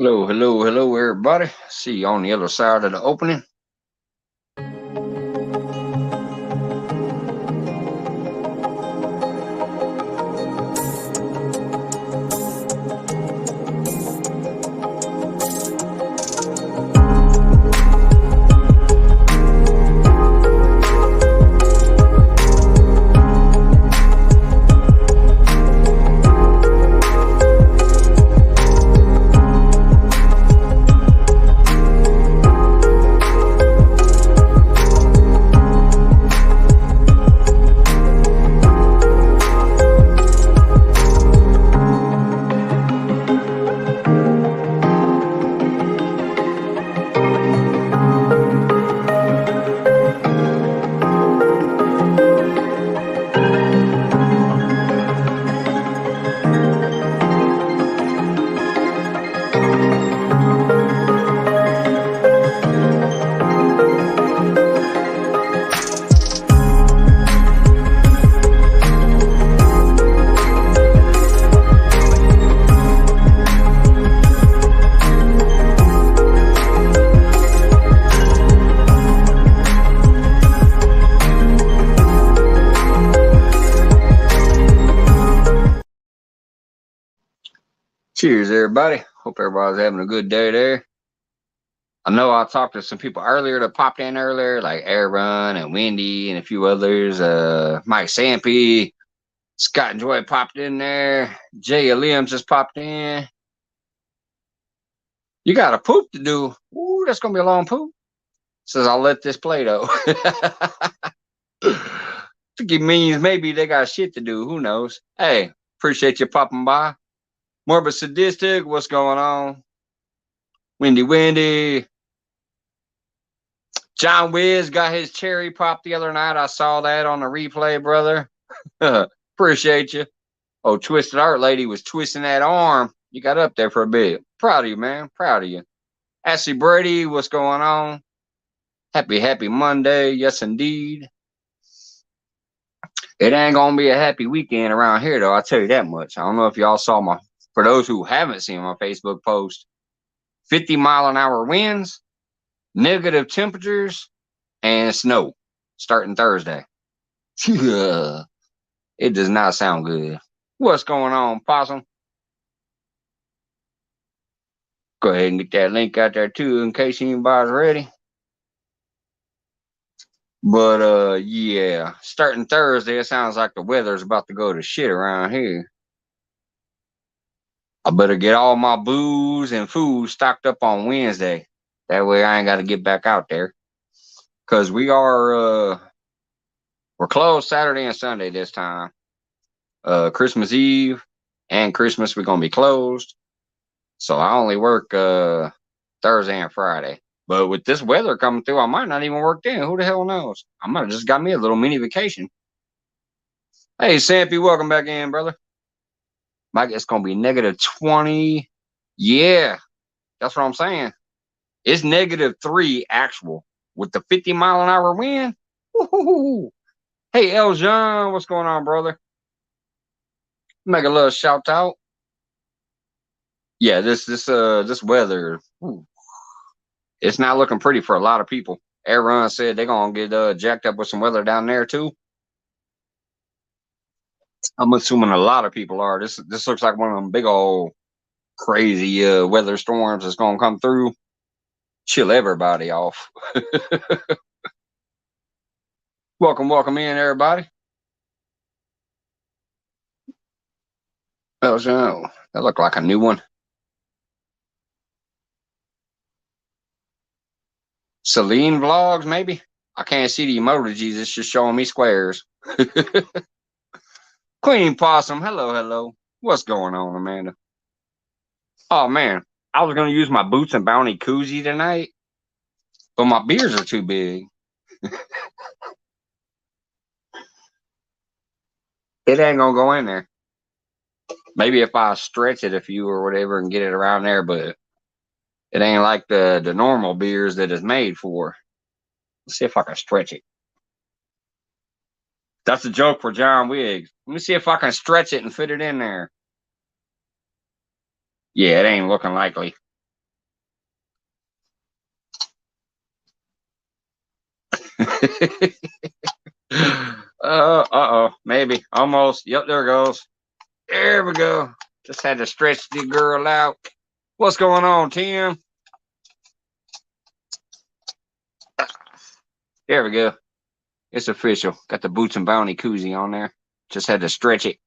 Hello, hello, hello, everybody. See you on the other side of the opening. Cheers, everybody. Hope everybody's having a good day there. I know I talked to some people earlier that popped in earlier, like Aaron and Wendy and a few others. Mike Sampy, Scott and Joy popped in there. Jay Liam just popped in. You got a poop to do. Ooh, that's going to be a long poop. Says I'll let this play, though. Think it means maybe they got shit to do. Who knows? Hey, appreciate you popping by. Morbid Sadistic, what's going on? Wendy. John Wiz got his cherry pop the other night. I saw that on the replay, brother. Appreciate you. Oh, Twisted Art Lady was twisting that arm. You got up there for a bit. Proud of you, man. Proud of you. Ashley Brady, what's going on? Happy Monday. Yes, indeed. It ain't going to be a happy weekend around here, though. I'll tell you that much. I don't know if y'all saw for those who haven't seen my Facebook post, 50-mile-an-hour winds, negative temperatures, and snow starting Thursday. It does not sound good. What's going on, Possum? Go ahead and get that link out there, too, in case anybody's ready. But, yeah, starting Thursday, it sounds like the weather's about to go to shit around here. I better get all my booze and food stocked up on Wednesday. That way I ain't got to get back out there. Because we're closed Saturday and Sunday this time. Christmas Eve and Christmas, we're going to be closed. So I only work Thursday and Friday. But with this weather coming through, I might not even work then. Who the hell knows? I might have just got me a little mini vacation. Hey, Sampy, welcome back in, brother. Mike, it's going to be negative 20. Yeah, that's what I'm saying. It's -3 actual with the 50-mile-an-hour wind. Woo-hoo-hoo. Hey, Eljon, what's going on, brother? Make a little shout out. Yeah, this weather, it's not looking pretty for a lot of people. Aaron said they're gonna get jacked up with some weather down there too. I'm assuming a lot of people are. This looks like one of them big old crazy weather storms that's gonna come through, chill everybody off. Welcome in, everybody. Oh, so that looked like a new one. Celine vlogs, maybe. I can't see the emojis. It's just showing me squares. Queen Possum, hello. What's going on, Amanda? Oh, man. I was going to use my Boots and Bounty koozie tonight, but my beers are too big. It ain't going to go in there. Maybe if I stretch it a few or whatever and get it around there, but it ain't like the normal beers that it's made for. Let's see if I can stretch it. That's a joke for John Wiggs. Let me see if I can stretch it and fit it in there. Yeah, it ain't looking likely. Uh-oh. Maybe. Almost. Yep, there it goes. There we go. Just had to stretch the girl out. What's going on, Tim? There we go. It's official. Got the Boots and Bounty koozie on there. Just had to stretch it.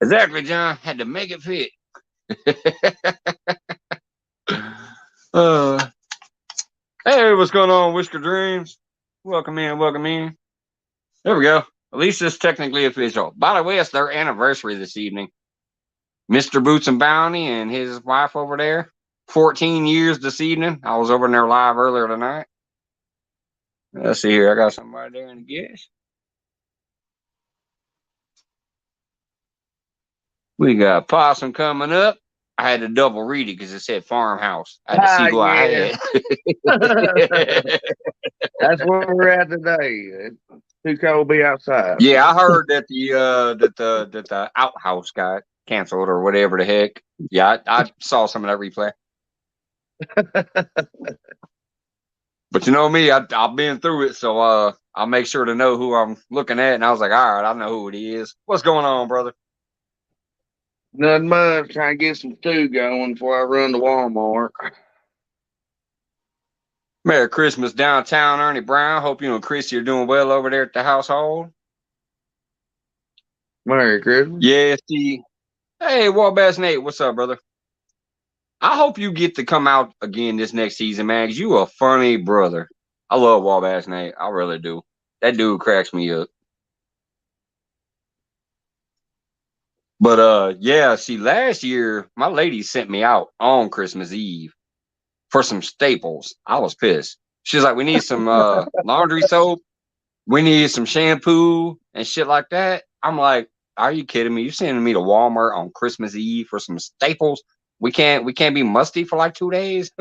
Exactly, John. Had to make it fit. Hey, what's going on, Whisker Dreams? Welcome in, welcome in. There we go. At least it's technically official. By the way, it's their anniversary this evening. Mr. Boots and Bounty and his wife over there. 14 years this evening. I was over in there live earlier tonight. Let's see here. I got somebody there in the guest. We got Possum coming up. I had to double read it because it said farmhouse. I had to see who I had. That's where we're at today. Too cold to be outside. Yeah, I heard that the outhouse got canceled or whatever the heck. Yeah, I saw some of that replay. But you know me, I've been through it, so I'll make sure to know who I'm looking at. And I was like, all right, I know who it is. What's going on, brother? Nothing much. Trying to get some stew going before I run to Walmart. Merry Christmas downtown, Ernie Brown. Hope you and Chrissy are doing well over there at the household. Merry Christmas. Yeah, see. Hey, Wabash Nate, what's up, brother? I hope you get to come out again this next season, man, because you a funny brother. I love Wabash Nate. I really do. That dude cracks me up. But yeah, see, last year my lady sent me out on Christmas Eve for some staples. I was pissed. She's like, we need some laundry soap, we need some shampoo and shit like that. I'm like, are you kidding me? You sending me to Walmart on Christmas Eve for some staples? We can't be musty for like 2 days.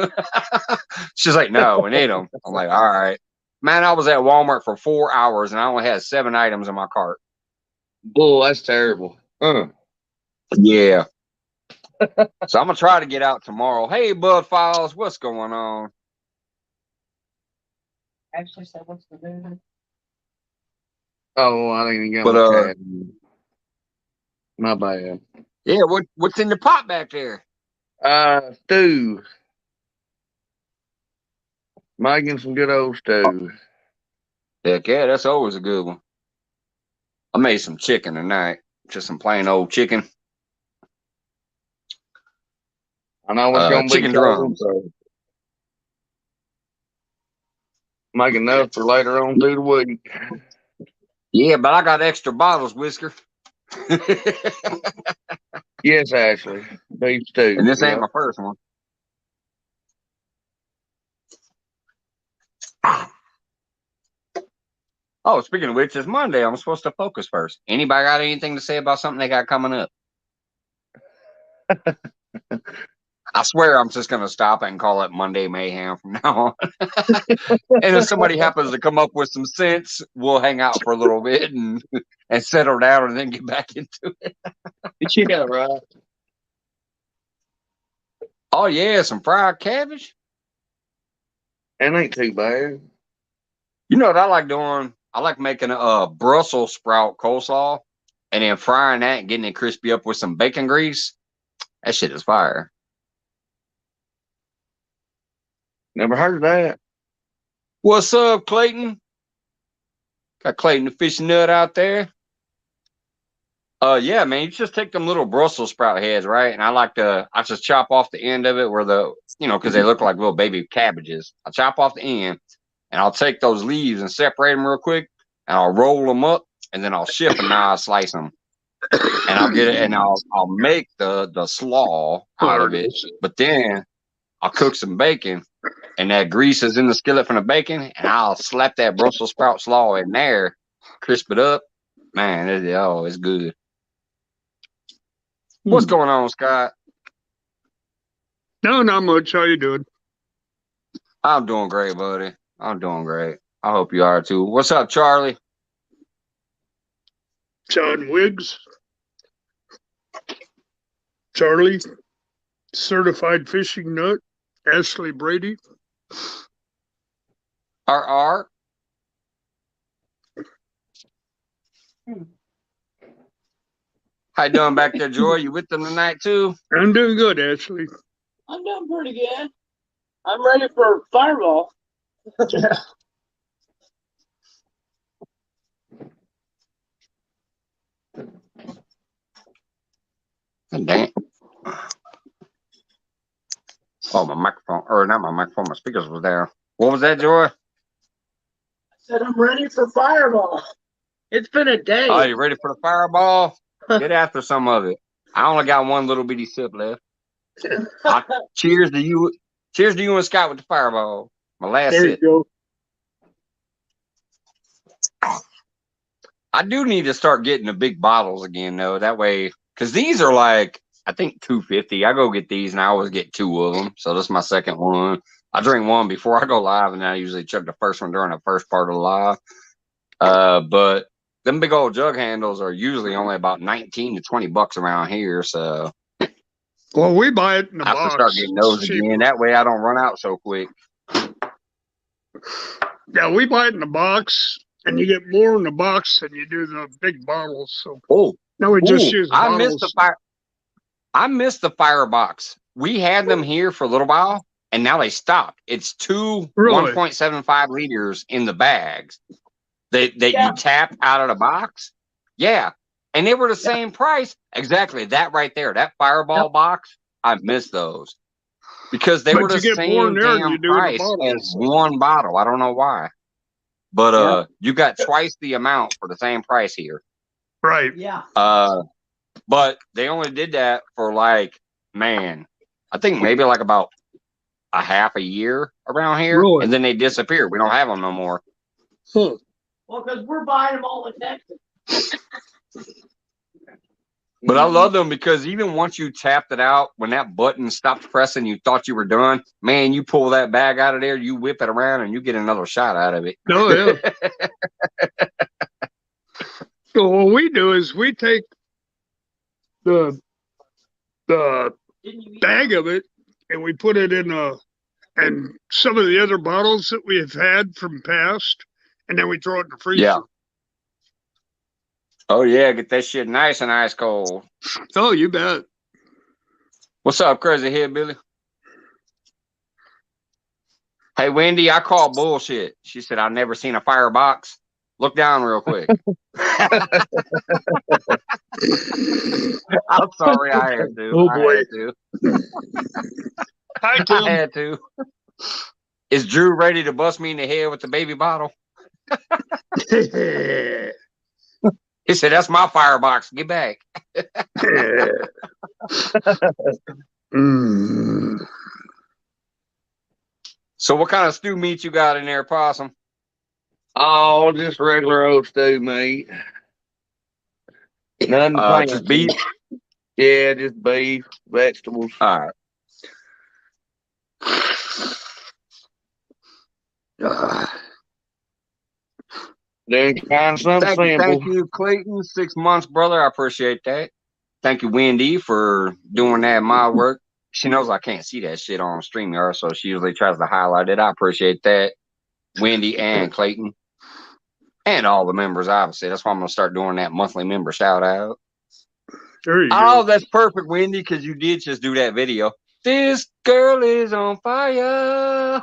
She's like, no, we need them. I'm like, all right. Man, I was at Walmart for 4 hours and I only had 7 items in my cart. Bull, that's terrible. Yeah. So I'm gonna try to get out tomorrow. Hey, Bud Files, what's going on? Actually said, what's the name? Oh, I didn't even get But my bad. Yeah, what's in the pot back there? Stew. Making some good old stew. Heck yeah, that's always a good one. I made some chicken tonight. Just some plain old chicken. I know it's gonna be chicken drums. So make enough for later on through the week. Yeah, but I got extra bottles, Whisker. Yes, Ashley. Beef stew. And this ain't my first one. Oh, speaking of which, it's Monday. I'm supposed to focus first. Anybody got anything to say about something they got coming up? I swear I'm just going to stop and call it Monday Mayhem from now on. And if somebody happens to come up with some sense, we'll hang out for a little bit and settle down and then get back into it. Yeah, right. Oh, yeah, some fried cabbage. That ain't too bad. You know what I like doing? I like making a Brussels sprout coleslaw and then frying that and getting it crispy up with some bacon grease. That shit is fire. Never heard of that. What's up, Clayton? Got Clayton the fishing nut out there. Yeah, man, you just take them little Brussels sprout heads, right? And I just chop off the end of it where because they look like little baby cabbages. I chop off the end and I'll take those leaves and separate them real quick and I'll roll them up and then I'll shift and now I'll slice them. And I'll get it and I'll make the slaw out of it. But then I'll cook some bacon and that grease is in the skillet from the bacon and I'll slap that Brussels sprout slaw in there, crisp it up. Man, it's good. What's going on, Scott? No, not much. How you doing? I'm doing great, buddy. I'm doing great. I hope you are too. What's up, Charlie? John Wiggs. Charlie. certified fishing nut, Ashley Brady. RR. How you doing back there, Joy? You with them tonight too? I'm doing good, Ashley. I'm doing pretty good. I'm ready for Fireball. Dang. Oh, my microphone, or not my microphone, my speakers was down. What was that, Joy? I said I'm ready for Fireball. It's been a day. Oh, you ready for the Fireball? Get after some of it. I only got one little bitty sip left. Cheers to you. Cheers to you and Scott with the Fireball. My last There you sip. go. I do need to start getting the big bottles again, though. That way, because these are like, I think $2.50. I go get these, and I always get 2 of them. So this is my second one. I drink one before I go live, and then I usually chug the first one during the first part of the live. But them big old jug handles are usually only about 19 to 20 bucks around here. So Well, we buy it in the I have to box. start getting those It's again. cheaper. That way I don't run out so quick. Yeah, we buy it in the box, and you get more in the box than you do the big bottles. So Oh, now we just ooh, use I bottles. missed the fire. I missed the firebox. We had them here for a little while, and now they stopped. It's two Really? 1.75 liters in the bags that Yeah. you tap out of the box. Yeah, and they were the same price. Exactly, that right there, that Fireball box. I missed those because they But were the you get more in same there than you damn do in the price bottle. as one bottle. I don't know why, but you got twice the amount for the same price here. Right. Yeah. But they only did that for like, man, I think maybe like about a half a year around here, Really? and then they disappeared. We don't have them no more. Huh. Well, because we're buying them all in Texas. But I love them because even once you tapped it out, when that button stopped pressing, you thought you were done. Man, you pull that bag out of there, you whip it around, and you get another shot out of it. Oh, yeah. So what we do is we take the bag of it and we put it in and some of the other bottles that we have had from past, and then we throw it in the freezer. Yeah. Oh, yeah. Get that shit nice and ice cold. Oh, you bet. What's up, Crazy Head Billy? Hey, Wendy, I call bullshit. She said, I've never seen a firebox. Look down real quick. I'm sorry, I had to. Oh, boy. Hi, Tim. I had to. Is Drew ready to bust me in the head with the baby bottle? He said, that's my firebox. Get back. So what kind of stew meat you got in there, Possum? Oh, just regular old stew meat. Nothing fancy. Just beef? Yeah, just beef, vegetables. All right. Then kind of something simple. Thank you, Clayton. 6 months, brother. I appreciate that. Thank you, Wendy, for doing that mild work. She knows I can't see that shit on StreamYard, so she usually tries to highlight it. I appreciate that, Wendy and Clayton. And all the members, obviously. That's why I'm going to start doing that monthly member shout out. There you Oh, go. that's perfect, Wendy, because you did just do that video. This girl is on fire.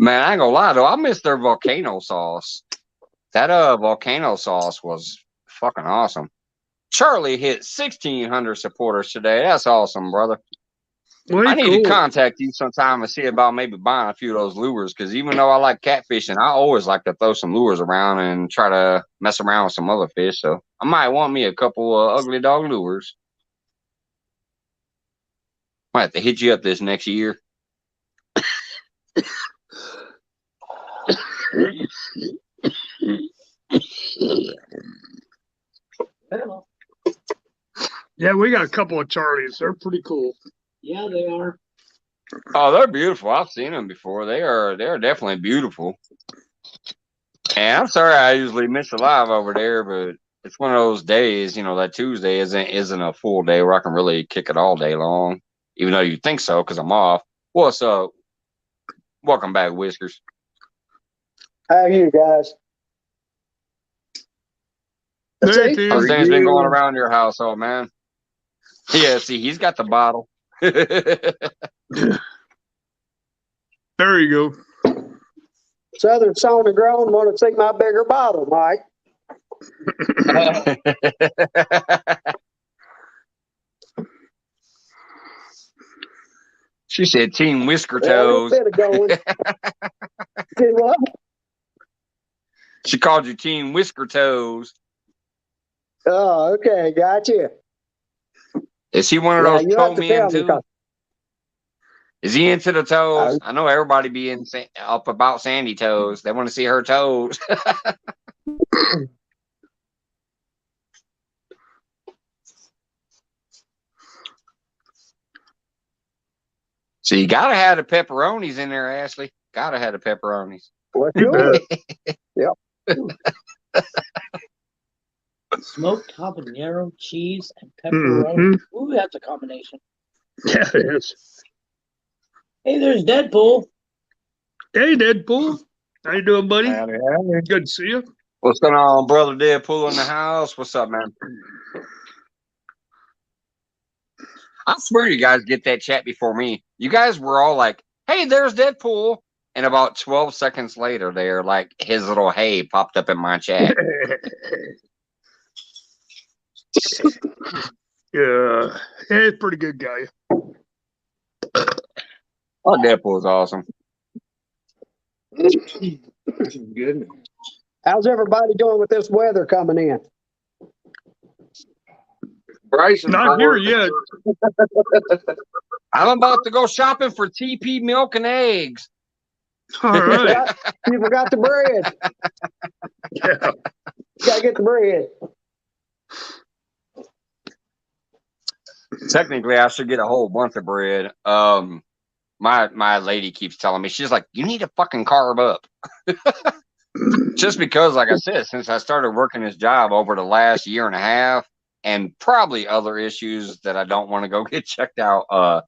Man, I ain't gonna lie though, I missed their volcano sauce. That volcano sauce was fucking awesome. Charlie hit 1,600 supporters today. That's awesome, brother. Well, I need cool. to contact you sometime and see about maybe buying a few of those lures, because even though I like catfishing, I always like to throw some lures around and try to mess around with some other fish. So I might want me a couple ugly dog lures. Might have to hit you up this next year. Yeah, we got a couple of Charlies. They're pretty cool. Yeah, they are. Oh, they're beautiful. I've seen them before. They're definitely beautiful. And I'm sorry I usually miss the live over there, but it's one of those days, you know, that Tuesday isn't a full day where I can really kick it all day long, even though you think so because I'm off. What's up? Welcome back, Whiskers. How are you guys? Hey, See? Tim. How's things been going around your household, man? Yeah, see, he's got the bottle. There you go. Southern Sown and Grown want to see my bigger bottle, Mike. She said Team Whisker Well, Toes. it's been going. Did what? She called you Team Whisker Toes. Oh, okay, gotcha. Is he one of Yeah, those you toe have to men tell me. too? Is he into the toes? I know everybody be up about Sandy toes. They want to see her toes. So you gotta have the pepperonis in there, Ashley. Gotta have the pepperonis. Well, You sure. bet. Yep. Smoked habanero, cheese, and pepperoni. Ooh, that's a combination. Yeah, it is. Hey, there's Deadpool. Hey, Deadpool. How you doing, buddy? Howdy, howdy. Good to see you. What's going on, brother Deadpool in the house? What's up, man? I swear you guys get that chat before me. You guys were all like, hey, there's Deadpool. And about 12 seconds later, they're like, his little hey popped up in my chat. Yeah, he's a pretty good guy. Oh, Deadpool's awesome. Good. How's everybody doing with this weather coming in? Bryson, Not here yet. I'm about to go shopping for TP milk and eggs. All right. You forgot the bread. Yeah. You gotta get the bread. Technically, I should get a whole bunch of bread. My lady keeps telling me, she's like, you need to fucking carb up. Just because, like I said, since I started working this job over the last year and a half, and probably other issues that I don't want to go get checked out,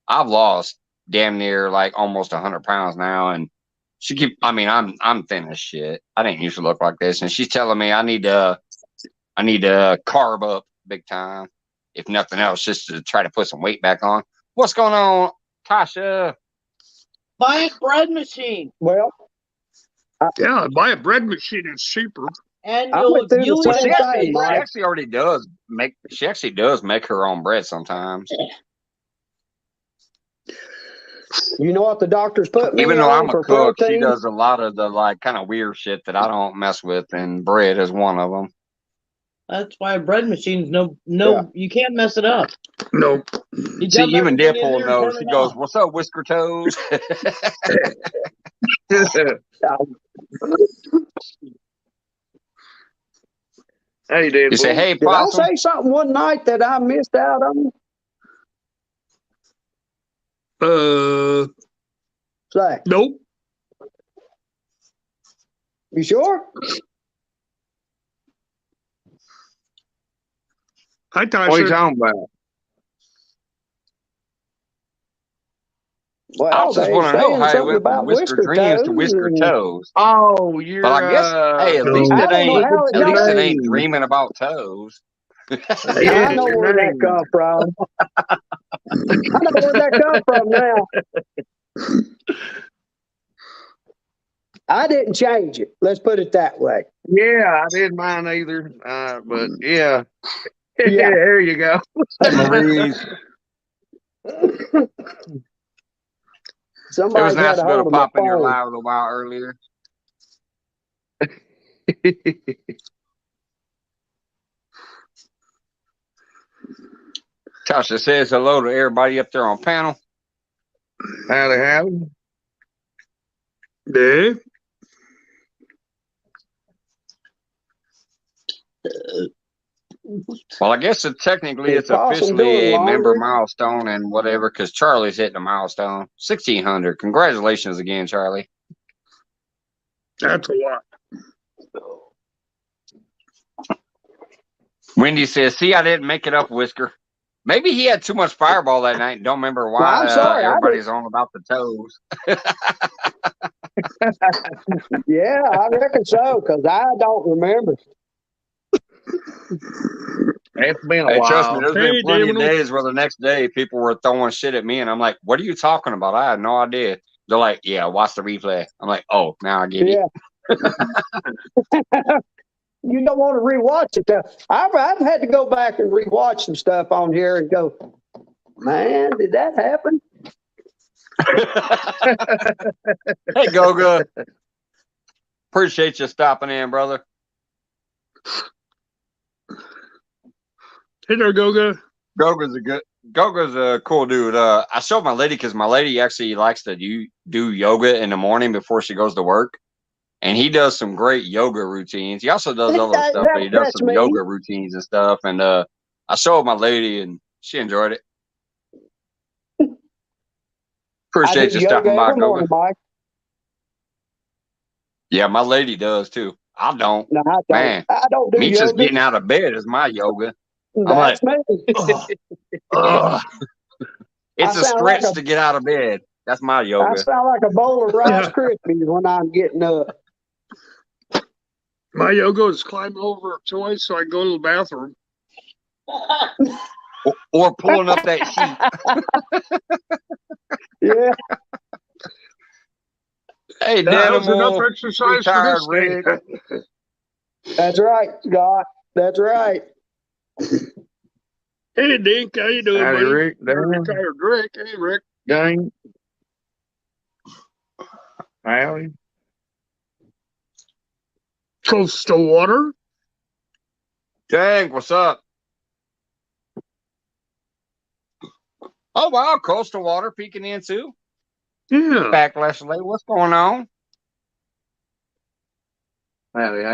I've lost damn near like almost 100 pounds now. And I'm thin as shit. I didn't used to look like this. And she's telling me I need to carb up big time. If nothing else, just to try to put some weight back on. What's going on, Tasha? Buy a bread machine, Well, Yeah, buy a bread machine. It's cheaper. and I went through the you'll same even thing, Mike. She actually does make her own bread sometimes. You know what the doctors put me Even though on I'm a for cook, she protein? does a lot of the like kind of weird shit that I don't mess with, and bread is one of them. That's why a bread machine's no, Yeah. you can't mess it up. Nope. You See, dump even everything in Deadpool there and knows. turn He it goes, off. "What's up, Whisker Toes?" Hey, Deadpool. You say, "Hey, Did I Possum." say something one night that I missed out on? Say, Nope. you sure? Hi, What are you Tasha. talking about? Well, I just they want to know saying how it something went from about Whisker Whisker Dreams to Toes. Whisker And Toes. Oh, you're But I guess, hey, at least I it don't know ain't. how it At least got. it ain't dreaming about toes. I know where that come from. I know where that come from now. I didn't change it. Let's put it that way. Yeah, I didn't mind either. But yeah. Yeah. There you go. Maurice. It Somebody was nice had to a be able hold to of my pop in your phone. live a little while earlier. Tasha says hello to everybody up there on panel. Howdy, howdy. Yeah. Well, I guess technically it's Possum officially doing a member laundry. milestone and whatever, because Charlie's hitting a milestone. 1,600. Congratulations again, Charlie. That's a lot. Wendy says, "See, I didn't make it up, Whisker." Maybe he had too much Fireball that night and don't remember No, I'm why sorry. everybody's on about the toes. Yeah, I reckon so, because I don't remember. It's been a Hey, trust me, while. there's been Hey, plenty of David. days where the next day people were throwing shit at me, and I'm like, "What are you talking about? I had no idea." They're like, "Yeah, watch the replay." I'm like, "Oh, now I get it." Yeah. You don't want to rewatch it. I've had to go back and rewatch some stuff on here and go, man, did that happen? Hey, Goga. Appreciate you stopping in, brother. Hey there, Goga. Goga's a cool dude. I showed my lady because my lady actually likes to do yoga in the morning before she goes to work. And he does some great yoga routines. He also does other stuff, but he does some yoga routines and stuff. And I showed my lady, and she enjoyed it. Appreciate you stopping by, Goga. Mike. Yeah, my lady does too. I don't. No, I don't. Man, I don't do me yoga. just getting out of bed is my yoga. That's me. It's a stretch to get out of bed. That's my yoga. I sound like a bowl of Rice Krispies when I'm getting up. My yoga is climbing over a toy so I can go to the bathroom. Or pulling up that sheet. Yeah. Hey, that was enough Danimal, exercise for this Rick. day. That's right, Scott. That's right. Hey, Dink, how you doing, Howdy, buddy? Rick. Retired Rick. Hey, Rick. Dang. Howdy. Coastal water. Dang, what's up? Oh, wow, coastal water peeking in too. Yeah. Backlash Lake, what's going on? Howdy.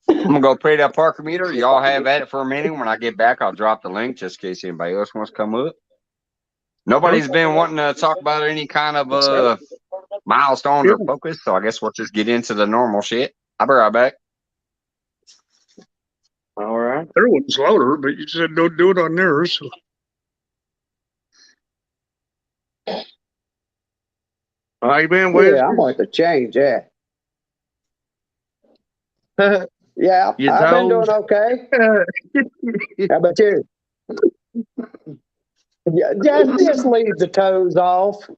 I'm gonna go pay that Parker meter. Y'all have at it for a minute. When I get back, I'll drop the link just in case anybody else wants to come up. Nobody's been wanting to talk about any kind of milestones or focus, so I guess we'll just get into the normal shit. I'll be right back. All right. Everyone's louder, but you said don't do it on theirs. So. How you been, Whiskers? Yeah, I'm going to change that. Yeah, You I've been told? doing okay. How about you? Yeah, just leave the toes off.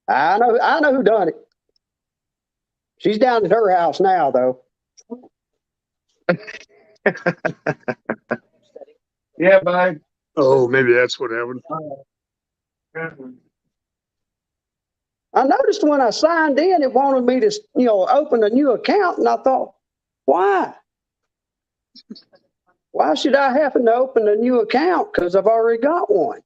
I know who done it. She's down at her house now, though. Yeah, bud. Oh, maybe that's what happened. I noticed when I signed in, it wanted me to, open a new account, and I thought, why? Why should I have to open a new account? Because I've already got one.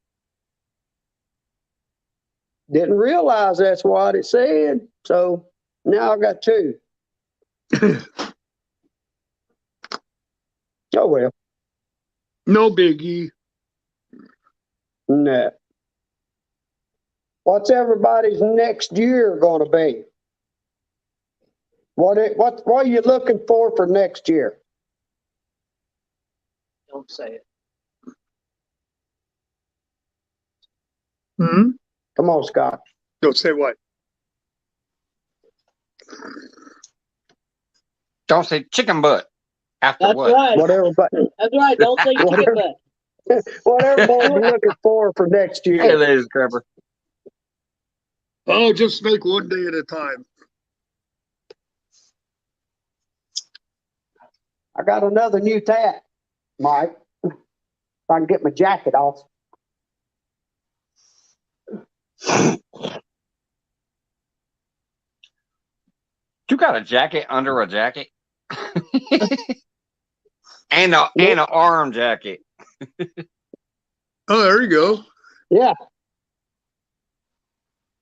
Didn't realize that's what it said, so now I've got two. Oh, well. No biggie. No. What's everybody's next year going to be? What are you looking for next year? Don't say it. Hmm? Come on, Scott. Don't say what? Don't say chicken butt. After That's what? right. Whatever, That's right. Don't say chicken butt. what everybody's looking for next year. Hey, ladies and Crabber. Oh, just make one day at a time. I got another new tat, Mike. If I can get my jacket off. You got a jacket under a jacket? and an arm jacket. Oh, there you go. Yeah.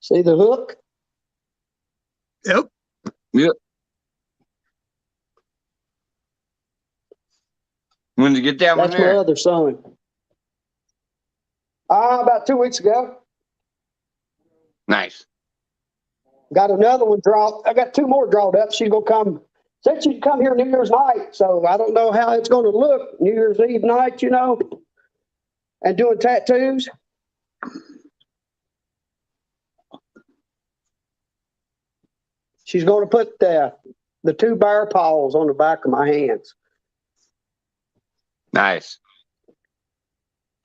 See the hook? Yep. Yep. When did you get that one That's my there? other son. About 2 weeks ago. Nice. Got another one drawn. I got 2 more drawn up. She's gonna come. Said she'd come here New Year's night. So I don't know how it's gonna look New Year's Eve night, you know, and doing tattoos. She's gonna put the 2 bear paws on the back of my hands. Nice.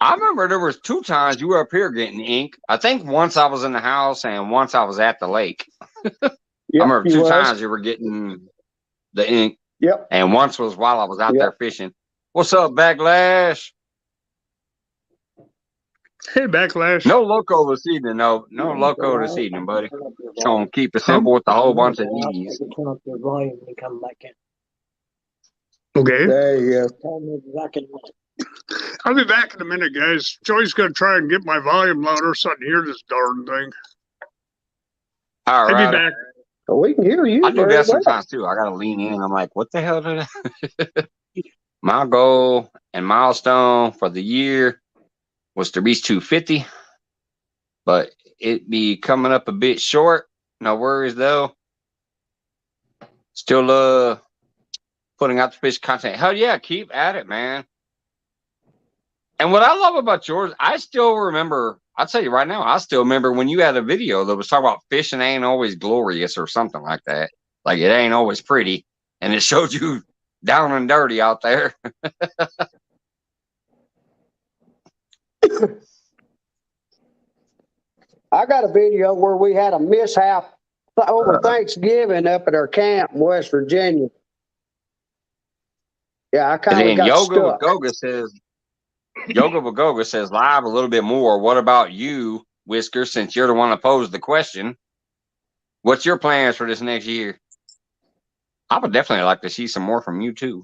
I remember there was 2 times you were up here getting ink. I think once I was in the house and once I was at the lake. Yep, I remember 2 times you were getting the ink. Yep. And once was while I was out there fishing. What's up, Backlash? Hey, Backlash. No loco this evening, no loco this evening, buddy. Just gonna keep it simple with a whole bunch of E's. Okay. There you go. I'll be back in a minute, guys. Joey's gonna try and get my volume louder so I can hear this darn thing. All right. I'll be back. We can hear you. I do that sometimes too. I gotta lean in. I'm like, what the hell did I? My goal and milestone for the year was to reach 250, but it be coming up a bit short. No worries though. Still putting out the fish content. Hell yeah, keep at it, man. And what I love about yours, I still remember, I'll tell you right now, I still remember when you had a video that was talking about fishing ain't always glorious or something like that. Like it ain't always pretty. And it showed you down and dirty out there. I got a video where we had a mishap over Thanksgiving up at our camp in West Virginia. Yeah, I kind of got stuck. Yoga Wagoga says live a little bit more. What about you, Whisker, since you're the one that posed the question? What's your plans for this next year? I would definitely like to see some more from you too.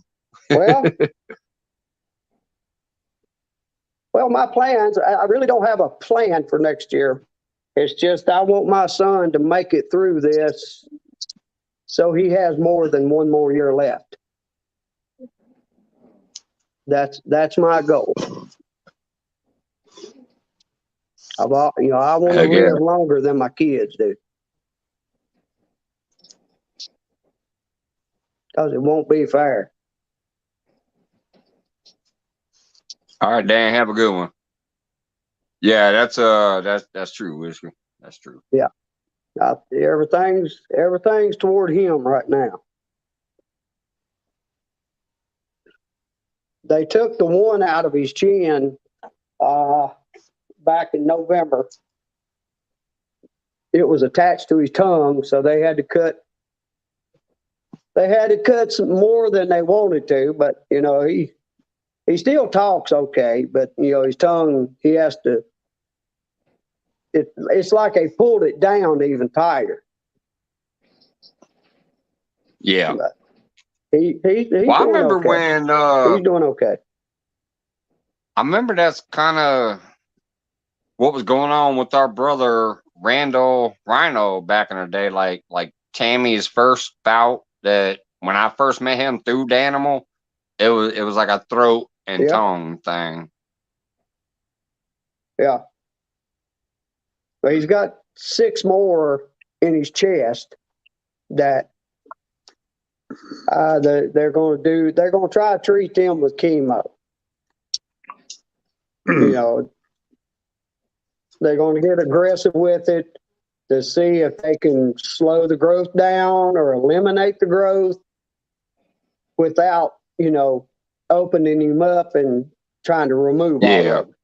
Well, my plans, I really don't have a plan for next year. It's just I want my son to make it through this so he has more than 1 more year left. That's my goal. I want to live longer than my kids do. Because it won't be fair. All right, Dan, have a good one. Yeah, that's true, Whisker. That's true. Yeah. Everything's toward him right now. They took the one out of his chin back in November. It was attached to his tongue, so they had to cut some more than they wanted to, but he still talks okay, but his tongue, he has to, it's like they pulled it down even tighter. Yeah. But he's I remember okay. when he's doing okay. I remember that's kind of what was going on with our brother Randall Rhino back in the day, like Tammy's first bout. That when I first met him through Danimal, it was like a throat and tongue thing. Yeah. But he's got 6 more in his chest that they're going to try to treat them with chemo. They're going to get aggressive with it to see if they can slow the growth down or eliminate the growth without, opening him up and trying to remove all of it.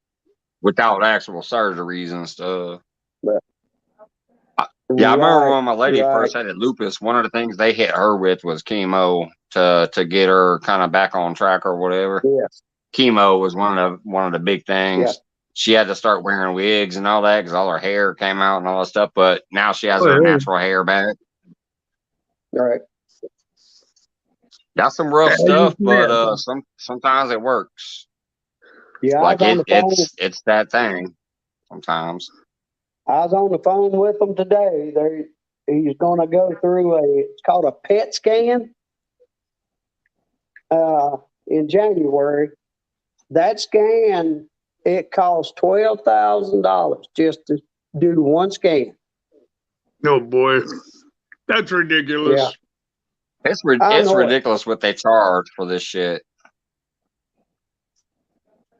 Without actual surgeries and stuff. But, I remember when my lady first had lupus, one of the things they hit her with was chemo to get her kind of back on track or whatever. Yes. Chemo was one of the big things. Yeah. She had to start wearing wigs and all that because all her hair came out and all that stuff. But now she has her natural hair back. All right. Got some rough stuff, but sometimes it works. Yeah, like it's that thing. Sometimes. I was on the phone with them today. He's going to go through it's called a PET scan in January. That scan, it costs $12,000 just to do one scan. Oh boy, that's ridiculous. Yeah. It's I know it. ridiculous what they charge for this shit.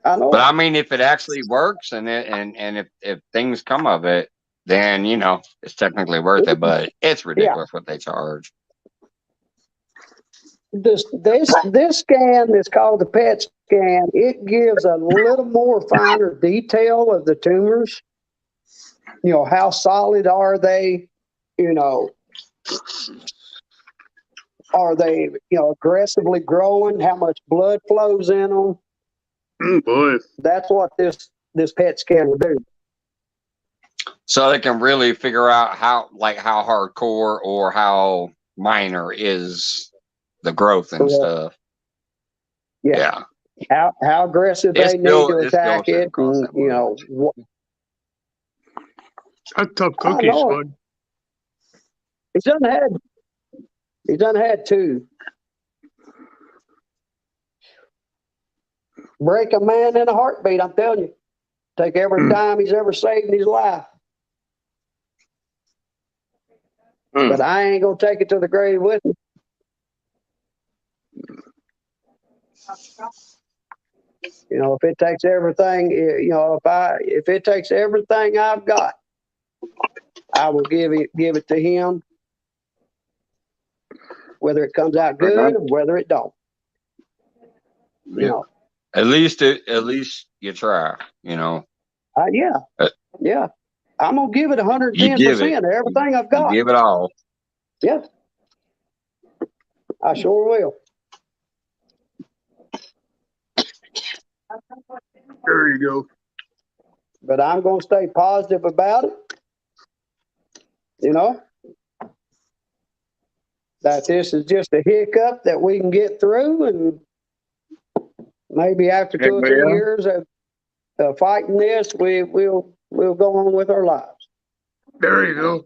I know But it. I mean, if it actually works and if things come of it, then it's technically worth it. But it's ridiculous what they charge. This scan that's called the PET scan, it gives a little more finer detail of the tumors. How solid are they? Are they aggressively growing? How much blood flows in them? Oh boy. That's what this PET scan will do. So they can really figure out how hardcore or how minor is the growth and stuff. Yeah. How aggressive they need to attack it, and That's tough cookies, bud. He's done had two. Break a man in a heartbeat, I'm telling you. Take every time he's ever saved in his life. But I ain't gonna take it to the grave with me. If it takes everything, if it takes everything I've got, I will give it to him, whether it comes out good or whether it don't. At least you try. Yeah. I'm gonna give it 110% of everything I've got. You give it all. Yeah. I sure will. There you go. But I'm going to stay positive about it. That this is just a hiccup that we can get through, and maybe after 2 or 3 years of fighting this, we'll go on with our lives. There you go.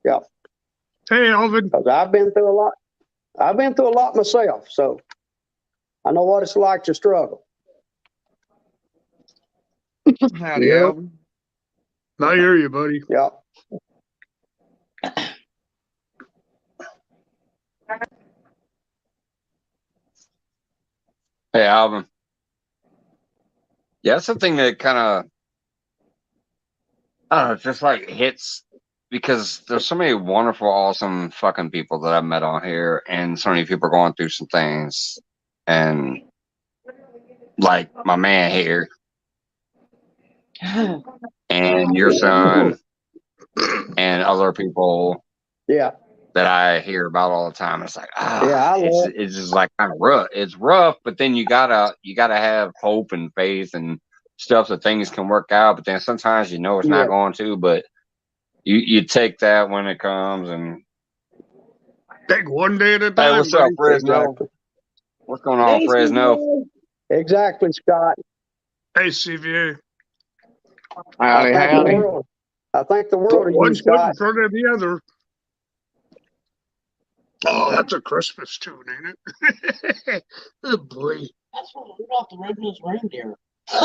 Yeah. Hey, Alvin. Because I've been through a lot. I've been through a lot myself, so I know what it's like to struggle. Howdy, Alvin. I hear you, buddy. Yeah. Hey, Alvin. Yeah, that's something that kind of, just like hits, because there's so many wonderful, awesome fucking people that I've met on here, and so many people are going through some things, and like my man here, and your son, and other people. Yeah. That I hear about all the time. It's like, it's just like kind of rough. It's rough, but then you gotta have hope and faith and stuff that things can work out. But then sometimes it's not going to. But you take that when it comes and take one day at a time. Hey, what's up, Fresno? Exactly. What's going on, Fresno? Exactly, Scott. Hey, CVA. Howdy. I think the world one of you, Scott. in front of the other. Oh, that's a Christmas tune, ain't it? Oh, boy. That's from Rudolph the Red-Nosed Reindeer. I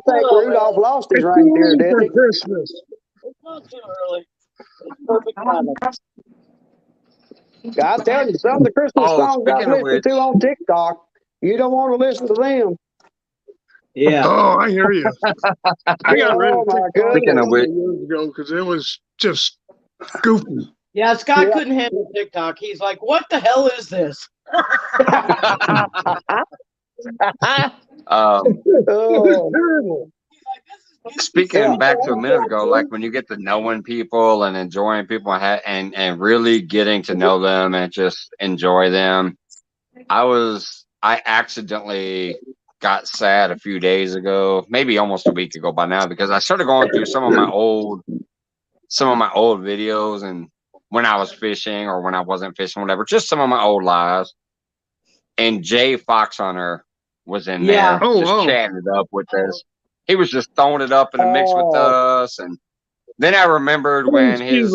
think Rudolph lost his reindeer, didn't he? Christmas. It's not too early. It's perfect timing. I tell you, some of the Christmas songs I listen to on TikTok, you don't want to listen to them. Yeah. Oh, I hear you. I got rid of TikTok Speaking of which, years ago because it was just goofy. Yeah, Scott couldn't handle TikTok. He's like, what the hell is this? Speaking back to a minute ago, like when you get to knowing people and enjoying people and really getting to know them and just enjoy them, I accidentally got sad a few days ago, maybe almost a week ago by now, because I started going through some of my old videos, and when I was fishing or when I wasn't fishing, whatever, just some of my old lives. And Jay Fox Hunter was in there, chatting it up with us. He was just throwing it up in the mix with us. And then I remembered when his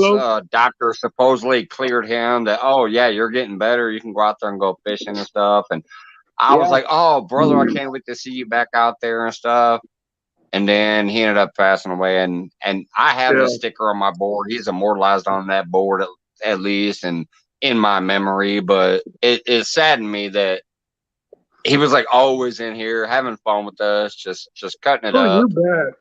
doctor supposedly cleared him that, you're getting better. You can go out there and go fishing and stuff. And I was like, oh, brother, I can't wait to see you back out there and stuff. And then he ended up passing away. And I have Yeah. his sticker on my board. He's immortalized on that board at least, and in my memory. But it saddened me that he was like always in here having fun with us, just cutting it Oh, you up. bet.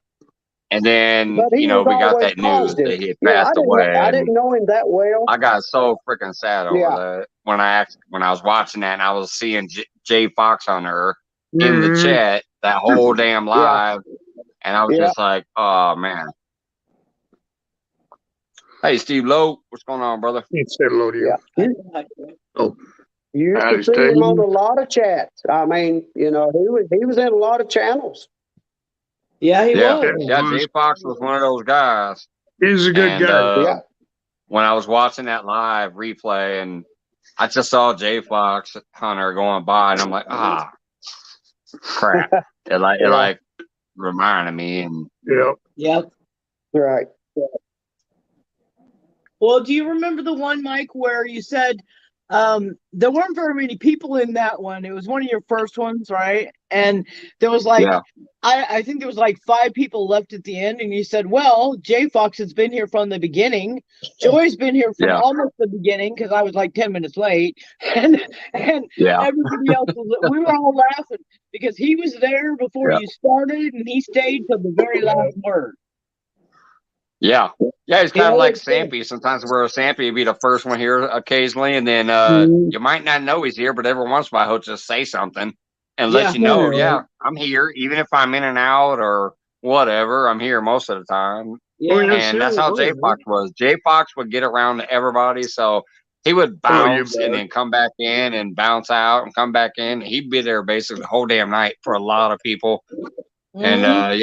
And then, But he was we got always that news positive. that he had Yeah, passed away. I And didn't know him that well. I got so freaking sad over Yeah. that when I was watching that and I was seeing Jay Fox on her in the Mhm. chat that whole damn Yeah. live, and I was Yeah. just like, oh man. Hey, Steve Lowe, what's going on, brother? He said hello to you. Yeah. Oh, You used Howdy, to see him Steve. on a lot of chats. I mean, he was in a lot of channels. Yeah, he Yeah, was. yeah. Jay Fox was one of those guys. he's a good And guy. Yeah. when I was watching that live replay, and I just saw Jay Fox Hunter going by, and I'm like, crap. It like reminded me, and Yeah. Yep. Right. Well, do you remember the one, Mike, where you said there weren't very many people in that one? It was one of your first ones, right? And there was like, yeah, I think there was like 5 people left at the end, and you said, well, Jay Fox has been here from the beginning. Joy's been here from Yeah. almost the beginning because I was like 10 minutes late. And yeah, everybody else we were all laughing because he was there before Yeah. you started, and he stayed till the very last word. yeah. Yeah, he's kind of Yeah, like it's good. Sampy. Sometimes where Sampy would be the first one here occasionally, and then you might not know he's here, but every once in a while he'll just say something and let you know, yeah, I'm here, even if I'm in and out or whatever. I'm here most of the time, Yeah. and that's how Jay Fox was. Jay Fox would get around to everybody, so he would bounce and then come back in and bounce out and come back in. He'd be there basically the whole damn night for a lot of people, and I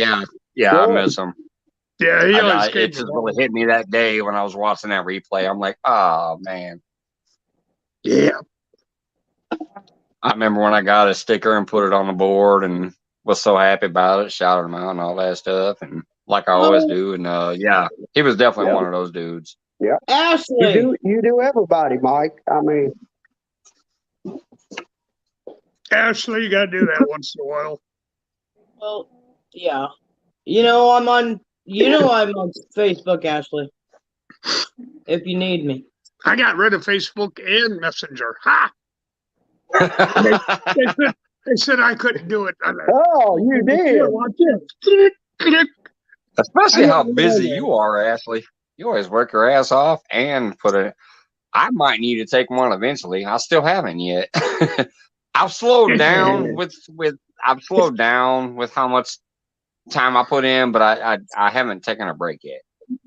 miss him. Yeah, he always It just really hit me that day when I was watching that replay. I'm like, oh man. Yeah. I remember when I got a sticker and put it on the board and was so happy about it, shouted him out and all that stuff, and like I always do. And he was definitely one of those dudes. Yeah. Ashley. You do everybody, Mike. I mean, Ashley, you gotta do that once in a while. Well, yeah. I'm on Facebook, Ashley. If you need me. I got rid of Facebook and Messenger. Ha! They said I couldn't do it. oh, you did. Watch it. Especially how busy you are, Ashley. You always work your ass off and put it. I might need to take one eventually. I still haven't yet. I've slowed down with how much time I put in, but I haven't taken a break yet.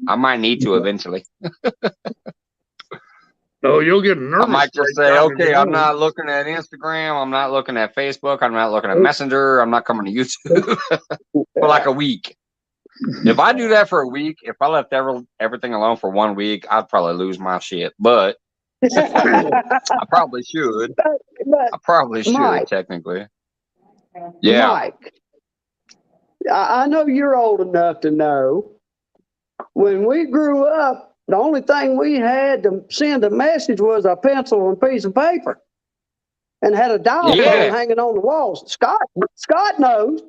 I might need to eventually. Oh, you'll get nervous. I might just say, okay, I'm not looking at Instagram. I'm not looking at Facebook. I'm not looking at Messenger. I'm not coming to YouTube for like a week. If I do that for a week, if I left everything alone for 1 week, I'd probably lose my shit. But I probably should. I probably should, Mike, technically. Yeah. Mike, I know you're old enough to know when we grew up, the only thing we had to send a message was a pencil and piece of paper and had a dial tone hanging on the walls. Scott knows.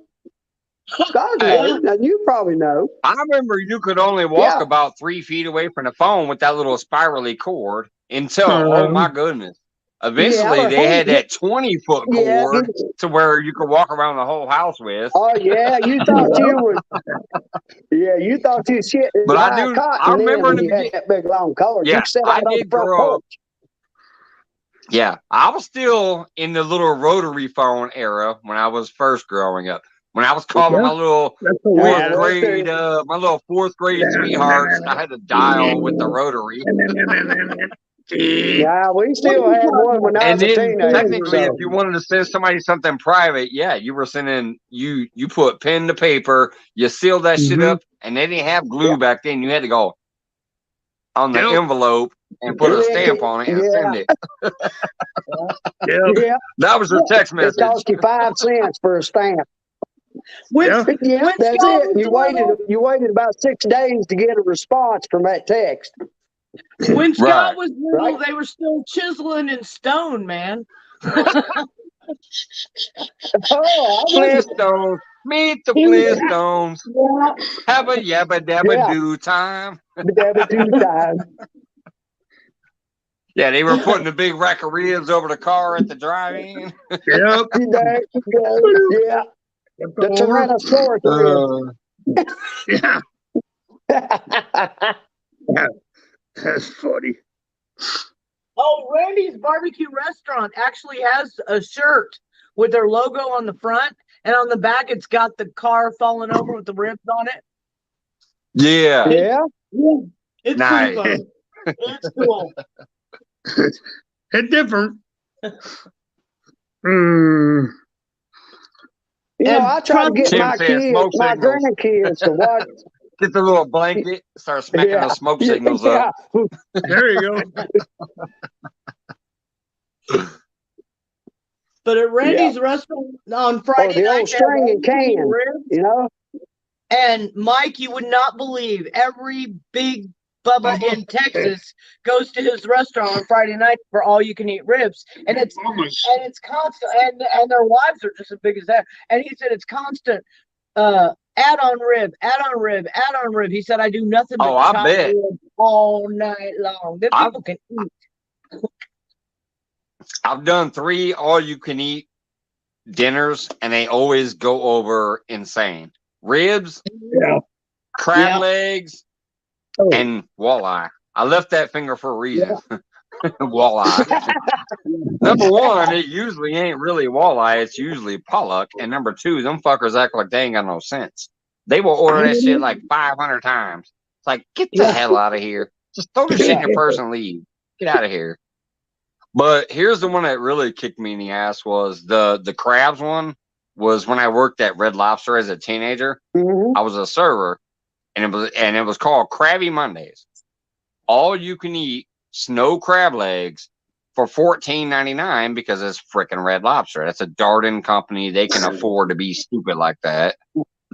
Scott knows. Now, you probably know. I remember you could only walk about 3 feet away from the phone with that little spirally cord until, oh my goodness. Eventually, they had that 20-foot cord to where you could walk around the whole house with. Oh, yeah. You thought you were. Yeah, you thought you shit. But I remember you had that big long cord. Yeah, you sat out on the front porch. Yeah, I was still in the little rotary phone era when I was first growing up. When I was calling my little fourth grade sweethearts, I had to dial with the rotary. Yeah, we still had one when I was a teenager. Technically, if you wanted to send somebody something private, you were sending you put pen to paper, you sealed that shit up, and they didn't have glue back then. You had to go on the envelope and put a stamp on it and send it. That was a text message. It cost you 5 cents for a stamp. That's it. You waited about 6 days to get a response from that text. When Scott was little, they were still chiseling in stone, man. Flintstones. Meet the Flintstones. Yeah. Have a yabba dabba do time. Dabba do time. Yeah, they were putting a big rack of ribs over the car at the drive-in. Yep. Yeah. The Tyrannosaurus rib. Yeah. That's funny. Oh, Randy's Barbecue Restaurant actually has a shirt with their logo on the front, and on the back it's got the car falling over with the ribs on it. Yeah. Yeah. It's Nice. pretty fun. It's cool. It's different. I try to get Tim my said kids, smoke my signals. grandkids to watch. Get the little blanket, start smacking those smoke signals up. There you go. But at Randy's restaurant on Friday the night, old string and can, ribs, and Mike, you would not believe every big Bubba in Texas goes to his restaurant on Friday night for all you can eat ribs, and it's constant, and their wives are just as big as that. And he said it's constant. Add on rib. He said I do nothing but chop rib all night long. Then people can eat. I've done 3 all-you-can-eat dinners, and they always go over insane. Ribs, crab legs, and walleye. I left that finger for a reason. Walleye. Number 1, it usually ain't really walleye. It's usually pollock. And number 2, them fuckers act like they ain't got no sense. They will order that shit like 500 times. It's like, get the hell out of here. Just throw the shit in your purse and leave. Get out of here. But here's the one that really kicked me in the ass was the crabs one. Was when I worked at Red Lobster as a teenager. I was a server, and it was called Krabby Mondays. All you can eat snow crab legs for $14.99 because it's freaking Red Lobster. That's a Darden company. They can afford to be stupid like that.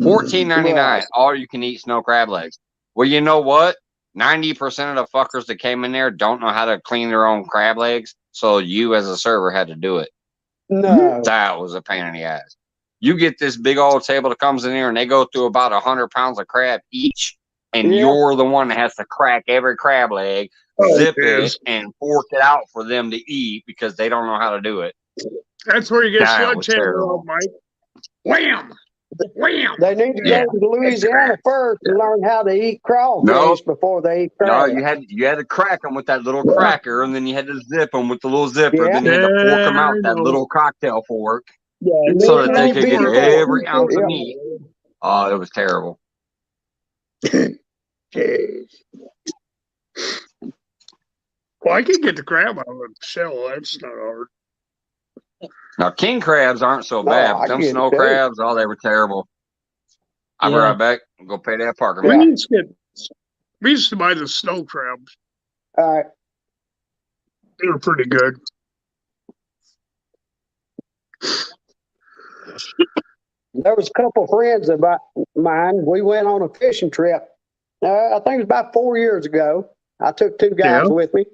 $14.99, all you can eat snow crab legs. Well, you know what? 90% of the fuckers that came in there don't know how to clean their own crab legs. So you as a server had to do it. No. That was a pain in the ass. You get this big old table that comes in here and they go through about 100 pounds of crab each. And you're the one that has to crack every crab leg, zip it, and fork it out for them to eat because they don't know how to do it. That's where you get sledgehammer on, Mike. Wham! Wham! They need to go to Louisiana first and learn how to eat crawfish before they eat crab. No, you had to crack them with that little cracker, and then you had to zip them with the little zipper. Then you had to fork them out with that little cocktail fork so that they could get every ounce of meat. Oh, it was terrible. Well, I can get the crab out of the shell. That's not hard. Now, king crabs aren't so bad, but them snow crabs, they were terrible. I'll be right back. Go pay that parking lot. We used to buy the snow crabs. All right. They were pretty good. There was a couple friends of mine. We went on a fishing trip. I think it was about 4 years ago. I took 2 guys with me.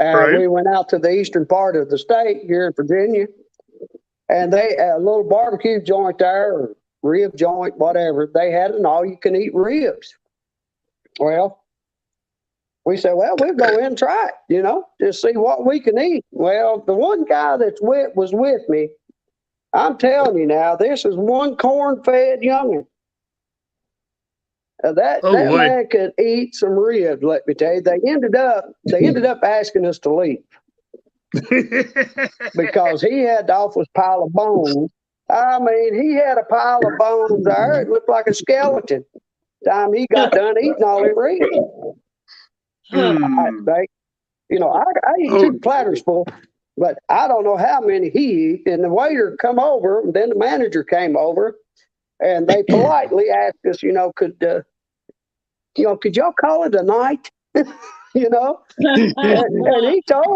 We went out to the eastern part of the state here in Virginia. And they a little barbecue joint there, or rib joint, whatever. They had an all-you-can-eat ribs. Well, we said, well, we'll go in and try it, just see what we can eat. Well, the one guy was with me, I'm telling you now, this is one corn-fed youngin'. That man could eat some ribs, let me tell you. They ended up asking us to leave because he had the awfulest pile of bones. I mean, he had a pile of bones there. It looked like a skeleton. Time he got done eating all the ribs. I eat 2 platters full, but I don't know how many he ate. And the waiter come over, and then the manager came over, and they politely asked us, could y'all call it a night? And he told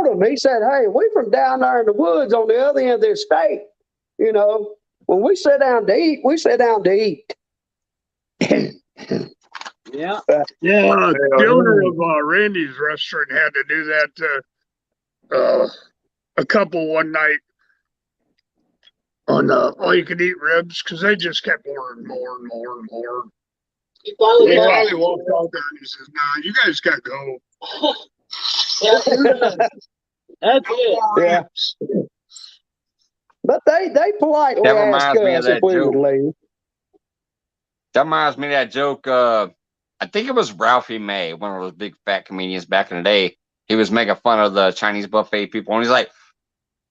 them, he said, hey, we from down there in the woods on the other end of the state. When we sit down to eat, we sit down to eat. Yeah. The owner of Randy's restaurant had to do that a couple one night. on all you can eat ribs because they just kept ordering more and more and more. He finally He bought finally walked out there and he says, "Nah, you guys got to go." Yeah, that's it. Yeah. But they politely That asked reminds me of us if that we would joke. leave. That reminds me of that joke. I think it was Ralphie May, one of those big fat comedians back in the day. He was making fun of the Chinese buffet people. And he's like,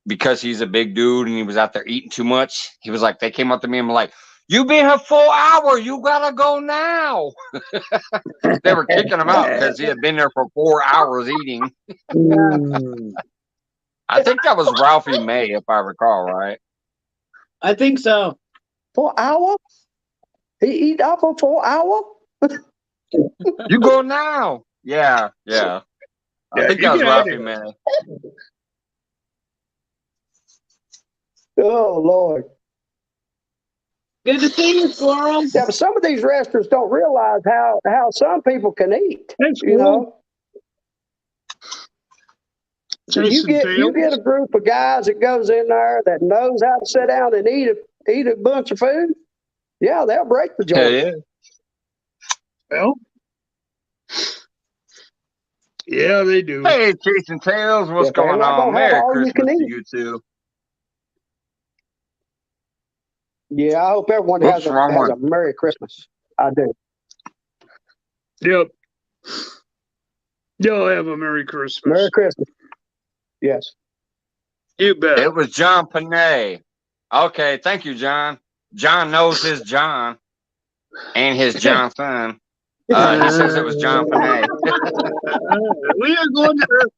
because he's a big dude and he was out there eating too much, he was like, they came up to me and were like, "You been here 4 hours. You got to go now." They were kicking him out because he had been there for 4 hours eating. Mm. I think that was Ralphie May, if I recall, right? I think so. 4 hours? He eat up for 4 hours? You go now. Yeah. I think that was Ralphie May. Oh, Lord. Good to see you, Squirrel. Yeah, but some of these restaurants don't realize how some people can eat. That's You know, Jason you get a group of guys that goes in there that knows how to sit down and eat a bunch of food. Yeah, they'll break the joint. Yeah. Well, yeah, they do. Hey, Chasing Tails, what's If they're going not on? gonna have Merry all you Christmas can to eat. you too. Yeah, I hope everyone What's has wrong a Merry Christmas. I do. Yep. Y'all have a Merry Christmas. Merry Christmas. Yes. You bet. It was John Panay. Okay, thank you, John. John knows his John and his Johnson. He says it was John Panay. We are going to.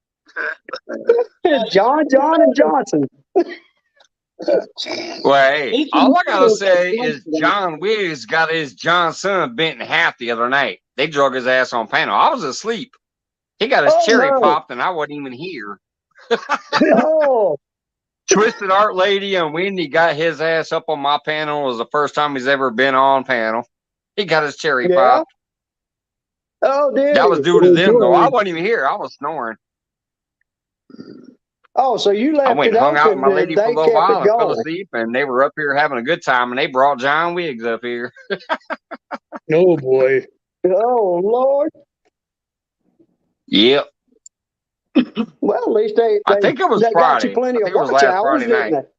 John, and Johnson. Well, hey, all I gotta say is John Wiggs got his Johnson bent in half the other night. They drug his ass on panel. I was asleep. He got his cherry popped, and I wasn't even here. Oh, Twisted Art Lady and Wendy got his ass up on my panel. It was the first time he's ever been on panel. He got his cherry popped. Oh, dude. That was due to them, though. I wasn't even here. I was snoring. Oh, so you left I went it and hung out with open my lady for a they little kept while it and fell going. asleep, and they were up here having a good time, and they brought John Wiggs up here. Oh, boy. Oh, Lord. Yep. Well, at least they I think it was got Friday. you plenty I of think it was watch last hours, Friday didn't night. they?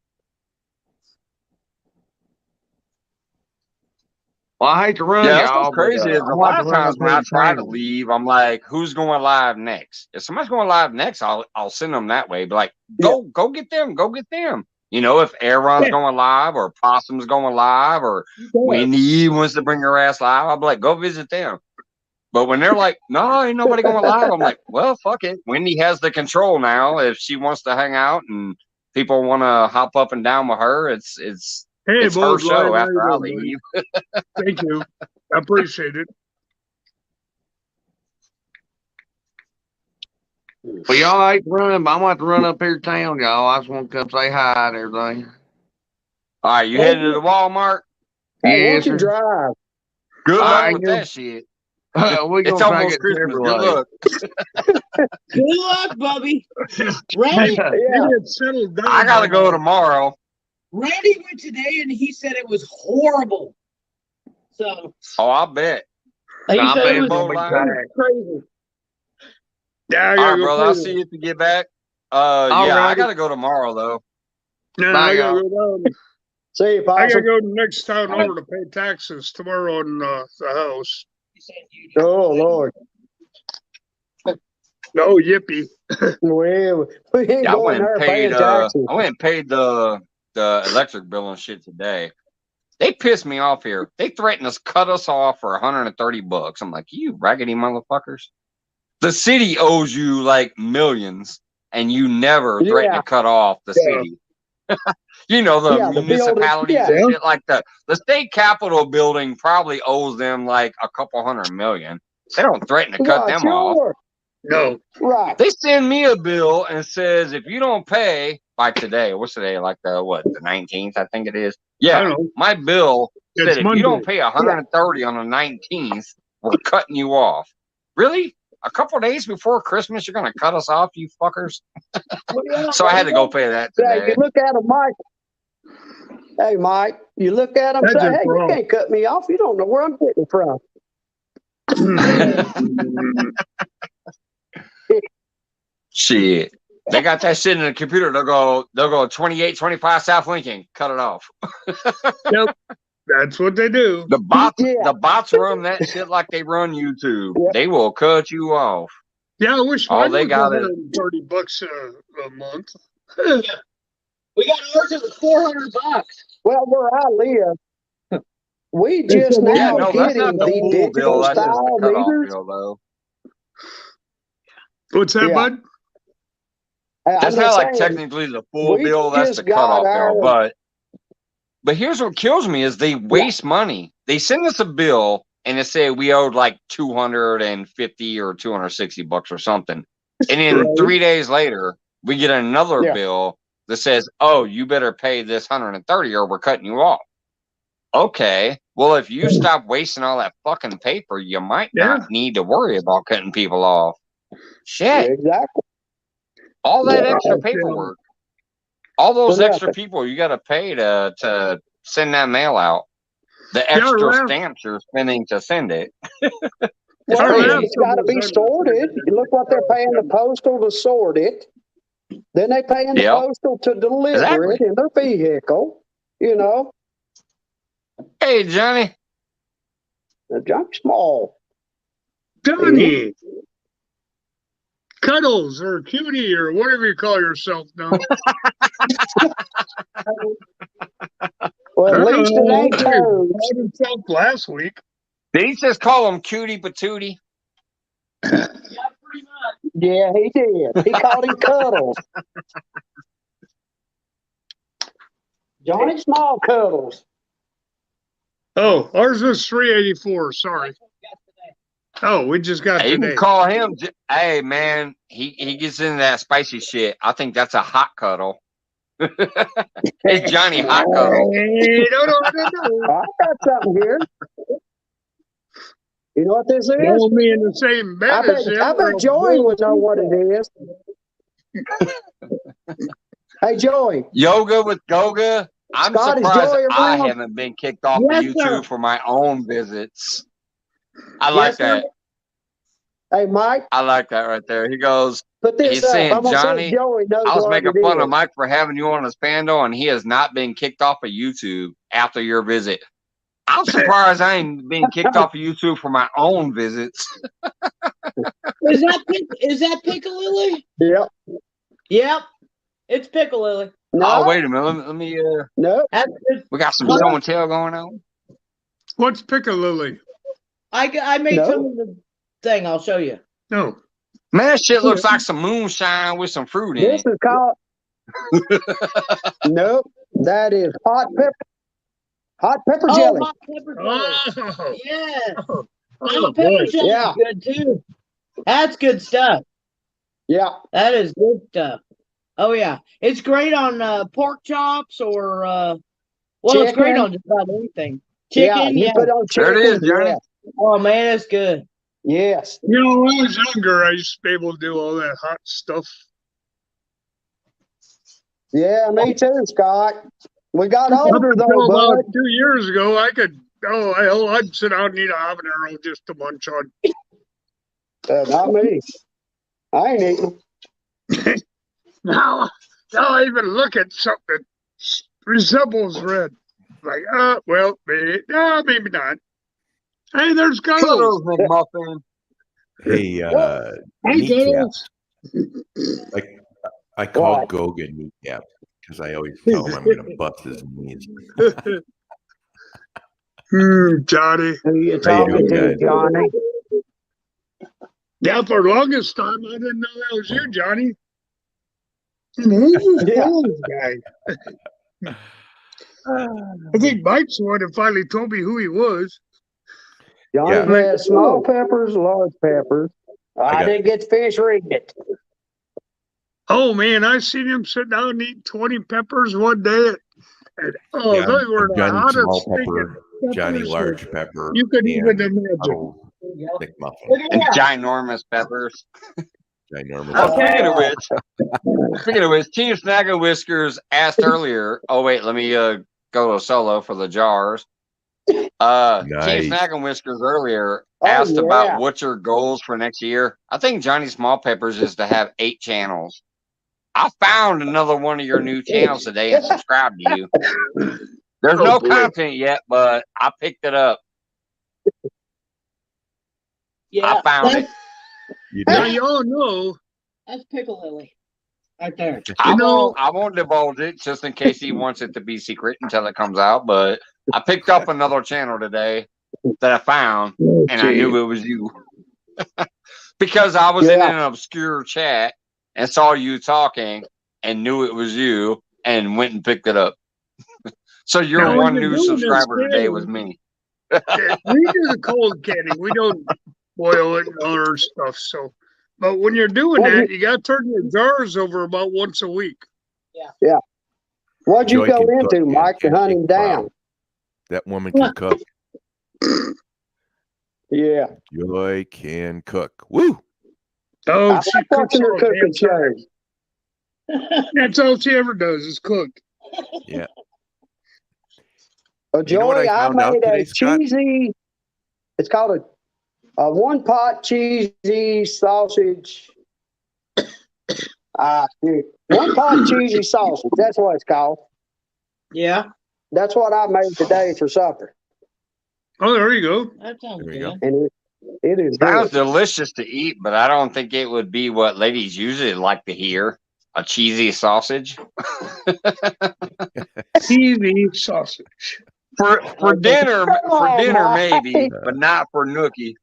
Well, I hate to run Yeah, that's y'all, what's crazy but is I'm a about lot to of run times up when here I to try to town. leave, I'm like, who's going live next? If somebody's going live next, I'll send them that way. Be like, go get them, go get them. You know, if Aaron's going live or Possum's going live or Wendy wants to bring her ass live, I'll be like, go visit them. But when they're like, no, ain't nobody going live, I'm like, well, fuck it. Wendy has the control now. If she wants to hang out and people want to hop up and down with her, it's Hey, her Bud show Light, after I how you doing, leave. buddy? Thank you. I appreciate it. Well, y'all hate to run, but I'm about to run up here to town, y'all. I just want to come say hi and everything. All right, you heading to the Walmart? Hey, why Yes, don't you sir. drive? Good All luck right, with that shit. We're It's going to try to almost get Christmas. Good Chevrolet. luck. Good luck, Bubby. Randy, Yeah. Get settled down. I gotta go tomorrow. Randy went today and he said it was horrible. So Oh, I bet. he I said bet it it's was going to be Bowl packed. crazy. Yeah, I All gotta right, go brother. I'll too. see you if you get back. All Yeah, I right. gotta go tomorrow though. No, Bye, I gotta y'all. go down. See you, I gotta Possum. go to the next town over to pay taxes tomorrow on the house. Oh, Lord. Oh, yippee. We ain't Yeah, I going went and there paid. paying taxes. I went and paid the electric bill and shit today. They pissed me off here. They threatened to cut us off for $130. I'm like, you raggedy motherfuckers. The city owes you like millions, and you never threaten to cut off the city. You know, the Yeah, the municipalities building, and shit like that. The state capitol building probably owes them like a couple $100 million. They don't threaten to cut them off. Sure. No. Right. They send me a bill and says if you don't pay by today, what's today? Like the 19th, I think it is. I Yeah, don't know. my bill It's said if Monday. you don't pay 130 on the 19th, we're cutting you off. Really? A couple of days before Christmas, you're gonna cut us off, you fuckers? So I had to go pay that Yeah, today. you look at them, Mike. Hey, Mike, you look at them and That's say, just hey, you wrong. can't cut me off. You don't know where I'm getting from. Shit. They got that shit in the computer. They'll go 28, 25 South Lincoln. Cut it off. Yep. That's what they do. The Yeah. bots run that shit like they run YouTube. Yeah. They will cut you off. Yeah, I wish All mine they was got is $130 a month. We got ours at $400. Well, where I live, we It's just a- now yeah, no, that's getting not the the full digital bill. That's just the style cutoff meters. bill, though. What's that, Yeah. bud? I'm That's just not like saying, technically the full we bill. That's just the got cutoff bill. our But here's what kills me is they waste money. They send us a bill and they say we owed like 250 or 260 bucks or something. And then Right. 3 days later, we get another Yeah. bill that says, "Oh, you better pay this 130 or we're cutting you off." Okay. Well, if you stop wasting all that fucking paper, you might not need to worry about cutting people off. Shit. exactly. All that Yeah. extra paperwork. All those For extra nothing. people you got to pay to send that mail out. The extra last- stamps you're spending to send it. Well, crazy. it's got to be sorted. You look what they're paying the postal to sort it. Then they paying the Yep. postal to deliver Exactly. it in their vehicle. You know, Hey, Johnny. the junk small. Johnny. Cuddles or Cutie or whatever you call yourself now. Well, at least it ain't He toads. called himself last week. Did he just call him cutie patootie? Yeah, pretty much. Yeah, he did. He called him Cuddles. Johnny Small Cuddles. Oh, ours was 384. Sorry. Oh, we just got You today. can call him. Hey, man, he gets into that spicy shit. I think that's a hot cuddle. It's Johnny Hot Cuddle. Hey, no. I got something here. You know what this is? Don't be in the same bed I as him. bet or Joey would know what it is. Hey, Joey. Yoga with Goga. I'm Scott, is surprised Joey I around? haven't been kicked off Yes, of sir. YouTube for my own visits. I like Yes, sir. that. Hey, Mike, I like that right there. He goes, put this He's up. saying, I'm gonna see Johnny, if Joey knows I was what making it fun is. of Mike for having you on his panel, and he has not been kicked off of YouTube after your visit. I'm surprised I ain't been kicked off of YouTube for my own visits. Is that Piccalilli? Yep. Yep. It's Piccalilli. No, Oh, wait a minute. Let me no. That's good. we got some Huh? show and tell going on. What's Piccalilli? I made No. some of the thing. I'll show you. No. Man, that shit looks like some moonshine with some fruit in This it. is called. Nope. That is hot pepper. Hot pepper Oh, jelly. hot pepper jelly. Oh, Yeah. oh Hot boy. pepper jelly Yeah. is good too. That's good stuff. Yeah. That is good stuff. Oh yeah, it's great on pork chops or it's great Chicken. on just about anything. Yeah. Chicken, You yeah. put on There chicken. it is, Johnny. Oh man, that's good. Yes. You know, when I was younger, I used to be able to do all that hot stuff. Yeah, me too, Scott. We got Up older until though, bud. about 2 years ago, I could. Oh, hell, I'd sit out and eat a habanero just to munch on. Not me. I ain't eating. Now I even look at something that resembles red. Like, well, maybe not. Hey, there's Cuddles. Cuddles McMuffin. Hey, Hey, kneecaps. Cuddles. I call What? Goga kneecap because I always tell him I'm going to bust his knees. Johnny. Who you How you talking doing, to, guys? Johnny? Yeah, for the longest time, I didn't know that was you, Johnny. Who's this Yeah. Cuddles guy? I think Mike's the one that finally told me who he was. Johnny Yeah. has small peppers, large peppers. I got- didn't get fish reading it. Oh man, I seen him sit down and eat 20 peppers one day, and Yeah, those were the Johnny hottest small stinking pepper, Johnny peppers large pepper, you could even and imagine. Cuddles Look McMuffin. at And that. ginormous peppers. Ginormous. Oh, speaking of which, Team Snagger Whiskers asked earlier. Oh wait, let me go solo for the jars. Team Snack and Whiskers earlier asked about what's your goals for next year. I think Johnny Small Peppers is to have 8 channels. I found another one of your new channels today and subscribed to you. There's no content yet, but I picked it up. Yeah, I found it. Now you all know. That's Pickle Lily. Right there. I won't divulge it just in case he wants it to be secret until it comes out, but I picked up another channel today that I found, and I knew it was you. Because I was in an obscure chat and saw you talking and knew it was you and went and picked it up. So your one new subscriber today was me. We do the cold canning. We don't boil it and other stuff. So, but when you're doing that, you got to turn your jars over about once a week. Yeah. What'd you Joy go can into, cook, Mike, to and hunt him down? That woman can cook. Yeah. Joy can cook. Woo! Oh, I'm she cooks watching her all cooking damn time. shows. That's all she ever does is cook. Yeah. Well, You know what Joy, I I found out made today, a Scott? cheesy, it's called a one-pot cheesy sausage. One-pot cheesy sausage. That's what it's called. Yeah. That's what I made today for supper. Oh, there you go. That sounds There you good. go. And it is Sounds good. delicious to eat, but I don't think it would be what ladies usually like to hear. A cheesy sausage. TV sausage. For dinner Mike. maybe, but not for nookie.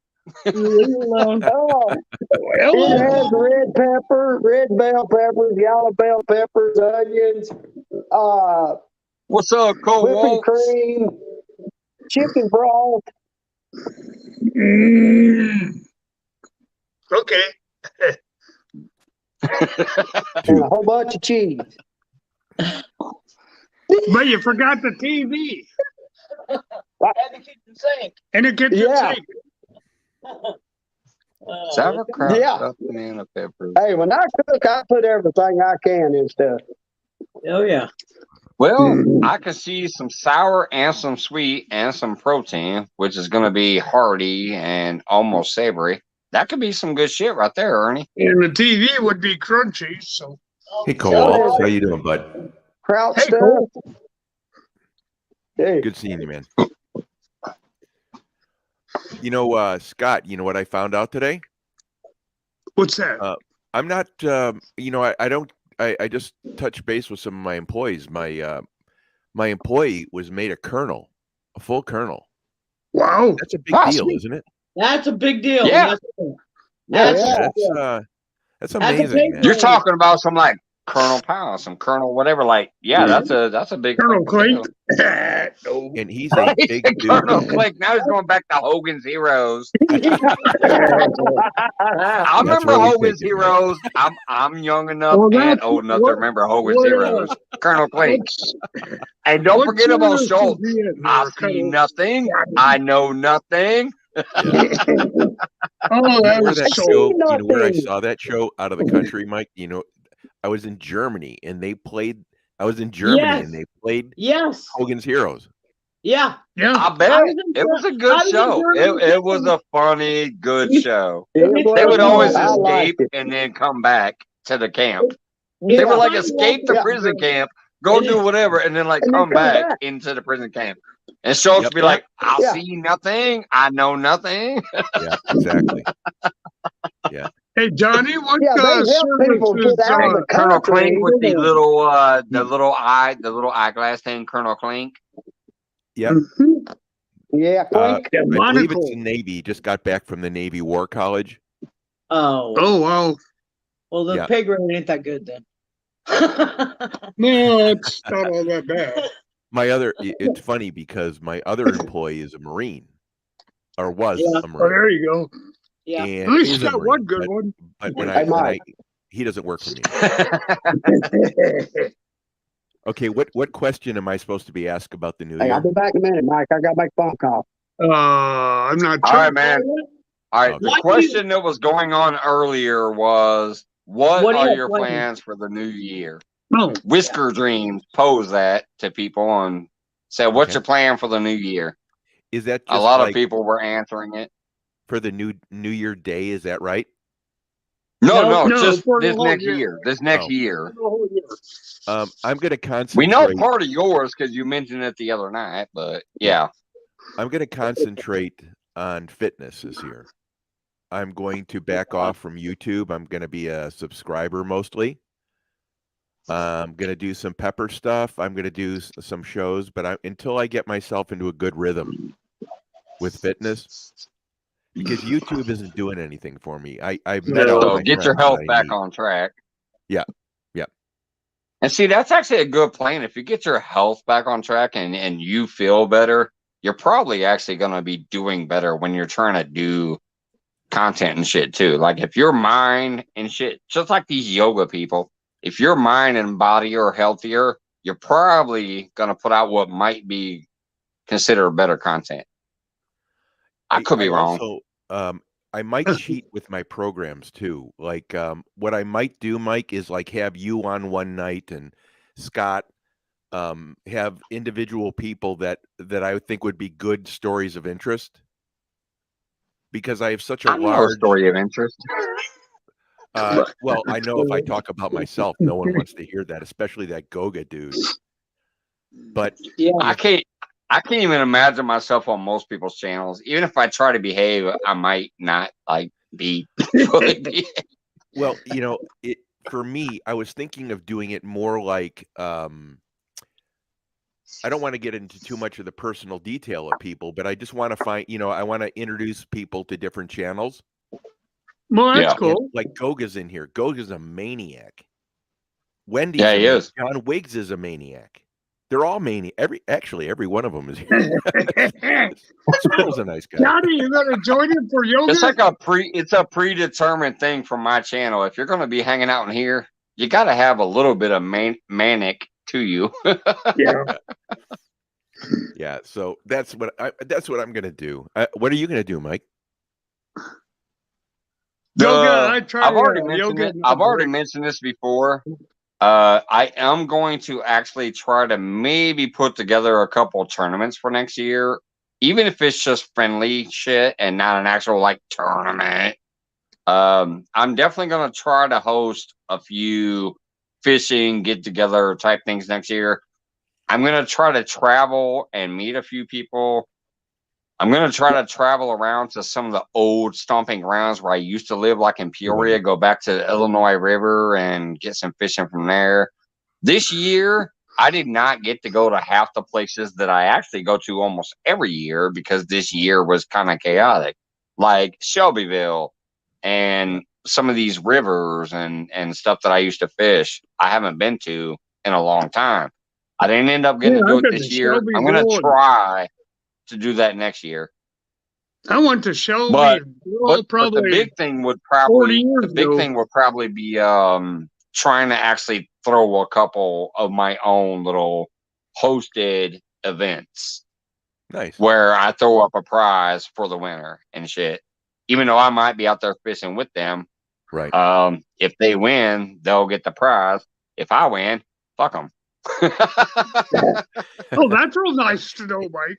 Oh, Well, it has red pepper, red bell peppers, yellow bell peppers, onions, What's up, Cole whipping Waltz? cream, chicken broth. okay. And a whole bunch of cheese. But you forgot the TV And the kitchen sink. and the kitchen Yeah. sink. Sauerkraut, Yeah. stuffed banana peppers. Hey, when I cook, I put everything I can in stuff. Oh yeah. Well, I can see some sour and some sweet and some protein, which is going to be hearty and almost savory. That could be some good shit right there, Ernie. And the TV would be crunchy. So, Hey, Cole. How you doing, bud? Kraut Hey, stuff. Cole. Hey, Good seeing you, man. You know, Scott, you know what I found out today? what's that? I'm not, I just touched base with some of my employees. My employee was made a colonel, a full colonel. Wow. That's a big deal, Sweet. isn't it? That's a big deal. Yeah. That's That's a amazing, big man. You're talking about some like Colonel Powell, some Colonel whatever. Like, yeah, that's a big Colonel fucking deal. Clayton. No. And he's a big dude. Colonel Click. Now he's going back to Hogan's Heroes. I That's remember where we Hogan's take it, man. Heroes. I'm young enough Well, and that's old enough to what- remember Hogan's what, Heroes. Colonel Click. What's- And don't what forget about service Schultz. is he in I there, see Colonel? nothing. I know nothing. Oh, You that know where was that so. show? You know where I nothing. saw that show out of the country, Mike? You know, I was in Germany and they played. I was in Germany Yes. and they played Yes. Hogan's Heroes. Yeah. Yeah. I bet I was in it was a I good was in show. Germany It was a funny, good show. It They would always I liked escape it. and then come back to the camp. Yeah. They would like Yeah. escape the Yeah. prison camp, go do whatever, and then like And then come come back back. into the prison camp. And Schultz Yep. be like, "I Yeah. see nothing. I know nothing." Yeah, exactly. Hey, Johnny, what Yeah, they help people services get out of the Colonel country. Clink with the you know. little eyeglass thing. Colonel Clink. Yep. Yeah, Clink. Yeah, I believe monocle. it's the Navy. He just got back from the Navy War College. Oh. Oh, wow. Well, the Yeah. pig rate ain't that good then. No, it's not all that bad. It's funny because my other employee is a Marine, or was Yeah. a Oh, Marine. there you go. Yeah. And At least is you a got Marine, one good one. But Hey, Mike. he doesn't work for me. Okay, what question am I supposed to be asked about the new Hey, year? I'll be back in a minute, Mike. I got to make a phone call. I'm not All sure. right, man. All right. Okay. The question that was going on earlier was, what What do are you your have plans for the new year? No. Whisker Dreams posed that to people on Said, what's Okay. your plan for the new year? Is that A just lot like of people were answering it. for the New Year Day? Is that right? No, No, just for the this whole next year. year. This next Oh. year. The whole year. I'm going to We know concentrate. part of yours because you mentioned it the other night, but yeah. I'm going to concentrate on fitness this year. I'm going to back off from YouTube. I'm going to be a subscriber mostly. I'm going to do some pepper stuff. I'm going to do some shows, but until I get myself into a good rhythm with fitness, because YouTube isn't doing anything for me. I've met all So my get your friends health that I back need. on track. Yeah. And see, that's actually a good plan. If you get your health back on track and you feel better, you're probably actually going to be doing better when you're trying to do content and shit too. Like if your mind and shit, just like these yoga people, if your mind and body are healthier, you're probably going to put out what might be considered better content. I could be wrong. Also, I might cheat with my programs too. Like what I might do, Mike, is like have you on one night and Scott have individual people that I think would be good stories of interest, because I have such a I know a large story of interest. well, I know if I talk about myself, no one wants to hear that, especially that Goga dude. But Yeah. I can't even imagine myself on most people's channels. Even if I try to behave, I might not like be fully behave. well, for me, I was thinking of doing it more like I don't want to get into too much of the personal detail of people, but I just want to find, I want to introduce people to different channels. Well, that's Yeah. cool. Like Goga's in here. Goga's a maniac. Wendy's Yeah, a he maniac. is. John Wiggs is a maniac. They're all maniac. Every one of them is here. Spill's a nice guy. Johnny, you gonna join him for yoga? It's like it's a predetermined thing for my channel. If you're going to be hanging out in here, you got to have a little bit of manic to you. Yeah. Yeah, so that's what I'm gonna do. What are you gonna do, Mike? Yoga, I try I've already mentioned yoga. it. I've already mentioned this before. I am going to actually try to maybe put together a couple tournaments for next year, even if it's just friendly shit and not an actual like tournament. I'm definitely going to try to host a few fishing get together type things next year. I'm going to try to travel and meet a few people. I'm going to try to travel around to some of the old stomping grounds where I used to live, like in Peoria, go back to the Illinois River and get some fishing from there. This year, I did not get to go to half the places that I actually go to almost every year because this year was kind of chaotic, like Shelbyville and some of these rivers and stuff that I used to fish. I haven't been to in a long time. I didn't end up getting to do it this year. I'm going to try to do that next year. I went to Shelby. But probably the big thing would 40 years probably be trying to actually throw a couple of my own little hosted events. Nice. Where I throw up a prize for the winner and shit. Even though I might be out there fishing with them. Right. If they win, they'll get the prize. If I win, fuck them. Oh, that's real nice to know, Mike.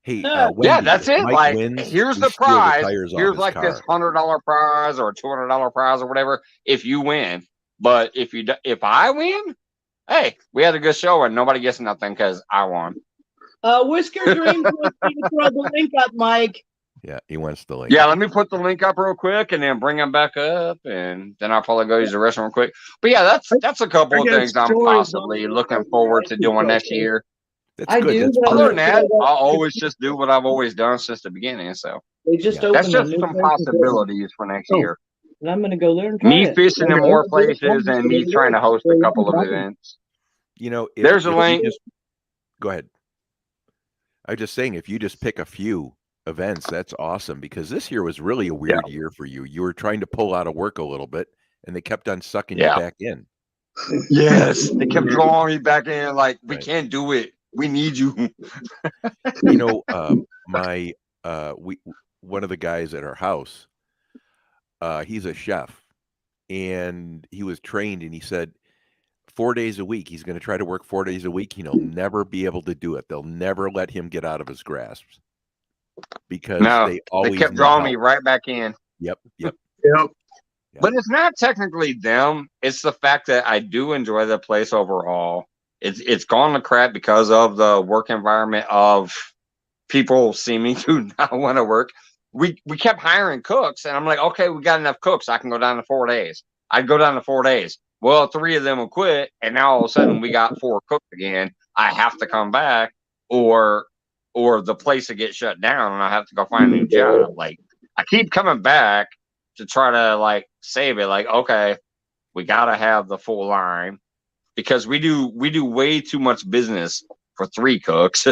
Hey, yeah, that's it. Mike like, wins, here's the prize. Here's like this $100 prize or $200 prize or whatever. If you win, but if I win, hey, we had a good show and nobody gets nothing because I won. Whisker Dreams wants me to throw the link up, Mike. Yeah, he wants the link. Yeah, let me put the link up real quick and then bring him back up, and then I'll probably go use the restroom real quick. But yeah, that's a couple of things I'm possibly looking forward to doing next year. That's good. Other than that, I'll always just do what I've always done since the beginning. So they just that's just some possibilities for next year. And I'm gonna go there and try me it. fishing in more places and me trying to host a couple of events. There's a link. Go ahead. I was just saying, if you just pick a few events, that's awesome, because this year was really a weird year for you. You were trying to pull out of work a little bit, and they kept on sucking you back in. Yes, they kept drawing me back in. Like, we can't do it. We need you. One of the guys at our house, he's a chef, and he was trained, and he said, 4 days a week. He's going to try to work 4 days a week. He'll never be able to do it. They'll never let him get out of his grasp because No, they always kept need drawing help. me right back in. Yep. Yep. But it's not technically them. It's the fact that I do enjoy the place overall. It's gone to crap because of the work environment of people seeming to not want to work. We kept hiring cooks, and I'm like, okay, we got enough cooks. I can go down to 4 days. I'd go down to 4 days. Well, 3 of them will quit, and now all of a sudden we got 4 cooks again. I have to come back, or the place will get shut down, and I have to go find a new job. Like, I keep coming back to try to like save it. Like, okay, we gotta have the full line because we do way too much business for 3 cooks.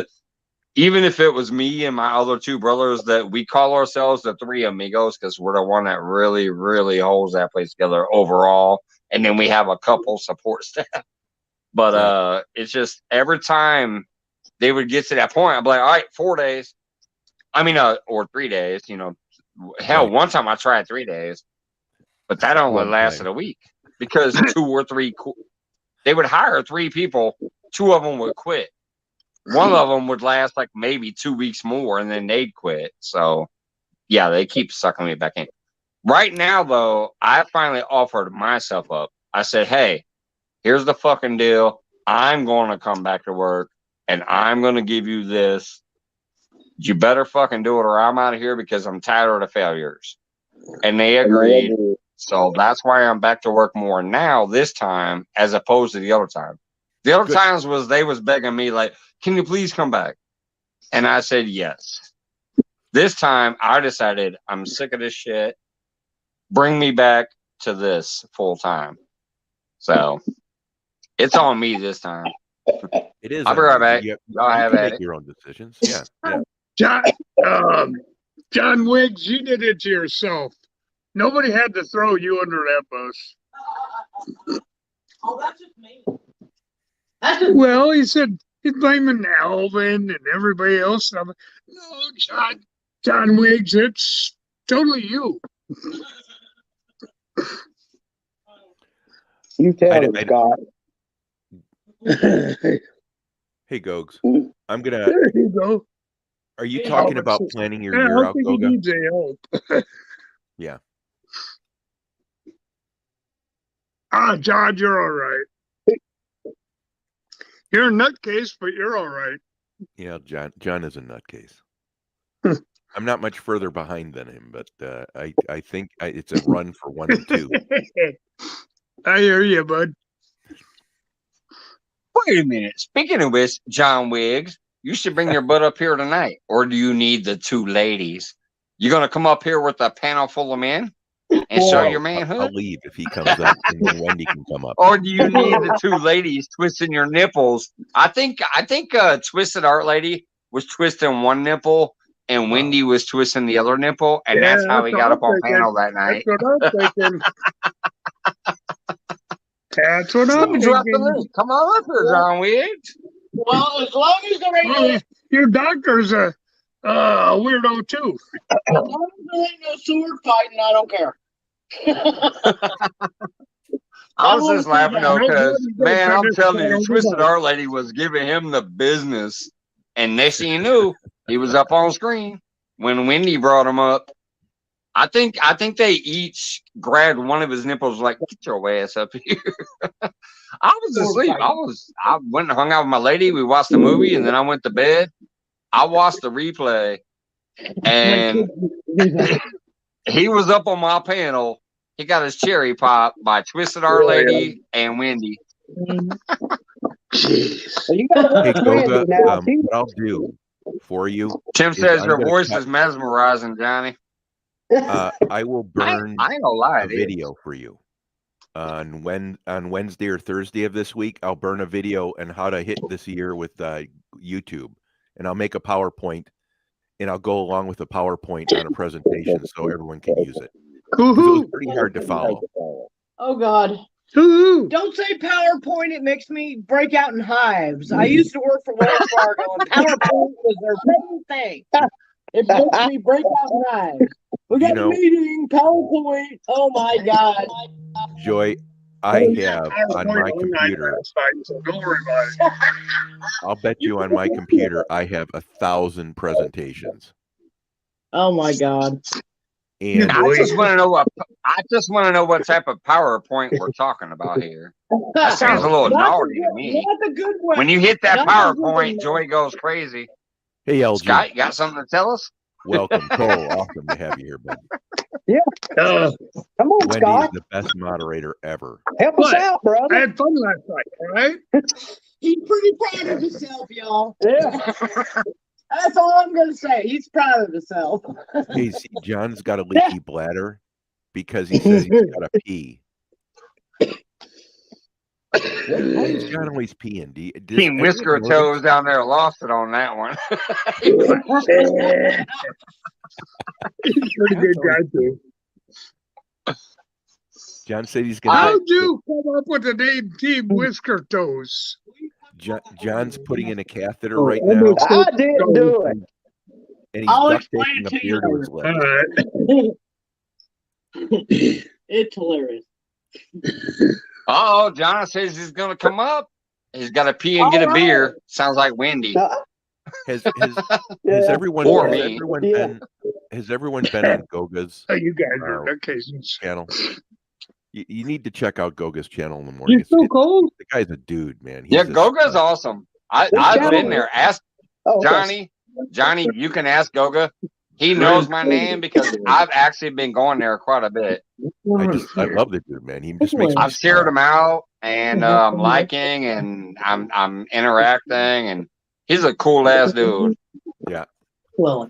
Even if it was me and my other 2 brothers, that we call ourselves the 3 amigos because we're the one that really, really holds that place together overall. And then we have a couple support staff. But it's just every time they would get to that point, I'd be like, all right, 4 days. I mean, or 3 days, you know. Hell, one time I tried 3 days, but that only lasted a week because 2 or 3, they would hire 3 people. 2 of them would quit. One of them would last like maybe 2 weeks more, and then they'd quit. So, yeah, they keep sucking me back in. Right now, though, I finally offered myself up. I said, hey, here's the fucking deal. I'm going to come back to work, and I'm going to give you this. You better fucking do it, or I'm out of here because I'm tired of the failures. And they agreed. So that's why I'm back to work more now this time as opposed to the other time. The other times was they was begging me like, can you please come back? And I said yes. This time I decided I'm sick of this shit. Bring me back to this full time. So it's on me this time. It is. I'll be right back. Y'all have to make your own decisions. Yeah. John Wiggs, you did it to yourself. Nobody had to throw you under that bus. Oh, that's just me. Well, he said he's blaming Alvin and everybody else. I'm like, no, John Wiggs, it's totally you. You tell him, Scott. Hey, Gogs. I'm gonna. There you go. Are you talking about planning your year out, Goga? He needs help. Yeah. John, you're all right. You're a nutcase, but you're all right. Yeah, John is a nutcase. I'm not much further behind than him, but I think it's a run for 1 and 2. I hear you, bud. Wait a minute. Speaking of which, John Wiggs, you should bring your butt up here tonight. Or do you need the 2 ladies? You going to come up here with a panel full of men and show your manhood? I'll leave if he comes up, and then Wendy can come up. Or do you need the 2 ladies twisting your nipples? I think Twisted Art Lady was twisting one nipple and Wendy was twisting the other nipple, and that's how he got up on panel that night. That's what I'm thinking. That's what I'm Drop the thinking. link. Come on up here, John Wiggs. Well, as long as there ain't no, Your doctor's a weirdo too. as long as there ain't no sword fighting, I don't care. I was just laughing though, because man, I'm telling you, Twisted Art Lady was giving him the business, and next thing you knew, he was up on screen when Wendy brought him up. I think they each grabbed one of his nipples, like, get your ass up here. I was asleep. I went and hung out with my lady. We watched the movie, and then I went to bed. I watched the replay, and he was up on my panel. He got his cherry pop by Twisted Art Lady and Wendy. Jeez. Well, you got Hey, Wendy Goga, now, too. what I'll do for you, Tim says I'm your gonna voice cut- is mesmerizing, Johnny. I will burn I ain't gonna lie, a it is. video for you on Wednesday or Thursday of this week. I'll burn a video on how to hit this year with YouTube, and I'll make a PowerPoint, and I'll go along with the PowerPoint on a presentation so everyone can use it. 'Cause it was pretty hard to follow. Oh God. Woo-hoo. Don't say PowerPoint. It makes me break out in hives. I used to work for Wells Fargo, and PowerPoint was their main thing. It makes me break out in hives. We got a meeting, PowerPoint. Oh my God. Joy, I have on my computer. So don't worry about it. I'll bet you on my computer I have 1,000 presentations. Oh my God. And I just want to know what type of PowerPoint we're talking about here. That sounds a little naughty to me. Not the good one. When you hit that Not the good PowerPoint, one. Joy goes crazy. hey, LG, Scott, you got something to tell us? welcome. Cole, awesome to have you here, bud. Come on, Wendy is Scott. the best moderator ever. Help us What? out, I brother. had fun last night, all right? He's pretty proud of himself, y'all. Yeah. That's all I'm gonna say. He's proud of himself. Hey, see, John's got a leaky bladder because he says he's got to pee. Why is John always peeing? Team Whisker Toes down there lost it on that one. He's a pretty good guy, too. John said he's going How'd you come up with the name Team Whisker Toes? John's putting in a catheter right now, I didn't do it. and he's I'll duct explain taping it a to beer you to his lip. All right. It's hilarious. Oh, John says he's going to come up. He's got to pee and get a beer. Sounds like Wendy. Has Yeah. everyone Or has me. everyone Yeah. been on Goga's Oh, you guys are occasions. channel? You need to check out Goga's channel in the morning. You're so cold. The guy's a dude, man. Yeah, He's a Goga's stud. awesome. I've channel been is there. Ask Oh, okay. Johnny, you can ask Goga. He knows my name because I've actually been going there quite a bit. I love the dude, man. He just makes me I've shared smile. him out, and I'm liking, and I'm interacting, and he's a cool ass dude. Yeah. Well,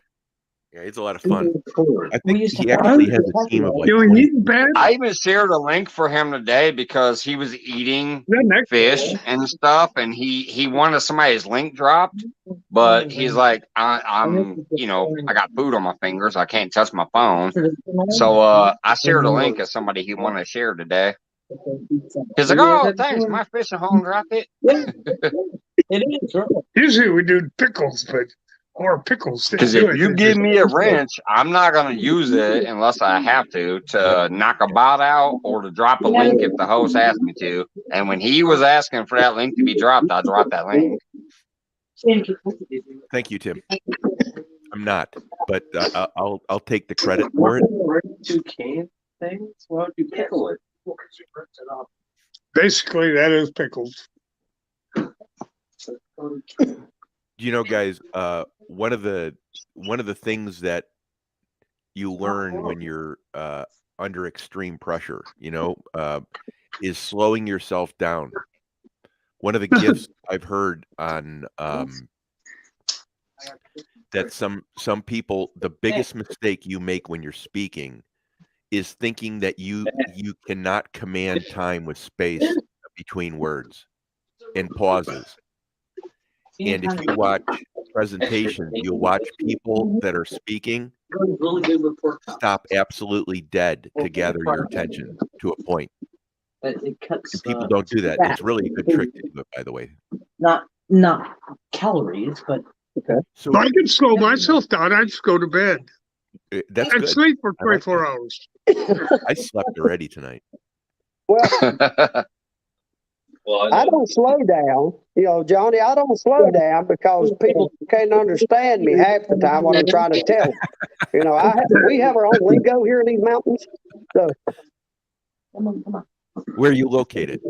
Yeah, it's a lot of fun. I We think used to he actually has a team of like You 20. eating bad? I even shared a link for him today because he was eating That next fish and stuff, and he wanted somebody's link dropped, but he's like, I'm I got food on my fingers, I can't touch my phone, so I shared a link of somebody he wanted to share today. He's like, oh, thanks, my fishing home dropped it. It is, right? Usually we do pickles, but or pickles. Because if you give me a wrench, I'm not going to use it unless I have to knock a bot out or to drop a link if the host asks me to. And when he was asking for that link to be dropped, I dropped that link. Thank you, Tim. I'm not, but I'll take the credit for it. Two can things? Why would you pickle it? Basically, that is pickles. You know, guys, one of the things that you learn when you're under extreme pressure, is slowing yourself down. One of the gifts I've heard on that some people, the biggest mistake you make when you're speaking is thinking that you cannot command time with space between words and pauses. And if you watch presentations, you'll watch people that are speaking stop absolutely dead to gather your attention to a point. It cuts. And people don't do that. It's really a good trick to do it, by the way. Not calories, but So If I can slow myself down, I just go to bed. that's I'd good. sleep for I like 24 that. hours. I slept already tonight. Well, I don't slow down. Johnny, I don't slow down because people can't understand me half the time when I'm trying to tell them. We have our own lingo here in these mountains. So come on. Where are you located?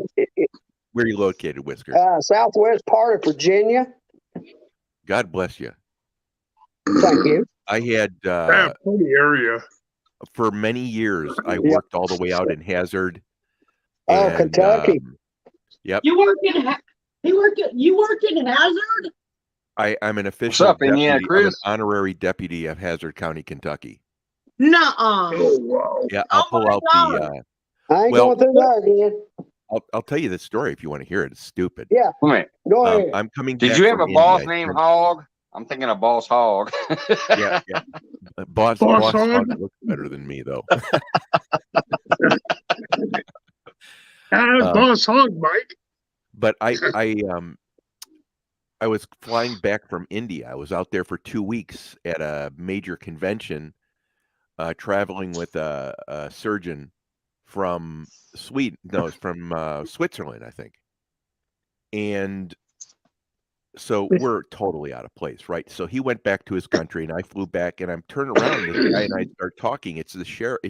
Where are you located, Whisker? southwest part of Virginia. God bless you. Thank you. I had Pretty area. for many years. I worked all the way out in Hazard. Oh, and, Kentucky. Yep. You work in Hazard? I'm an official up, deputy. Indiana I'm an Chris? honorary deputy of Hazard County, Kentucky. Nuh-uh. Oh, wow. Yeah, I'll pull out the. I ain't well- going through that again. I'll tell you the story if you want to hear it. It's stupid. Yeah, Wait, go ahead. I'm coming. did back you have from a boss India. named Hog? I'm thinking of Boss Hog. Yeah. Boss Boss Hog Hog? looks better than me, though. Boss Hog, Mike. But I was flying back from India. I was out there for 2 weeks at a major convention, traveling with a surgeon from Sweden. No, it's from Switzerland, I think. And so we're totally out of place, right? So he went back to his country, and I flew back, and I'm turning around, and this guy and I start talking. It's the sheriff.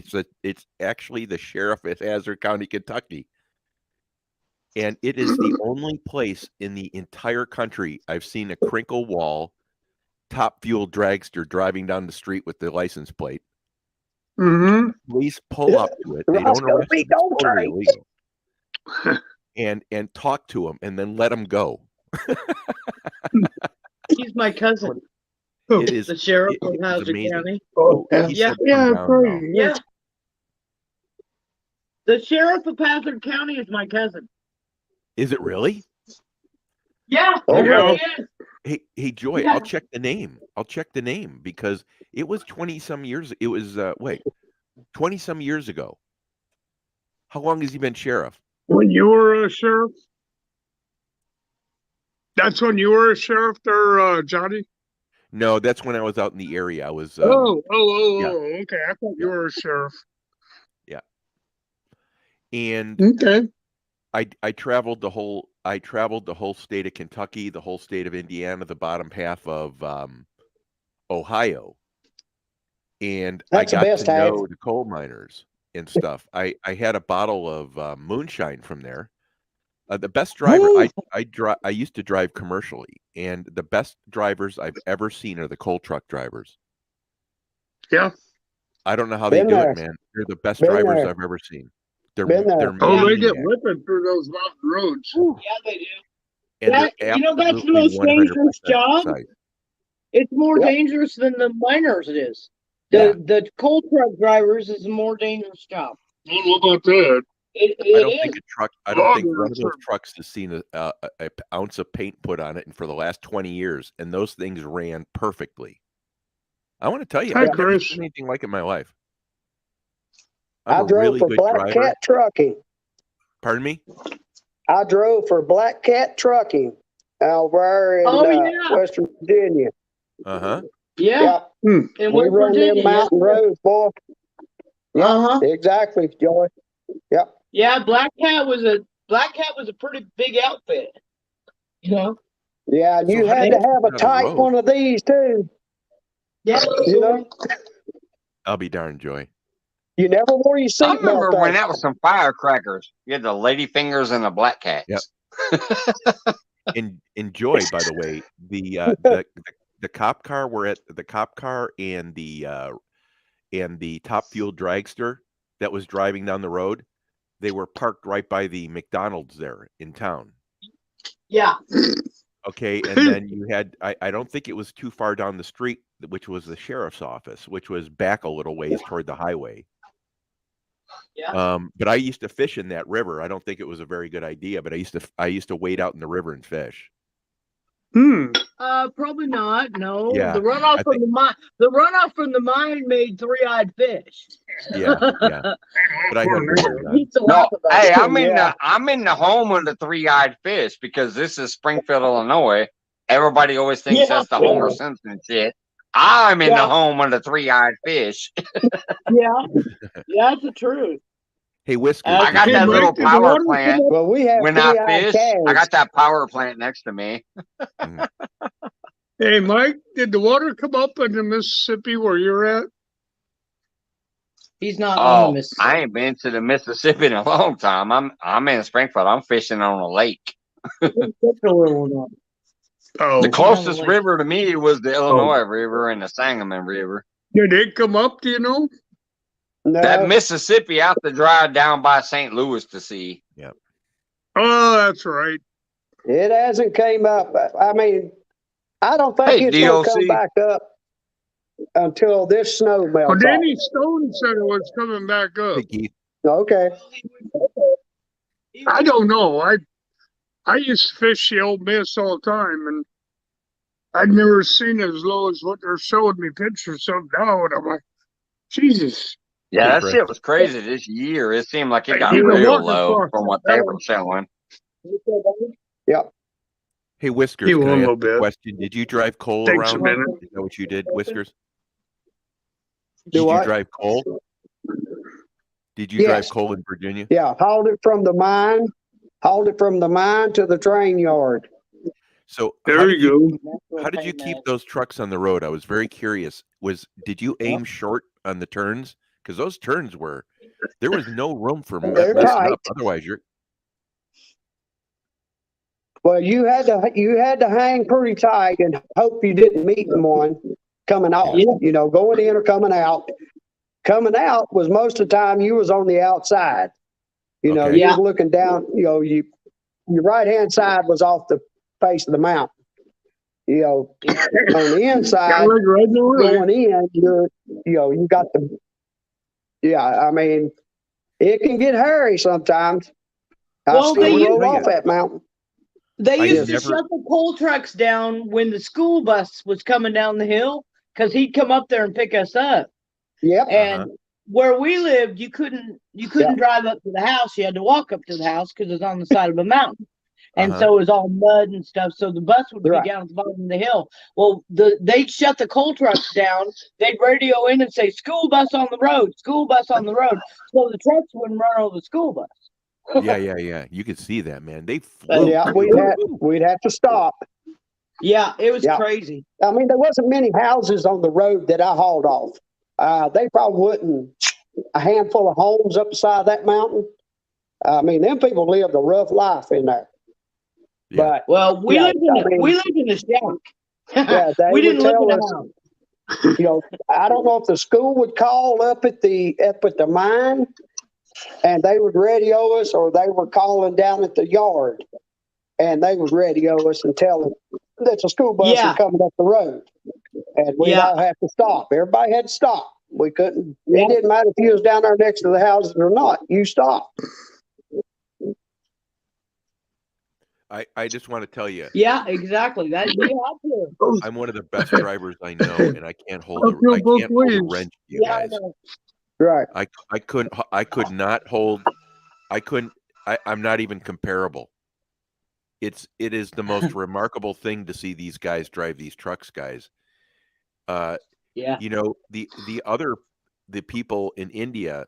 It's actually the sheriff at Hazard County, Kentucky, and it is the only place in the entire country I've seen a crinkle wall, top fuel dragster driving down the street with the license plate. Mm-hmm. Police pull up to it. They don't arrest him. It's totally illegal. And talk to him, and then let him go. He's my cousin. It is The sheriff of it is Hazard amazing. County. Oh, He Yeah. said, "Come Yeah, down now." great. Yeah. The sheriff of Hazard County is my cousin. Is it really? Yeah, Oh, it really yeah. is. Hey, Joy, Yeah. I'll check the name because it was 20-some years. It was 20-some years ago. How long has he been sheriff? When you were a sheriff? That's when you were a sheriff there, Johnny? No, that's when I was out in the area. I was yeah. Okay. I thought you were a sheriff. And Okay. I traveled the whole state of Kentucky, the whole state of Indiana, the bottom half of Ohio. And That's the I got best to half. know the coal miners and stuff. I had a bottle of moonshine from there. The best driver I used to drive commercially, and the best drivers I've ever seen are the coal truck drivers. Yeah. I don't know how they Been do there. it, man. They're the best Been drivers there. I've ever seen. They're Been there. Oh, they get maniacs, whipping through those mountain roads. Yeah, they do. and That- they're you know, that's the absolutely most dangerous 100% job. precise. It's more Yep. dangerous than the miners it is. Yeah. The coal truck drivers is a more dangerous job. I don't know about that. I don't think is. a truck. I don't think Oh, one of those sure. trucks has seen a ounce of paint put on it, and for the last 20 years, and those things ran perfectly. I want to tell you, Hi, I've never Chris. seen anything like it in my life. I I'm a drove really for good Black driver. Cat Trucking. Pardon me? I drove for Black Cat Trucking over in Oh, yeah. West Virginia. Uh-huh. Yeah. Yep. In We West run Virginia. them mountain roads, boy. Uh-huh. Exactly, Joy. Yep. Yeah, Black Cat was a pretty big outfit. You know? Yeah, So you how had do to you have get a on the tight road? one of these too. Yeah. You know, I'll be darned, Joy. you never wore your I remember seatbelt when on. that was some firecrackers. You had the lady fingers and the black cats. Yep. And Joy, by the way, the cop car and the top fuel dragster that was driving down the road, they were parked right by the McDonald's there in town. Yeah. Okay, and then you had I don't think it was too far down the street, which was the sheriff's office, which was back a little ways toward the highway. Yeah. But I used to fish in that river. I don't think it was a very good idea, but I used to wade out in the river and fish. Probably not. No. Yeah, The runoff I from the mine made three-eyed fish. Yeah. But I had no way I used to No, laugh about hey, it. I'm in the home of the three-eyed fish because this is Springfield, Illinois. Everybody always thinks Yeah. that's the Homer Simpson shit. I'm in Yeah. the home of the three-eyed fish. Yeah. Yeah, that's the truth. Hey, Whiskers, I got Hey, that Mike, little did the power water plant. come up? Well, we have When I three-eyed fish, calves. I got that power plant next to me. Hey, Mike, did the water come up in the Mississippi where you're at? He's not on the Oh, Mississippi. I ain't been to the Mississippi in a long time. I'm in Springfield. I'm fishing on a lake. Oh, The closest lake. river to me was the Illinois River and the Sangamon River. did it come up? Do you know? No, That Mississippi out to dry down by St. Louis to sea. Oh, that's right. it hasn't came up. I mean, I don't think Hey, it's going to come DOC. back up until this snow melts Well, off. Danny Stone said it was coming back up. Hey, Keith. Okay. I don't know. I used to fish the Old Miss all the time, and I'd never seen it as low as what they're showing me pictures of now. And I'm like, Jesus. Yeah, Hey, that Chris. shit was crazy this year. It seemed like it Hey, got you were real walking low across from what the they valley. were showing. Yep. Hey, Whiskers, You can won I a ask little you a bit. question? Did you drive coal Takes a around? minute. Is that what you did, Whiskers? Do Did what? you drive coal? Did you drive coal in Virginia? Yeah, hauled it from the mine to the train yard. So There you go. how did you keep those trucks on the road? I was very curious. Did you aim short on the turns? Because those turns there was no room for They're messing tight. up. Otherwise, you're. Well, you had to hang pretty tight and hope you didn't meet one coming out. Yeah. You know, going in or coming out. Coming out was most of the time you was on the outside. You know, Okay. you was looking down. You know, your right hand side was off the face of the mountain. You know, on the inside going in, you got the. Yeah, I mean, it can get hairy sometimes. Well, I they still used- roll off that mountain. They I used to never- shut the coal trucks down when the school bus was coming down the hill because he'd come up there and pick us up. Yep. And where we lived, you couldn't drive up to the house. You had to walk up to the house because it's on the side of a mountain. And so it was all mud and stuff. So the bus would be down at the bottom of the hill. Well, they'd shut the coal trucks down. They'd radio in and say, "School bus on the road, school bus on the road." So the trucks wouldn't run over the school bus. Yeah. You could see that, man. They flew. Yeah, we'd have to stop. Yeah, it was crazy. I mean, there wasn't many houses on the road that I hauled off. They probably wouldn't. A handful of homes up the side of that mountain. I mean, them people lived a rough life in there. Yeah. But we lived in a shack. yeah, they We didn't would live in tell a us. house. You know, I don't know if the school would call up at the mine, and they would radio us, or they were calling down at the yard, and they would radio us and tell us that a school bus is coming up the road, and we all have to stop. Everybody had to stop. We couldn't. It didn't matter if you was down there next to the houses or not. You stopped. I just want to tell you. Yeah, exactly. That you have to. I'm one of the best drivers I know, and I can't hold a wrench, you guys. Right. I'm not even comparable. It is the most remarkable thing to see these guys drive these trucks, guys. You know, the people in India,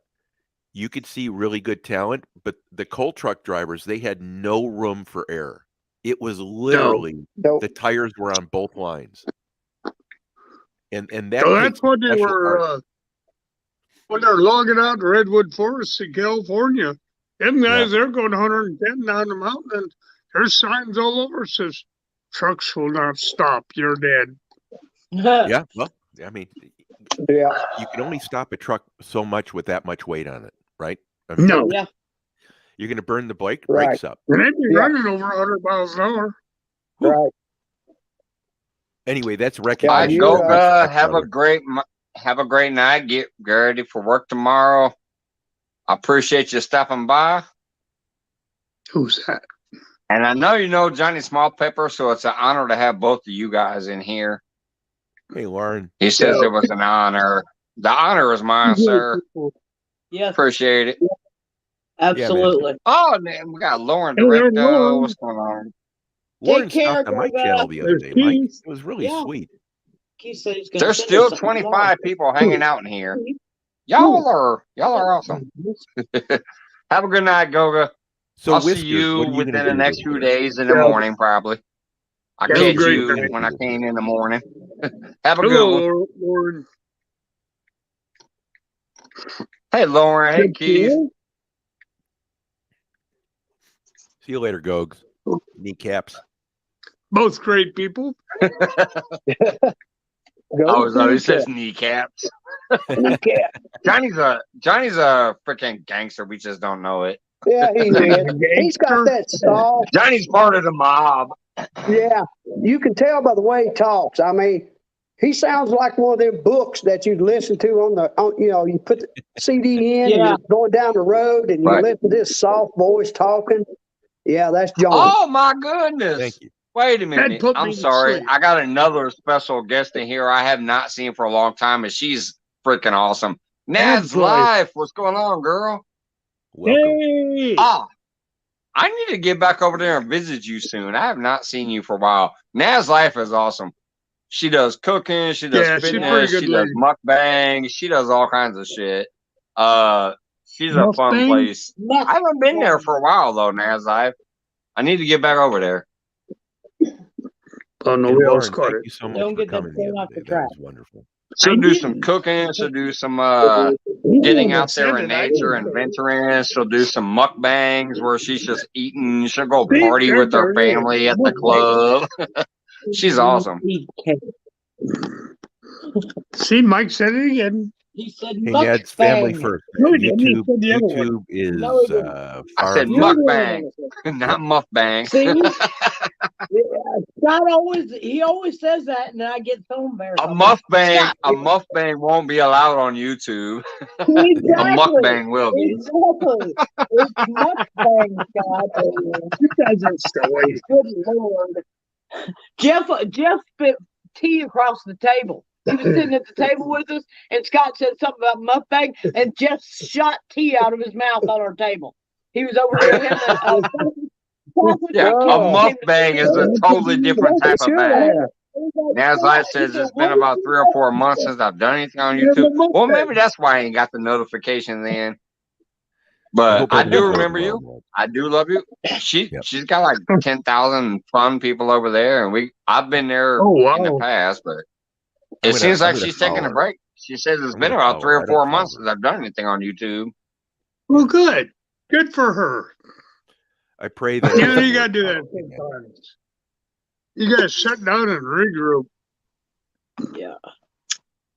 you could see really good talent, but the coal truck drivers, they had no room for error. It was literally the tires were on both lines. And that's what they were when they're logging out the redwood forests in California. Them guys, they're going 110 down the mountain, and there's signs all over that says trucks will not stop. You're dead. Yeah, well, I mean, you can only stop a truck so much with that much weight on it, right? I mean, you're going to burn the brakes up. And they'd be running over 100 miles an hour. Right. Anyway, that's All right, Goga, have a great night. Get ready for work tomorrow. I appreciate you stopping by. Who's that? And I know you know Johnny Small Pepper, so it's an honor to have both of you guys in here. Hey, Lauren. He says it was an honor. The honor is mine, sir. Yes. Appreciate it. Absolutely. Oh, man, we got Lauren Directo. What's going on? Lauren stopped on my channel the other day, Mike. It was really sweet. There's still 25 people hanging out in here. Y'all are awesome. Have a good night, Goga. So I'll see you within the next few days in the morning, probably. I catch you when I came in the morning. Have a good one. Lauren. Hey, Lauren. Hey, Keith. See you later, Gogs. Kneecaps. Both great people. He says kneecaps. Johnny's a freaking gangster. We just don't know it. Yeah, he is. He's got that soft. Johnny's part of the mob. Yeah, you can tell by the way he talks. I mean, he sounds like one of them books that you'd listen to you put the CD in and you're going down the road and you listen to this soft voice talking. Yeah, that's John. Oh, my goodness. Thank you. Wait a minute. I'm sorry. I got another special guest in here I have not seen for a long time, and she's freaking awesome. Nad's Life. What's going on, girl? Welcome. Hey. I need to get back over there and visit you soon. I have not seen you for a while. Nad's Life is awesome. She does cooking. She does fitness. She does mukbang. She does all kinds of shit. she's a fun Mustang? place. I haven't been there for a while though, Nazlive. I need to get back over there. Oh, And nobody else Lauren, caught thank it. you so much Don't for get that coming the train other off the day. That track. was wonderful. She'll I do didn't. some cooking. She'll do some You getting haven't out there said in it. I nature didn't and say it. venturing. She'll do some mukbangs where she's just eating. She'll go See, party with her there it is. family at the club. She's awesome. See, Mike said it again. He said Hey, Ned's family mukbang. first. No, Man. he didn't. He YouTube, said the other one. YouTube is No, he didn't. I far said from. mukbang, not mukbang. See, Scott always says that, and I get so embarrassed. A mukbang won't be allowed on YouTube. Exactly. A mukbang will be. Exactly. It's mukbang, Scott. You guys are silly. Good Lord. Jeff spit tea across the table. He was sitting at the table with us, and Scott said something about mukbang, and Jeff shot tea out of his mouth on our table. He was over here. Him and, Yeah, a mukbang is a totally different type of Sure. bang. Nazlive says it's been about 3 or 4 months since I've done anything on YouTube. Well, maybe that's why I ain't got the notification then. But I do remember you. I do love you. She's got like 10,000 fun people over there, and I've been there in the past, but it seems like she's taking a break. She says it's been about 3 or 4 months since I've done anything on YouTube. Well, good. Good for her. I pray that. Yeah, you gotta do that. You gotta shut down and regroup. Yeah.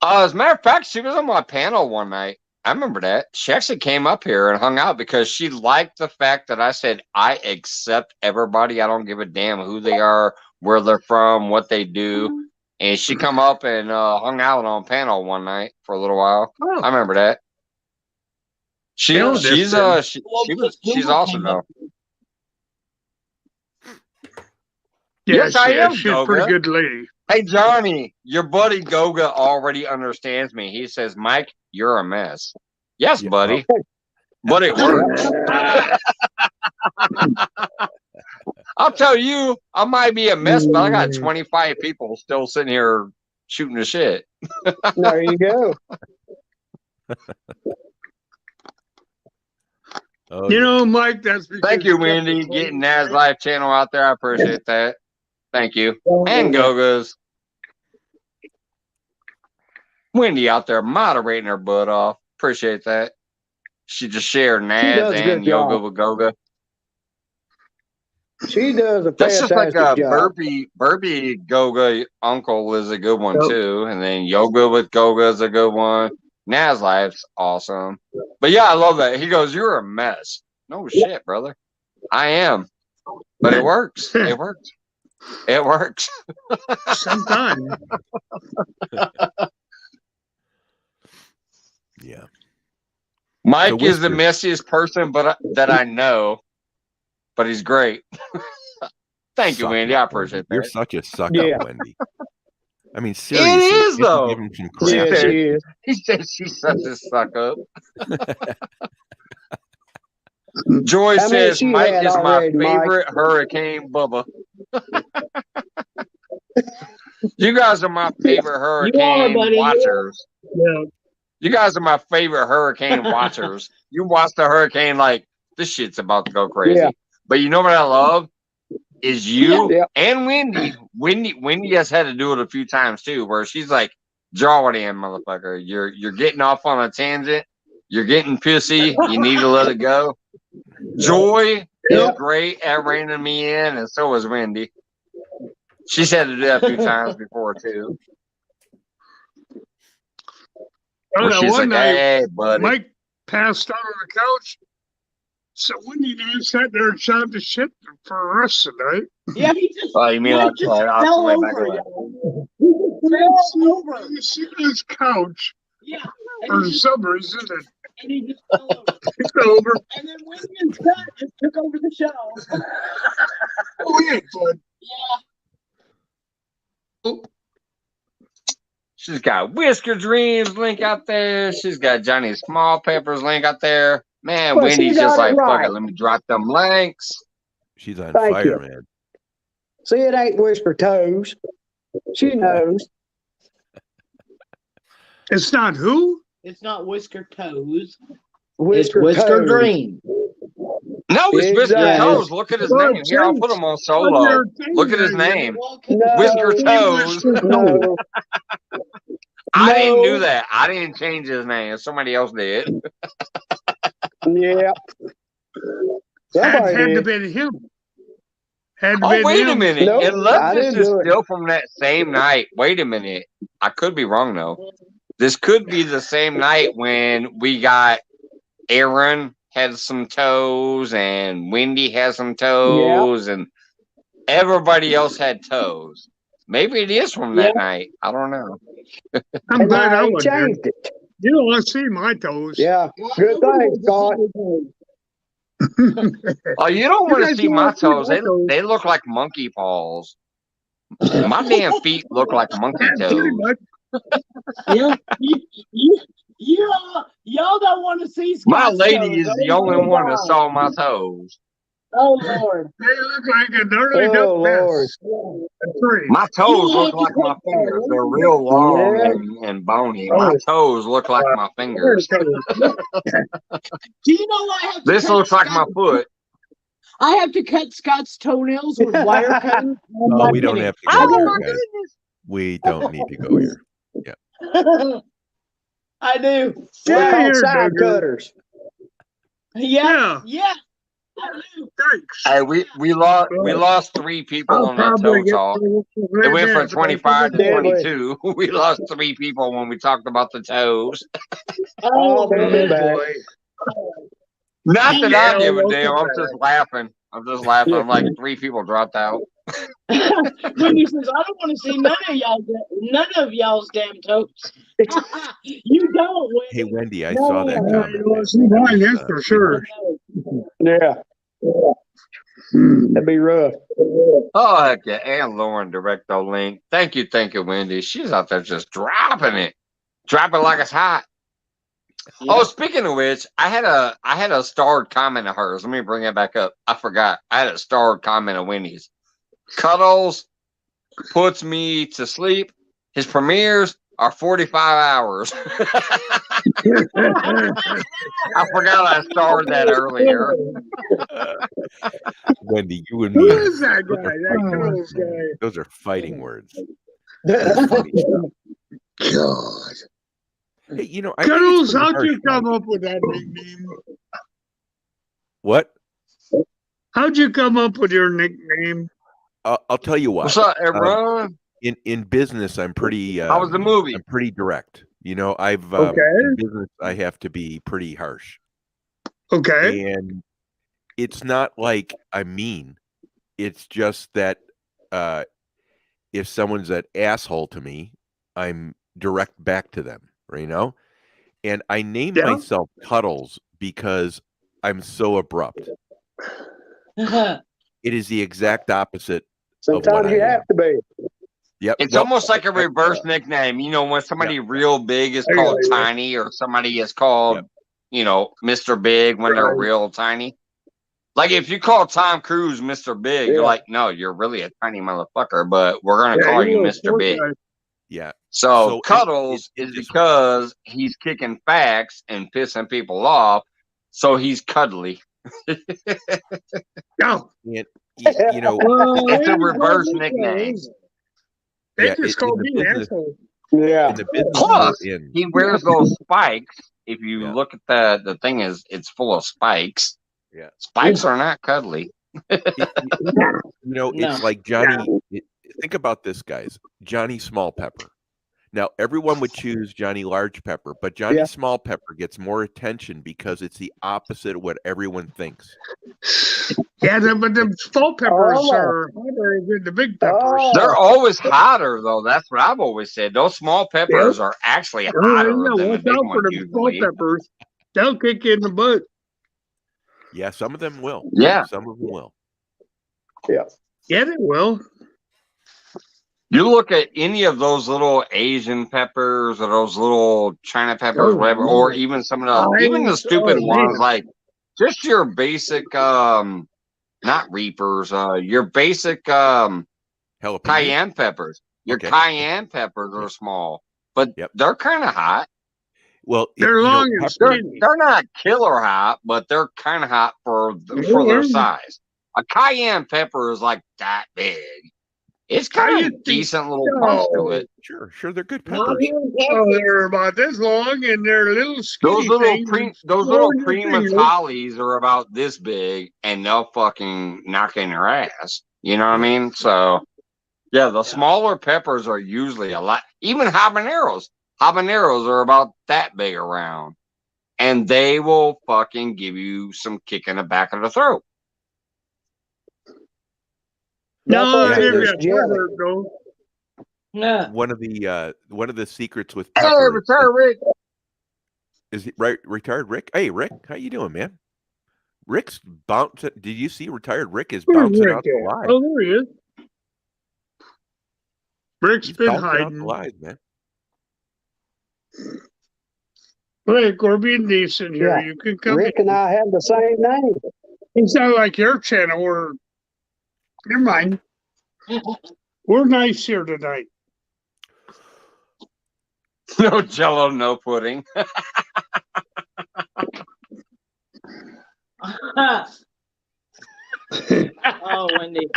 As a matter of fact, she was on my panel one night. I remember that. She actually came up here and hung out because she liked the fact that I said, I accept everybody. I don't give a damn who they are, where they're from, what they do. And she come up and hung out on panel one night for a little while. I remember that. She's awesome though. Yes, I am. She's a pretty good lady. Hey, Johnny, your buddy Goga already understands me. He says, Mike, you're a mess. Yes, buddy. But it works. I'll tell you, I might be a mess, but I got 25 people still sitting here shooting the shit. There you go. You know, Mike, that's thank you, Wendy, getting Naz Life channel out there. I appreciate that. Thank you. And Gogas. Wendy out there moderating her butt off. Appreciate that. She just shared Naz and yoga with Goga. She does a That's just like a job. Burpee Goga uncle is a good one too. And then yoga with Goga is a good one. Naz Life's awesome. But yeah, I love that. He goes, you're a mess. No shit, brother. I am. But it works. It works. It works. Sometimes. Yeah. Mike is the messiest person that I know, but he's great. Thank you, Wendy. I appreciate that. You're such a suck up, Wendy. I mean, seriously. It is, though. Give him some credit. He said she's such a suck up. Joy says Mike is my favorite Hurricane Bubba. You guys are my favorite hurricane watchers. Yeah. You guys are my favorite hurricane watchers. You watch the hurricane like this shit's about to go crazy. Yeah. But you know what I love is you and Wendy. Wendy has had to do it a few times too, where she's like, "Draw it in, motherfucker. You're getting off on a tangent. You're getting pissy. You need to let it go." Joy is great at reining me in, and so is Wendy. She's had to do that a few times before too. She's like, hey, buddy. Mike passed out on the couch. So Wendy and I sat there and shot the shit for the rest of the night. Yeah, he just. Oh, you mean like fell over? He fell over. He was sitting on his couch. Yeah. For some reason. And he just fell over. He fell over. And then Wendy and Scott just took over the show. Oh, we had fun. Yeah. Oh. She's got Whisker Dreams link out there. She's got Johnny Small Peppers link out there. Man, well, Wendy's just like, fuck it, let me drop them links. She's on fire, man. See, it ain't Whisker Toes. She knows. It's not who? It's not Whisker Toes. Whisker, Whisker Toad. Green. No, it's Whisker Exactly. Toes. Look at his name. Here, I'll put him on solo. Look at his name. No, Whisker Toes. no, I didn't do no. that. I didn't change his name. Somebody else did. Yeah. That Somebody had to did. be him. Had to Oh, be wait a him. minute. Nope, Unless I this didn't is do it. still from that same night. Wait a minute. I could be wrong, though. This could be the same night when we got Aaron had some toes and Wendy had some toes and everybody else had toes. Maybe it is from that night. I don't know. I'm And glad I I wasn't there. changed it. You don't want to see my toes. Yeah. Good thing, Scott. Oh, you don't want to guys see don't my wanna see toes. my toes. They look like monkey paws. My damn feet look like monkey Pretty toes. much. Yeah, y'all don't want to see My Scott's lady toes. is the Oh, only my one that God. saw my toes. Oh Lord. They look like a dirty Oh, duck Lord. mess. A tree. My toes You look like like my to- fingers. They're real long Yeah. and bony. My toes look like my fingers. Do you know I have to This cut looks like my Scott's- foot. I have to cut Scott's toenails with wire cutters. No, we don't have to go Oh there, my guys. goodness. We don't need to go here. I do. They're Yeah, called you're side bigger. cutters. Yeah. Yeah. I do. Thanks. Hey, we lost 3 people I'll on that probably toe get talk. It went from 25 to Did we? 22. We lost 3 people when we talked about the toes. Oh, they'll be back. Not that I give a welcome damn. I'm back. just laughing. I'm Yeah. like 3 people dropped out. Wendy says, I don't want to see none of y'all's damn toes. You don't, Wendy. Hey, Wendy, I saw that comment. You want to see mine, that's for sure. Yeah. That'd be rough. Oh, heck yeah. And Lauren, Directo Link. Thank you, Wendy. She's out there just dropping it. Dropping like it's hot. Yeah. Oh, speaking of which, I had a starred comment of hers. Let me bring it back up. I forgot. I had a starred comment of Wendy's. Cuddles puts me to sleep. His premieres are 45 hours. I forgot I starred that earlier. Wendy, you and Who me. is that guy? That girl's guy. Those are fighting words. God. Hey, you know, I think it's Cuddles, pretty how'd harsh, you come Wendy. up with that nickname? What? How'd you come up with your nickname? I'll tell you what. What's up, everyone? In business, I'm pretty. How was the movie? I'm pretty direct. You know, I've Okay. in business, I have to be pretty harsh, Okay. and it's not like I'm mean. It's just that if someone's an asshole to me, I'm direct back to them. You know, and I named Yeah. myself Cuddles because I'm so abrupt. It is the exact opposite. Sometimes I you am. have to be. Yep. It's Well, almost like a reverse nickname. You know, when somebody real big is called Tiny, or somebody is called, Mr. Big when they're real tiny. Like if you call Tom Cruise Mr. Big, you're like, no, you're really a tiny motherfucker, but we're gonna call you Mr. Big. yeah. So Cuddles is because he's kicking facts and pissing people off, so he's cuddly. No. And, you know, It's a reverse nickname. They Yeah, just in called the me business- asshole. Yeah. in the business Plus, we're in, he wears those spikes. If you Yeah. look at the thing it's full of spikes. Yeah. Spikes are not cuddly. No. it's like Johnny. Think about this, guys. Johnny Small Pepper. Now, everyone would choose Johnny Large Pepper, but Johnny Yeah. Small Pepper gets more attention because it's the opposite of what everyone thinks. Yeah, but the small peppers Oh. are harder than the big peppers. Oh. They're always hotter though. That's what I've always said. Those small peppers are actually hotter than the watch big out for ones the small usually. peppers. They'll kick you in the butt. Yeah, some of them will. Yeah. Some of them will. Yeah, they will. You look at any of those little Asian peppers or those little China peppers, Oh, whatever, yeah. or even some of even the stupid Oh, ones, man. like just your basic not reapers, your basic Jalapeno. cayenne peppers. Your Okay. cayenne peppers are small, but Yep. they're kind of hot. Well, They're long and pepper, skinny. They're not killer hot, but they're kind of hot for their size. A cayenne pepper is like that big. It's kind of decent little punch to it. sure, they're good peppers. Oh, they're about this long, and they're little skinny Those little prima tallies are about this big, and they'll fucking knock in your ass. You know what I mean? So, yeah, the smaller peppers are usually a lot. Even habaneros. Habaneros are about that big around, and they will fucking give you some kick in the back of the throat. No, That's I didn't Peter's get jelly. hurt, though. Yeah. One of the secrets with Hey, pepper retired Rick. is retired Rick. Hey, Rick, how you doing, man? Rick's bouncing. Did you see retired Rick is Where's bouncing Rick out the at? live? Oh, there he is. Rick's He's been bouncing out the hiding. live, man. Rick, we're being decent here. Yeah. You can come Rick in. and I have the same name. It's not like your channel. Never mind. We're nice here tonight. No jello, no pudding. Oh, Wendy.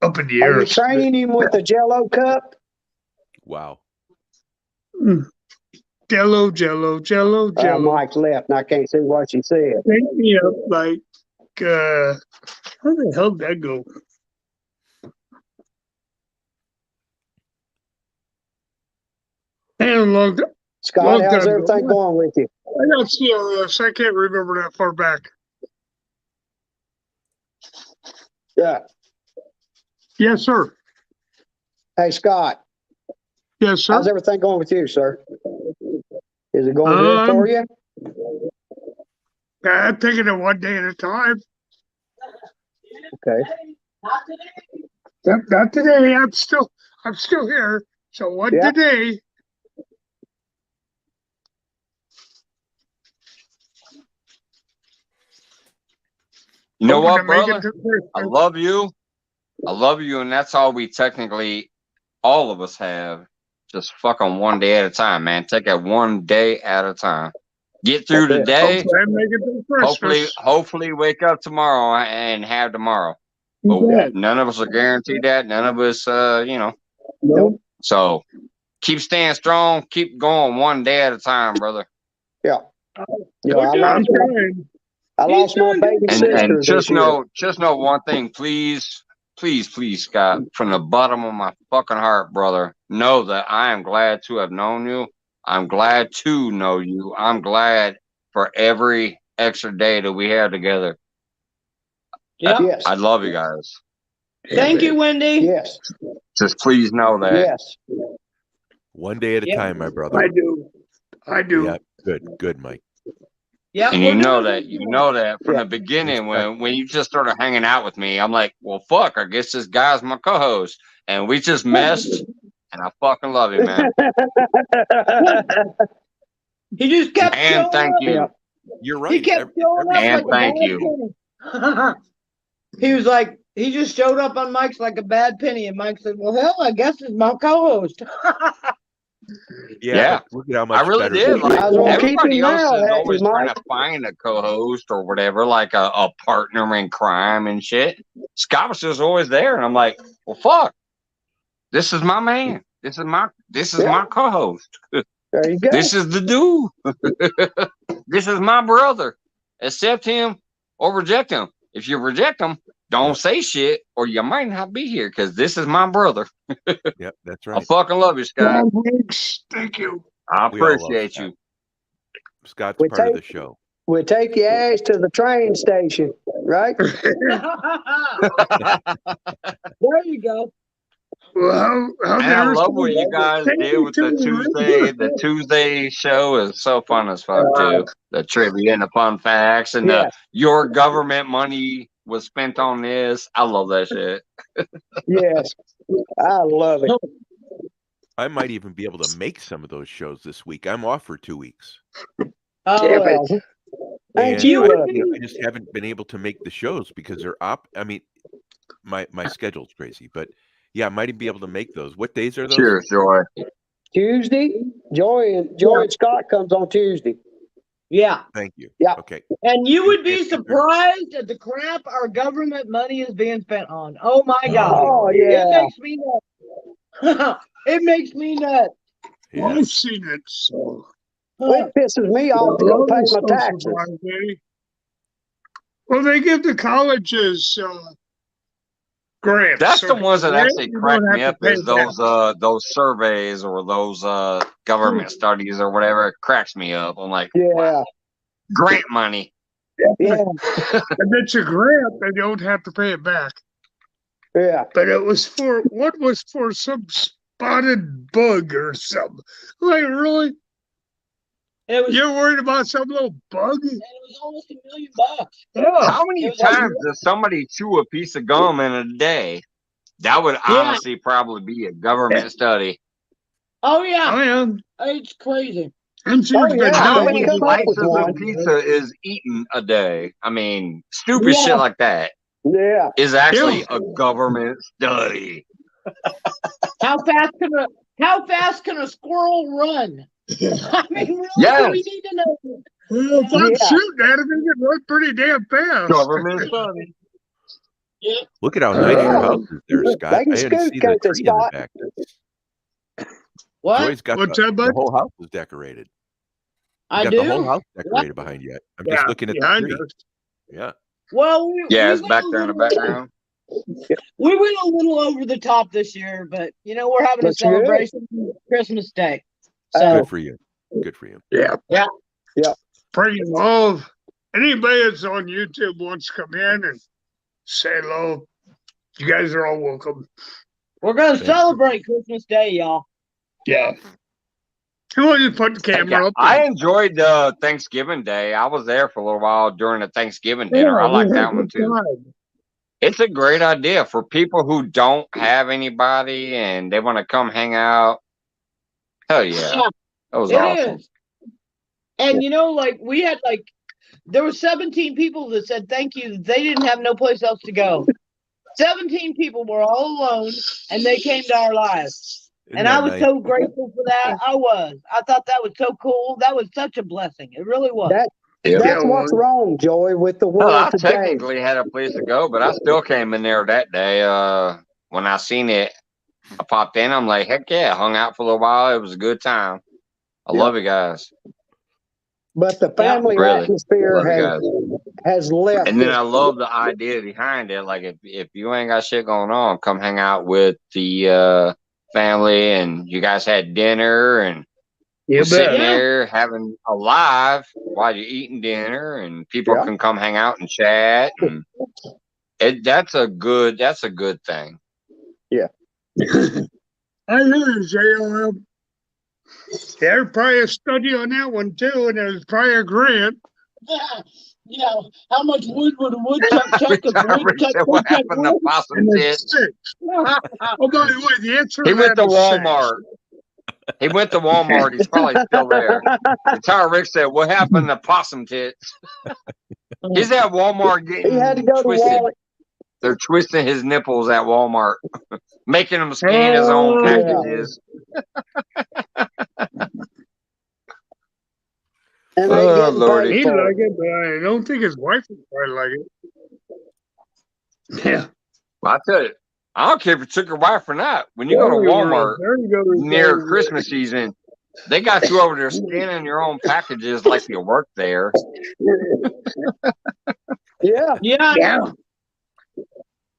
Up in the Are air. you training him with the Jello cup? Wow. Jello. Mike left, and I can't see what she said. Take me up like, how the hell did that go? And long time. Scott, Long how's time everything ago. going with you? I got CRS. I can't remember that far back. Yeah. Yes, sir. Hey, Scott, Yes, sir. how's everything going with you, sir? Is it going good for you? I'm taking it one day at a time. Okay. Not today. I'm still here. So one Yeah. today. You know Hoping what, to make it brother? to Christmas. I love you. I love you, and that's all we technically, all of us have. Just fucking one day at a time, man. Take it one day at a time. Get through That's it. today. Hopefully I make it to Christmas. Hopefully wake up tomorrow and have tomorrow. But Yeah. none of us are guaranteed that. None of us, Nope. So keep staying strong. Keep going one day at a time, brother. Yeah. You know, I'm trying. I lost my baby sister And this just year. know one thing, please, Scott, from the bottom of my fucking heart, brother, know that I am glad to have known you. I'm glad to know you. I'm glad for every extra day that we have together. Yeah. Yes. I love you guys. Thank you, Wendy. Yes. Just please know that. Yes. One day at a Yep. time, my brother. I do. Yeah, good, Mike. Yeah. And you know that from Yeah. the beginning when you just started hanging out with me, I'm like, well, fuck, I guess this guy's my co-host. And we just messed, and I fucking love you, man. He just kept And showing thank up. you. Yeah. You're He right. kept showing up And like thank a bad you. penny. He was like, he just showed up on Mike's like a bad penny, and Mike said, "Well, hell, I guess it's my co-host." Yeah, but look at how much I really better did. this Like, Might as well keep everybody him else now, is hey, always trying Mike. to find a co-host or whatever, like a partner in crime and shit. Scott was just always there, and I'm like, well, fuck, this is my man. This is my co-host. There you go. This is the dude. This is my brother. Accept him or reject him. If you reject him, don't say shit, or you might not be here because this is my brother. Yep, that's I right. fucking love you, Scott. Thank you. I We all love appreciate Scott. you. Scott's We part of take- the show. We'll take your ass to the train station, right? There you go. Well, how And I love what you guys did with the Tuesday show is so fun as fuck too. The trivia and the fun facts and Yes. your government money was spent on this. I love that shit. Yes. I love it. I might even be able to make some of those shows this week. I'm off for 2 weeks. Oh, Yeah, well. well, ain't And you I, lucky? I just haven't been able to make the shows because they're I mean, my schedule's crazy, but yeah, I might even be able to make those. What days are those? Cheers, Joy. Tuesday. Joy and Scott comes on Tuesday. Yeah. Thank you. Yeah. Okay. And you would be And- surprised at the crap our government money is being spent on. Oh my God. Oh, It yeah. makes me nuts. It makes me nuts. Yeah. I've seen it. So It pisses me off to go pay my taxes. Well, they give the colleges grants. That's so the ones that they actually don't crack have me to up pay is that. those surveys or those government studies or whatever. It cracks me up. I'm like, Yeah. wow, grant money. Yeah. And it's a grant, they don't have to pay it back. Yeah. But it was for what was for some spotted bug or something. Like, really? It was, You're worried about some little bug? and it was almost $1 million. How many It was like- times does somebody chew a piece of gum in a day? That would honestly probably be a government study. Oh yeah. I am. It's crazy. I'm sure it's been yeah. How they many can come up with slices of one. pizza is eaten a day? I mean, stupid shit like that Yeah. is actually a government study. How fast can a squirrel run? I mean, really, Yes. we need to know. Well, if I'm Yeah. shooting at him, he can run pretty damn fast. Government study. Look at how nice your house is there, Scott. They can I didn't see the scoot, tree in the Scott. back. What? Joy's got What's the, that, bud? the whole house is decorated. You I got do. the whole house decorated behind you. I'm just looking at the I tree. know. Yeah. Well, Yeah, we it's went back a there in the little- background. We went a little over the top this year, but we're having That's a celebration for Christmas Day. So Oh. Good for you. Good for you. Yeah. Yeah. Yeah. Pretty low. Anybody that's on YouTube wants to come in and say hello, you guys are all welcome. we're gonna Thank you. celebrate Christmas Day, y'all. Yeah. Who want to put the camera up? I enjoyed Thanksgiving Day. I was there for a little while during the Thanksgiving dinner. I we like had that a one good too. time. It's a great idea for people who don't have anybody and they want to come hang out. Hell yeah. That was It awesome. is. And we had there were 17 people that said thank you. They didn't have no place else to go. 17 people were all alone, and they came to our lives. Isn't And that I was nice? so grateful for that. I thought that was so cool. That was such a blessing. It really was. Yeah. That's what's wrong, Joy, with the Well, world I today. technically had a place to go, but I still came in there that day. When I seen it, I popped in. I'm like, heck yeah, hung out for a little while. It was a good time. I love you guys. But the family Really. atmosphere Love you guys. has left. And then it. I love the idea behind it. Like if you ain't got shit going on, come hang out with the family and you guys had dinner and You we're sitting bet. there having a live while you're eating dinner and people Yeah. can come hang out and chat and that's a good thing. I know there's JLM. There's probably a study on that one too, and there's probably a grant. Yeah. How much wood would a woodchuck chuck if a Rick woodchuck said, what woodchuck happened to wood? possum And tits? it's 6. Oh, by the way, the answer He to went that to is Walmart. He went to Walmart. He's probably still there. That's how Rick said, what happened to possum tits? He's at Walmart getting He had to go to twisted. Walmart. They're twisting his nipples at Walmart, making him scan his own Oh, yeah. packages. And they Oh, getting Lordy. paid He'd for like it. it, but I don't think his wife would probably like it. Yeah. I tell you, I don't care if you took your wife or not. When you go to Walmart near Christmas season, they got you over there scanning your own packages like you work there. Yeah. Yeah. Yeah.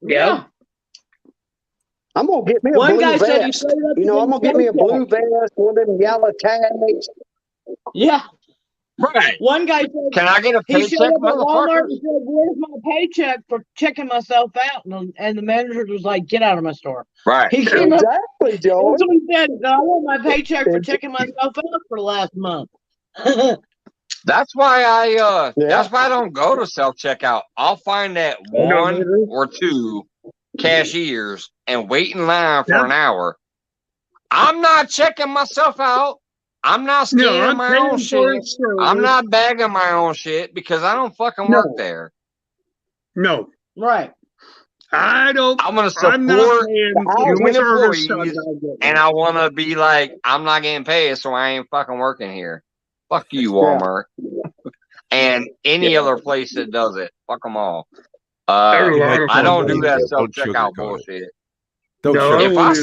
Yeah. I'm gonna get me a One blue guy said he vest. showed up. I'm gonna get me a blue vest, one of them yellow tags. Yeah. Right. One guy said Can I get a he showed paycheck, up at Walmart motherfucker? and said, "Where's my paycheck for checking myself out?" And the manager was like, "Get out of my store." Right. He came up. Exactly, Joey. That's what he said. "No, I want my paycheck for checking myself out for the last month." That's why Yeah. that's why I don't go to self-checkout. I'll find that one or two cashiers and wait in line for an hour. I'm not checking myself out. I'm not scanning my own shit. I'm not bagging my own shit because I don't fucking work there. No. Right. I don't. I'm gonna I'm not support paying human service employees, charge I get. and I want to be like, I'm not getting paid, so I ain't fucking working here. Fuck you, Walmart, and any other place that does it. Fuck them all. There's a You lot might of I don't do Don't that self checkout sugarcoat it. bullshit. Don't No, sugarcoat If it. I either.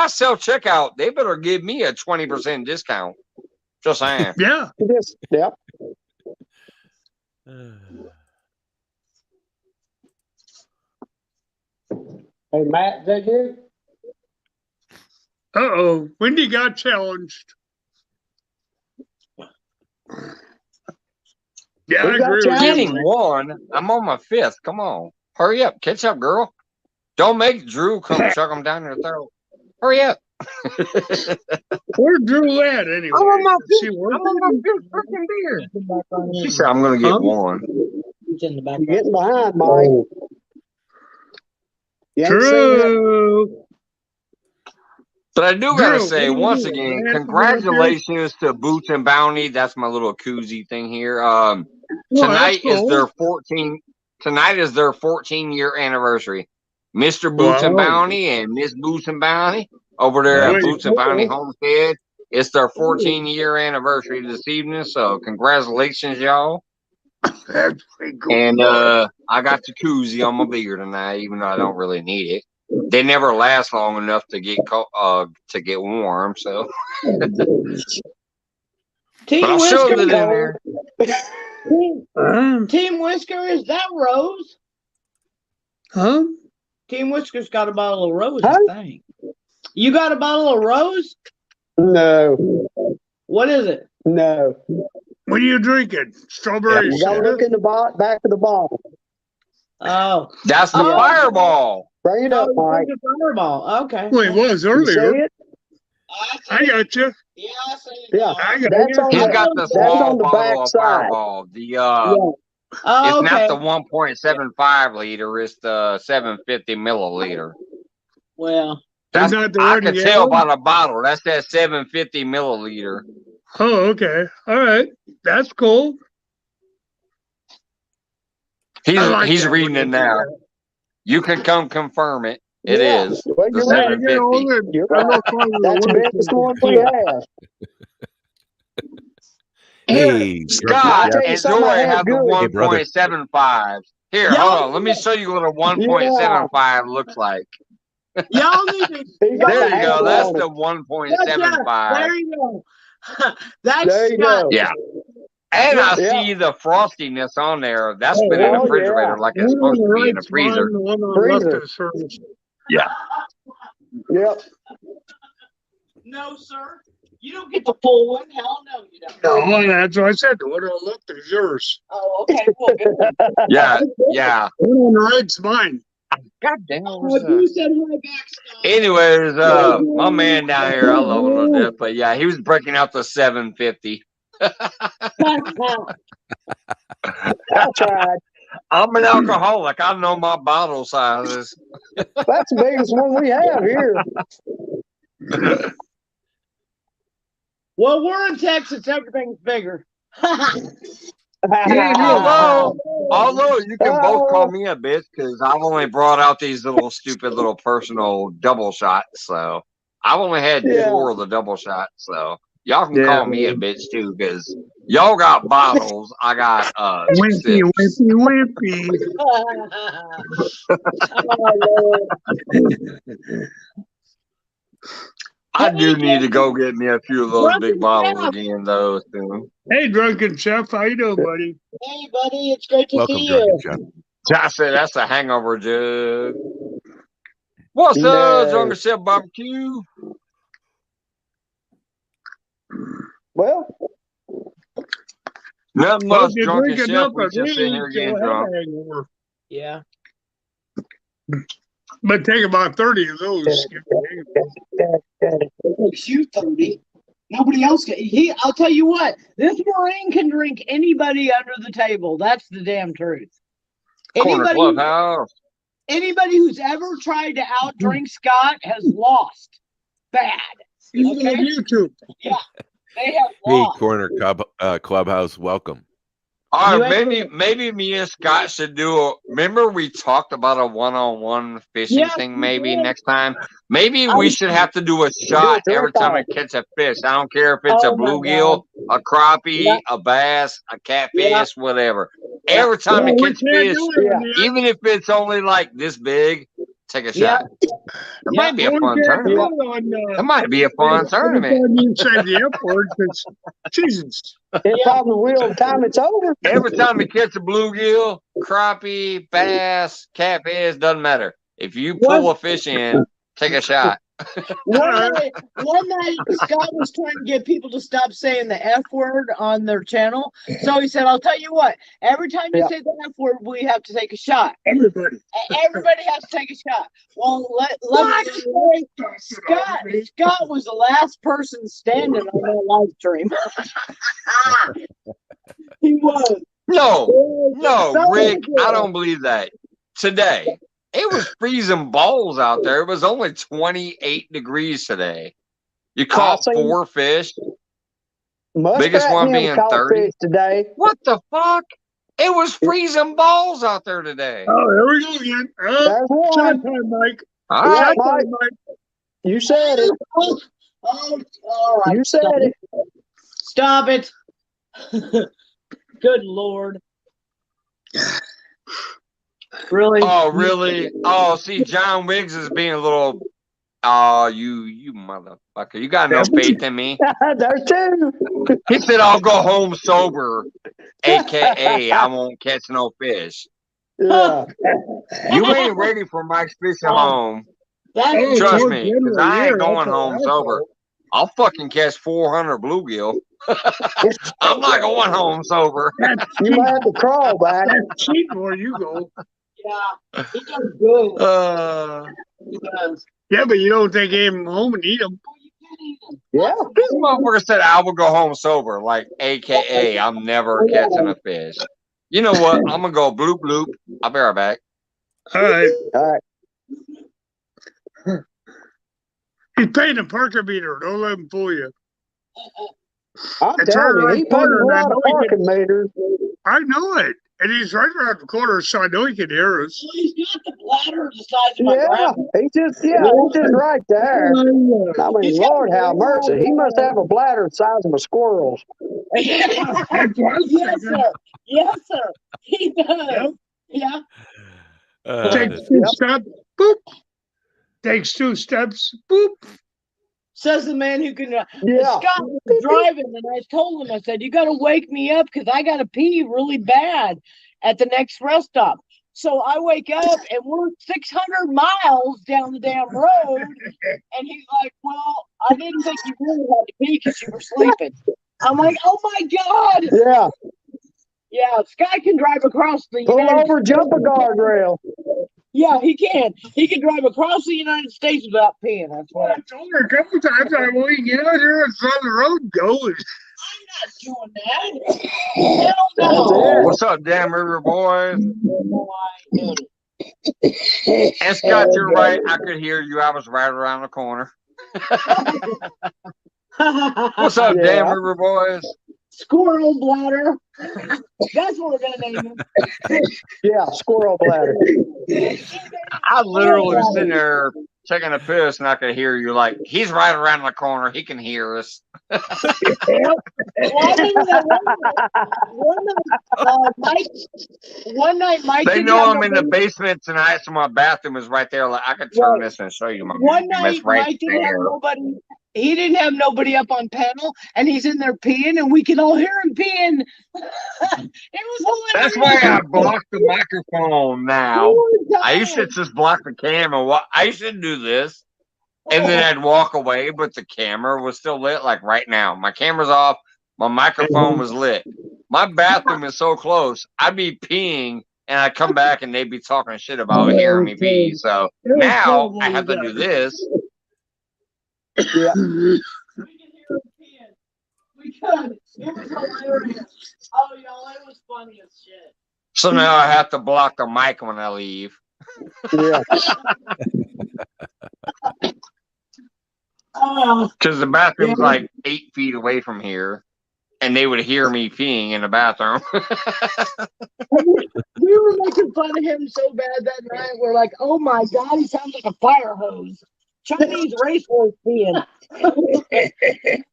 self checkout, they better give me a 20% discount. Just saying. Yeah. Just, yep. Hey, Matt, is that you? Uh-oh. Wendy got challenged. Yeah, I Who got agree with challenged? you. Getting one. I'm on my 5th. Come on. Hurry up. Catch up, girl. Don't make Drew come chuck them down your throat. Hurry up. Where's Drew at anyway? I'm on my Is she I'm working? on my 5th freaking beer. She said I'm going to get Huh? one. He's in the back. You're getting behind, Mike. You ain't seen it. True. But I do gotta Drew, say, what do you once do? again, Last congratulations to Boots and Bounty. That's my little koozie thing here. Well, Tonight that's is cool. their 14-year anniversary. Mr. Boots and Wow. Bounty and Miss Boots and Bounty over there at Wait, Boots and Bounty cool. Homestead. It's their 14-year anniversary this evening, so congratulations, y'all. That's pretty cool. And I got the koozie on my beer tonight, even though I don't really need it. They never last long enough to get warm, so. Team But I shoved Whisker. it in there. Team Whisker, is that Rose? Huh? Team Whisker's got a bottle of Rose, Huh? I think. You got a bottle of Rose? No, What is it? no. What are you drinking? Strawberry You gotta soda? look in the back of the bottle. Oh. That's the Oh. Fireball. Bring it up, Oh, Mike. it's a Fireball. Okay. Well, it was You see earlier. it? I got you. Yeah, I see it. Yeah. I got That's you. on He's the, got the that's small on the bottle back of side. Fireball. Oh, It's okay. not the 1.75 liter. It's the 750 milliliter. Well, It's not the I red could and tell yellow? by the bottle. That's that 750 milliliter. Oh, okay. All right. That's cool. I like He's that reading when it you do now. that. You can come confirm it. It Yeah. is Well, the you're When I right. get 750. older, You're I'm right. gonna call you That's the a biggest one we have. Hey, Scott tell you and something I Joy had have the good. Hey, brother. 1.75. Here, Y'all hold on. Let me need show you what a 1.75 looks like. y'all need to. He got There the you go. handle That's on the it. 1.75. There you go. That's There you Scott. go. Yeah. And I Yeah. see the frostiness on there. That's been in the Oh, yeah. refrigerator like it's One on supposed the to be in the right's freezer. mine, the one on the left Freezer. is hers. Yeah. Yep. No, sir. You don't get the full one. Hell no, you don't. No, that's what I said. The one on the left is yours. Oh, okay. Well, good. Yeah. Yeah. The one on the right's mine. God damn. You said hi back, Scott. Anyways, my man down here, I love him to death. But yeah, he was breaking out the 750. I tried. I'm an alcoholic. I know my bottle sizes. That's the biggest one we have here. Well, we're in Texas. Everything's bigger. Although you can both call me a bitch because I've only brought out these little stupid little personal double shots. So I've only had 4 of the double shots. So y'all can call me a bitch too because y'all got bottles. I got Wimpy, 6. wimpy, wimpy. I do need to go get me a few of those big bottles again, though. Soon. Hey, Drunken Chef, how you doing, buddy? Hey, buddy, it's great to Welcome, see Drunken you. Chef. I said that's a hangover jug. What's No. up, Drunken Chef Barbecue? Well, Nothing Well, much, if you're Drunken drinking Chef. up We a just sitting here drink, getting you'll have drunk. a hangover. Yeah. But take about 30 of those. You 30. Nobody else can. I'll tell you what. This Marine can drink anybody under the table. That's the damn truth. Corner Clubhouse. Anybody who's ever tried to outdrink Scott has lost. Bad. Even on Okay? YouTube. They have Hey, lost. Corner Clubhouse, welcome. All You right, ain't- maybe me and Scott should do a. Remember we talked about a one-on-one fishing Yes, thing. we Maybe did. next time. Maybe I we was- should have to do a Do shot a every drink time I off. catch a fish. I don't care if it's a Oh my bluegill, a crappie, Yeah. a bass, a catfish, Yeah. whatever. Yeah. Every time I Well, we catch can't fish, do it Yeah. on the even if it's only like this big, take a Yeah. shot. It Yeah. might be a we fun can't do tournament. it on It might be a fun tournament. anytime you say the F word, 'cause Jesus. It Yeah. probably will. Time it's over. Every time we catch a bluegill, crappie, bass, catfish, doesn't matter. If you pull a fish in, take a shot. One night, Scott was trying to get people to stop saying the F word on their channel. So he said, I'll tell you what, every time you Yeah. say the F word, we have to take a shot. Everybody. Everybody has to take a shot. Well, let me say, Scott was the last person standing on that live stream. He was. No, Rick, I don't believe that. Today, it was freezing balls out there. It was only 28 degrees today. You caught seen- 4 fish. Muskrat Biggest one and him being caught 30. fish today. What the fuck? It was freezing balls out there today. Oh, there we go again. There's Shot one. time, Mike. All Yeah, right. Mike. Mike. You said it. Oh, all right. You said it. Stop it. Good Lord. Really? Oh, really? Oh, see, John Wiggs is being a little. Oh, you motherfucker! You got no faith in me. There's two. He said, "I'll go home sober," aka I won't catch no fish. Yeah. You ain't ready for Mike's fishing home. That, Trust Lord, me, because I ain't going home sober. I'll fucking catch 400 bluegill. I'm not going home sober. You might have to crawl back. That's cheap where you go. yeah, he does good. He does. Yeah, but you don't take him home and eat them. Well, you can't eat them. Yeah. This motherfucker said I will go home sober, like AKA I'm never catching a fish. You know what? I'm gonna go bloop bloop. I'll be right back. All right. All right. He's paying a parking meter. Don't let him fool you. I'm It's telling right you, around he the pays a corner, and I lot of know he parking meters. I know it. And he's right around the corner, so I know he can hear us. Well, he's got the bladder the size of my Yeah, grandma. he's just right there. I mean, He's got Lord a have mercy. He must have a bladder the size of a squirrel's. yes, sir. Yes, sir. He does. Yep. Yeah. Takes 2 steps, boop. Takes 2 steps, boop. Says the man who can. Yeah. Scott was driving, and I told him, I said, you got to wake me up because I got to pee really bad at the next rest stop. So I wake up, and we're 600 miles down the damn road. And he's like, well, I didn't think you really had to pee because you were sleeping. I'm like, oh my God. Yeah. Yeah, Scott can drive across the Pull United over, jump a guardrail. Yeah, he can. He can drive across the United States without peeing. That's what I told her a couple times I want to get out here and on the road going. I'm not doing that. Hell That's no. it. What's up, Damn River boys? No, I ain't doing it. And Scott, you're right. I could hear you. I was right around the corner. What's up, Yeah. Damn River boys? Squirrel bladder. That's what we're gonna name him. Yeah, squirrel bladder. I literally was sitting there taking a piss, and I could hear you like, he's right around the corner. He can hear us. Well, I remember that one night, Mike They didn't know have I'm in the nobody- basement tonight, so my bathroom is right there. Like I could turn Right. this and show you my One bathroom. night, It's right Mike didn't have there. nobody. He didn't have nobody up on panel, and he's in there peeing, and we can all hear him peeing. It was hilarious. That's why I blocked the microphone now. I used to just block the camera. I used to do this, and then I'd walk away, but the camera was still lit. Like right now, my camera's off. My microphone was lit. My bathroom is so close. I'd be peeing, and I'd come back, and they'd be talking shit about hearing me pee. So now I have to do this. Yeah. We can hear him peeing. We could. It was hilarious. Oh, y'all, it was funny as shit. So now I have to block the mic when I leave. Yeah. Oh, Because the bathroom's like 8 feet away from here. and they would hear me peeing in the bathroom. We were making fun of him so bad that night. We're like, oh my God, he sounds like a fire hose. Chinese racehorse peeing.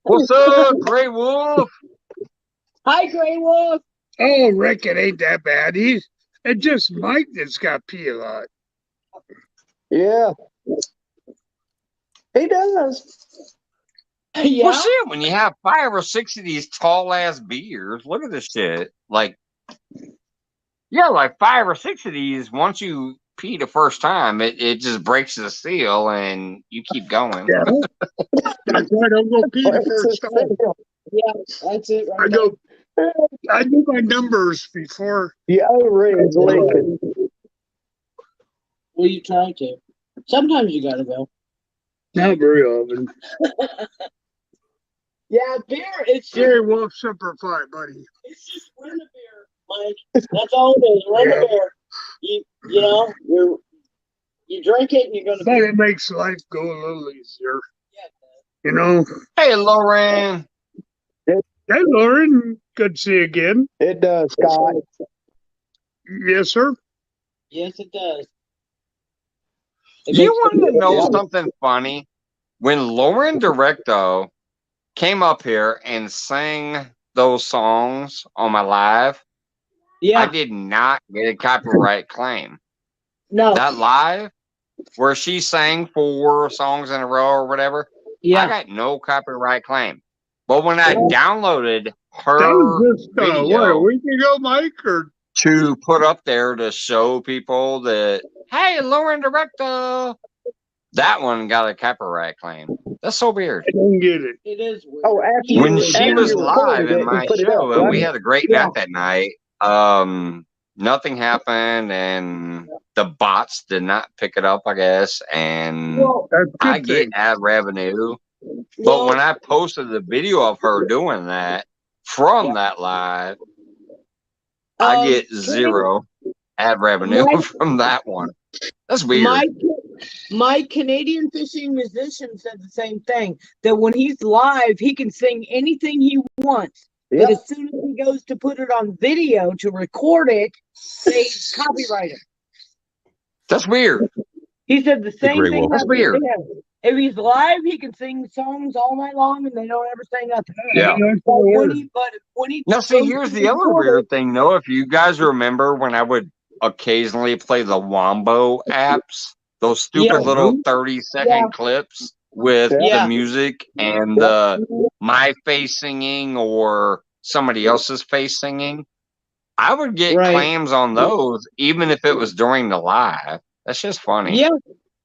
What's up, Gray Wolf? Hi, Gray Wolf. Oh, Rick, it ain't that bad. It's just Mike that's got pee a lot. Yeah. He does. Yeah. Well, shit, when you have 5 or 6 of these tall ass beers, look at this shit. Like, yeah, like 5 or 6 of these, once you pee the first time, it just breaks the seal and you keep going. Yeah. That's why I don't go pee the first time. Yeah, that's it. Right I go, I do my numbers before. The O-ring's leaking. Well, you try to. Sometimes you gotta go. Not very often. Yeah, beer. It's Jerry Wolf Semper Fi, buddy. It's just rent a beer, Mike. That's all it is. Rent a beer. You know, you drink it and you're gonna. But it makes life go a little easier. You know. Hey, Lauren. Hey, Lauren. Good to see you again. It does, Scott. Yes, sir. Yes, it does. You want to know something funny? When Lauren Directo came up here and sang those songs on my live, Yeah. I did not get a copyright claim. No. That live where she sang 4 songs in a row or whatever, Yeah. I got no copyright claim. But when I downloaded That her was just, what, a video week ago, Mike? Or to put up there to show people that, hey, Lauren Directo, that one got a copyright claim. That's so weird. I don't get it. It is weird. Oh, after When you, she after was you live recorded in it, my you put it show, up, and right? we had a great Yeah. night that night, nothing happened, and the bots did not pick it up, I guess, and Well, That's a I good get thing. ad revenue. But when I posted the video of her doing that from that live, I get 0 ad revenue from that one. That's weird. My Canadian fishing musician said the same thing. That when he's live, he can sing anything he wants. Yep. But as soon as he goes to put it on video to record it, they copyright him. That's weird. He said the same Gray thing. Wolf. That's happens to weird. him. If he's live, he can sing songs all night long, and they don't ever say nothing. Yeah. But when he Now, see, goes here's to the other record weird it, thing, though. If you guys remember when I would occasionally play the Wombo apps, those stupid Yeah. little 30-second clips with Yeah. the music and the my face singing or somebody else's face singing, I would get Right. claims on those, even if it was during the live. That's just funny. yeah,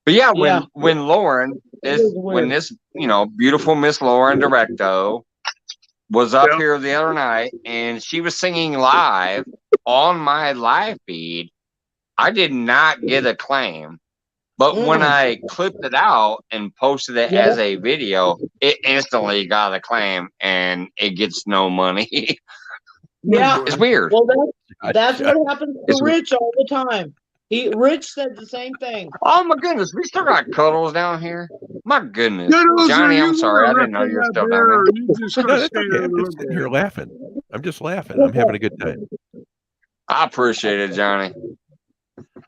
But yeah, Yeah. when Lauren, when this beautiful Miss Lauren Directo was up here the other night and she was singing live on my live feed, I did not get a claim. But when I clipped it out and posted it as a video, it instantly got a claim and it gets no money. yeah. It's weird. Well, that's what happens It's to Rich all the time. Rich said the same thing. Oh my goodness, we still got Cuddles down here. My goodness, Cuddles, Johnny, are I'm you sorry, I gonna didn't know you were rip still that down bear, there. or you just No, gonna that's stay okay. there I'm and just look sitting at here it? laughing. I'm just laughing. I'm having a good time. I appreciate it, Johnny.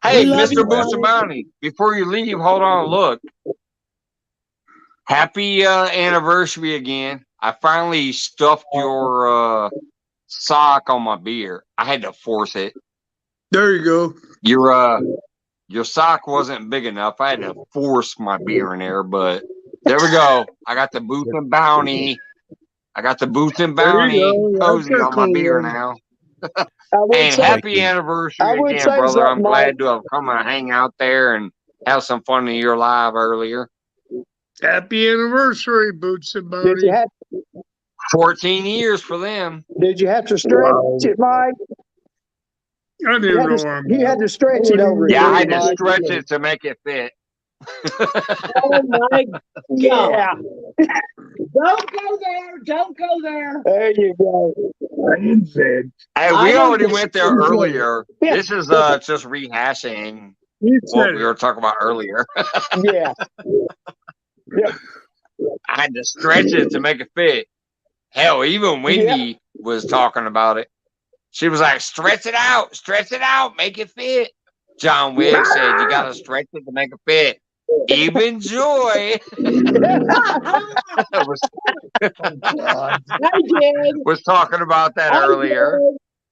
Hey, love Mr. you, Boots and Bounty, before you leave, hold on, look. Happy anniversary again. I finally stuffed your sock on my beer. I had to force it. There you go. Your sock wasn't big enough. I had to force my beer in there, but there we go. I got the Boots and Bounty. I got the Boots and There Bounty you go. cozy That's a on my cool beer one. now. I would And say, happy I anniversary would again, say brother. I'm something like, glad to have come and hang out there and have some fun in your live earlier. Happy anniversary, Boots and did you Bounty. have 14 years for them. to stretch it, Mike? I didn't know where I'm You had to stretch it over. Yeah, I didn't had you, to Mike? stretch it to make it fit. Oh my Yeah. Don't go there. Don't go there. There you go. I ain't said. Hey, I we don't already think went there it's good. earlier. Yeah. This is just rehashing You what said we it. were talking about earlier. Yeah. Yeah. I had to stretch it to make it fit. Hell, even Wendy was talking about it. She was like, stretch it out, make it fit. John Wick said you gotta stretch it to make it fit. Even Joy was, I did. was talking about that earlier.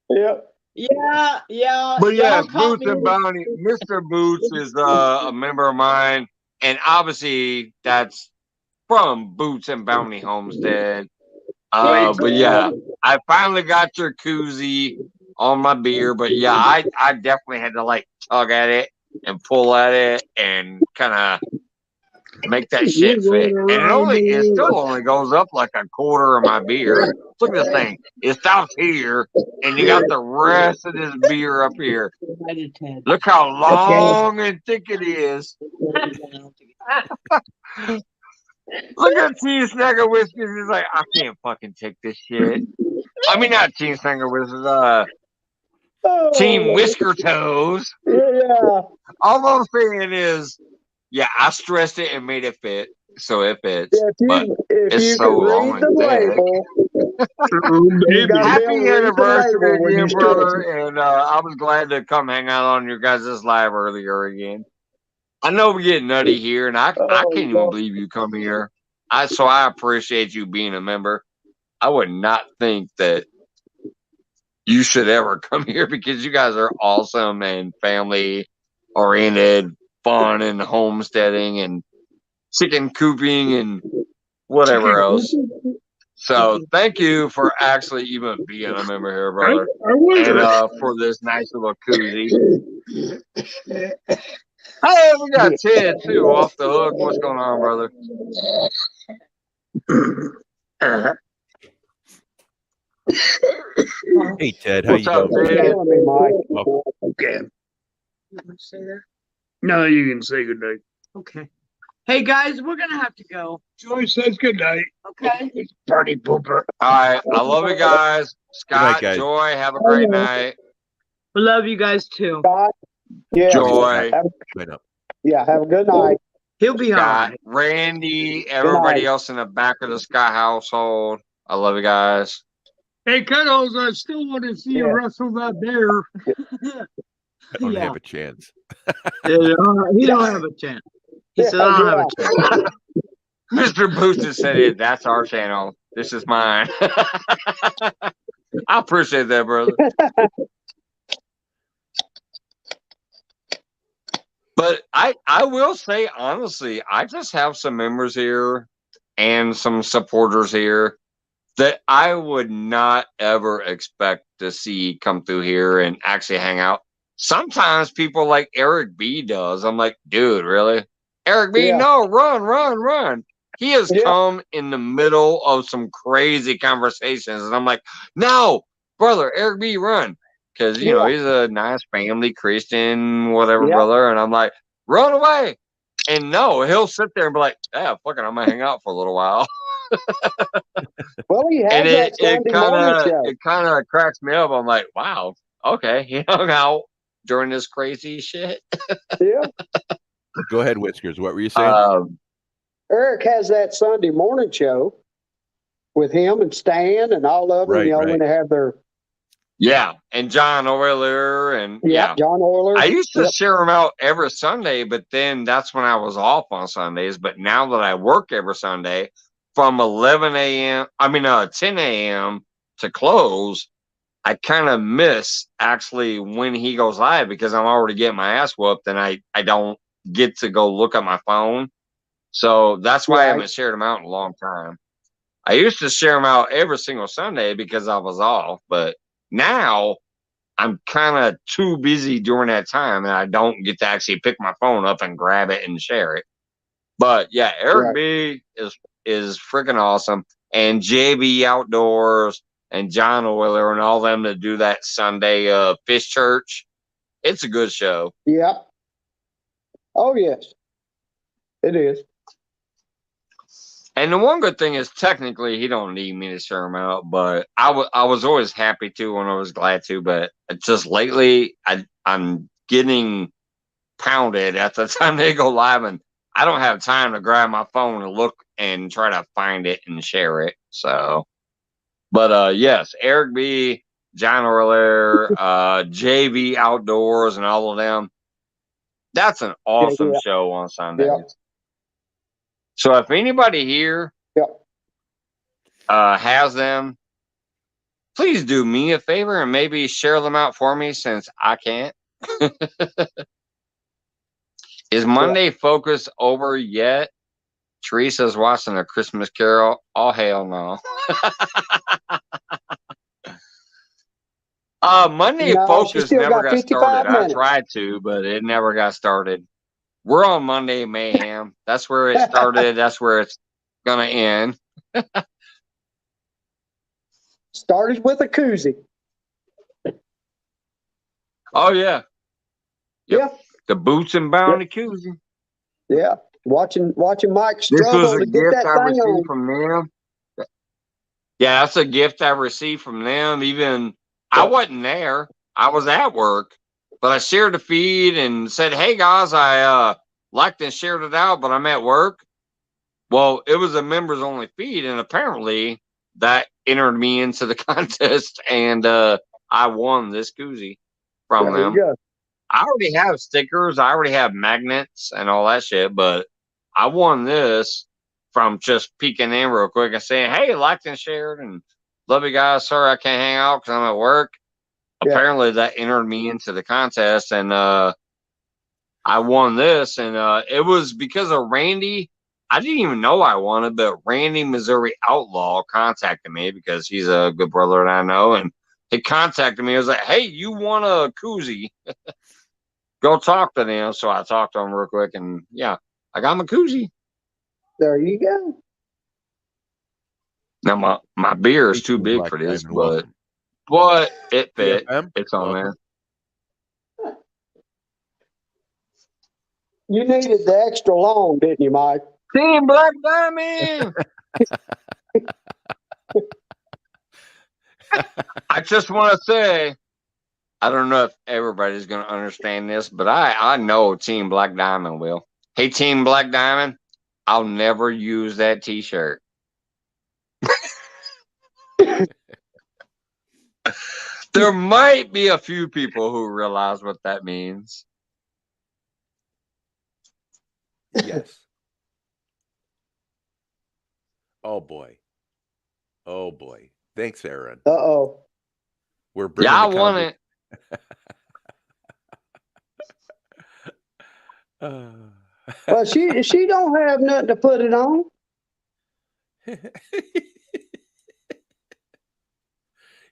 Yep. Yeah. But yes, y'all caught Boots me. and Bounty. Mr. Boots is a member of mine, and obviously that's from Boots and Bounty Homestead. But yeah, I finally got your koozie on my beer. But yeah, I definitely had to like tug at it and pull at it and kind of make that shit fit. And it still only goes up like a quarter of my beer. Look at this thing. It stops here, and you got the rest of this beer up here. Look how long and thick it is. Look at Cheese Snagger Whiskers. He's like, I can't fucking take this shit. I mean, not Cheese Snagger Whiskers, Team Whisker Toes. Yeah. All I'm saying is, yeah, I stressed it and made it fit, so it fits. Yeah, if it's you so can long read the and thick. label, you gotta be Happy able to read the anniversary label when you again, stretch brother. it. And I was glad to come hang out on your guys' live earlier again. I know we get nutty here, and I can't even believe you come here. So I appreciate you being a member. I would not think that you should ever come here because you guys are awesome and family oriented, fun and homesteading and chicken cooping and whatever else. So thank you for actually even being a member here, brother. And for this nice little koozie. Hey, we got Ted too off the hook. What's going on, brother? Hey Ted, how What's you up, doing? Ted? Killing me, Mike. Okay. No, you can say good night. Okay. Hey guys, we're gonna have to go. Joy says good night. Okay. Party pooper. All right. I love you guys. night, Scott, guys. Joy, have a great night. We love you guys too. Scott, yeah, Joy, Right up. have a good night. He'll be all Scott, right. Randy, everybody else in the back of the Scott household. I love you guys. Hey, kiddos, I still want to see you wrestle that bear. I don't have a chance. He don't have a chance. He said, I don't have a chance. Mr. Booster said it. That's our channel. This is mine. I appreciate that, brother. But I will say, honestly, I just have some members here and some supporters here that I would not ever expect to see come through here and actually hang out. Sometimes people like Eric B does. I'm like, dude, really? Eric B, no, run. He has come in the middle of some crazy conversations. And I'm like, no, brother, Eric B, run. Because, you know, he's a nice family Christian, whatever, brother. And I'm like, run away. And no, he'll sit there and be like, yeah, fuck it, I'm going to hang out for a little while. Well, he has And that Sunday morning show. it kind of cracks me up. I'm like, wow, okay, he hung out during this crazy shit. Yeah. Go ahead, Whiskers. What were you saying? Eric has that Sunday morning show with him and Stan and all of them. Right, when they have their and John Oiler and John Oiler. I used to share them out every Sunday, but then that's when I was off on Sundays. But now that I work every Sunday from 10 a.m. to close, I kind of miss actually when he goes live because I'm already getting my ass whooped and I don't get to go look at my phone. So that's why I haven't shared them out in a long time. I used to share them out every single Sunday because I was off, but now I'm kind of too busy during that time and I don't get to actually pick my phone up and grab it and share it. But yeah, Eric B is freaking awesome. And JB Outdoors and John Oiler and all them that do that Sunday fish church. It's a good show. Yeah. Oh, yes. It is. And the one good thing is technically he don't need me to share him out, but I was always happy to and I was glad to, but just lately I'm getting pounded at the time they go live and I don't have time to grab my phone and look and try to find it and share it. So But yes, Eric B, John Orlair, JB Outdoors, and all of them. That's an awesome show on Sundays. Yeah. So if anybody here has them, please do me a favor and maybe share them out for me since I can't. Is Monday Focus over yet? Teresa's watching A Christmas Carol. Oh, hell no. Monday Focus never got started. I tried to, but it never got started. We're on Monday Mayhem. That's where it started. That's where it's going to end. Started with a koozie. Oh, yeah. Yep. Yeah. The boots and bound koozie. Yeah. Watching Mike This struggle was a to get gift that I thing received on. from them. Yeah, that's a gift I received from them. Even I wasn't there. I was at work, but I shared the feed and said, "Hey guys, I liked and shared it out, but I'm at work." Well, it was a members only feed, and apparently that entered me into the contest, and I won this koozie from them. I already have stickers, I already have magnets and all that shit, but I won this from just peeking in real quick and saying, "Hey, liked and shared, and love you guys. Sorry I can't hang out because I'm at work." Apparently that entered me into the contest, and I won this, and it was because of Randy. I didn't even know I won it, but Randy Missouri Outlaw contacted me because he's a good brother that I know, and he contacted me. He was like, "Hey, you won a koozie. Go talk to them." So I talked to him real quick, and yeah, I got my koozie. There you go. Now my beer is too big for this, but it fit. It's on there. You needed the extra long, didn't you, Mike? Team Black Diamond. I just want to say, I don't know if everybody's going to understand this, but I know Team Black Diamond will. Hey, Team Black Diamond, I'll never use that T-shirt. There might be a few people who realize what that means. Yes. Oh boy. Oh boy. Thanks, Aaron. Uh-oh. We're bringing I want it. Well, she don't have nothing to put it on.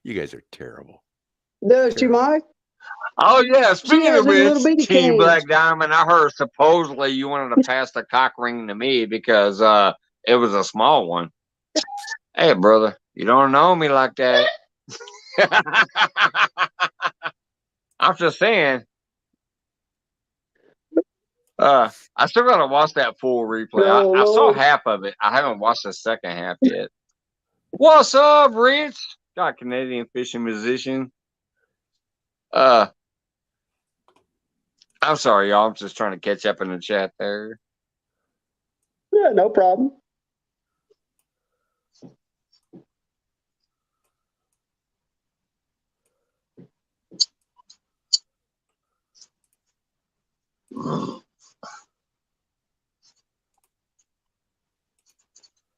You guys are terrible. Does she, Mike? Oh yeah, speaking of which, Team Black cans. Diamond, I heard supposedly you wanted to pass the cock ring to me because it was a small one. Hey brother, you don't know me like that. I'm just saying. I still gotta watch that full replay. I saw half of it. I haven't watched the second half yet. What's up, Rich? Got Canadian fishing musician. I'm sorry, y'all. I'm just trying to catch up in the chat there. Yeah, no problem.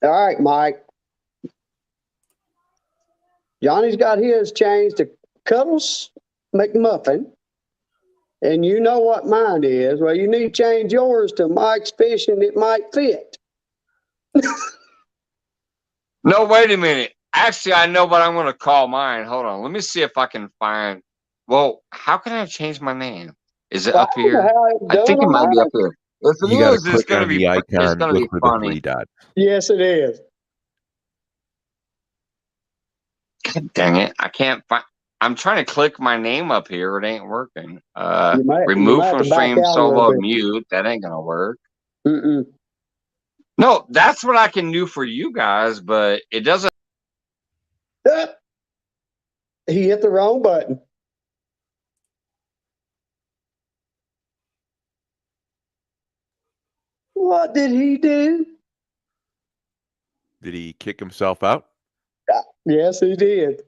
All right, Mike. Johnny's got his changed to Cuddles McMuffin. And you know what mine is. Well, you need to change yours to Mike's Fishing. It might fit. No, wait a minute. Actually, I know what I'm going to call mine. Hold on. Let me see if I can find. Well, how can I change my name? Is it up here? I think it might be up here. If it is, it's going to be icon with the funny. 3 dots. Yes, it is. God dang it. I can't find. I'm trying to click my name up here. It ain't working. Remove from stream solo mute. That ain't going to work. No, that's what I can do for you guys, but it doesn't. He hit the wrong button. What did he do? Did he kick himself out? Yes, he did.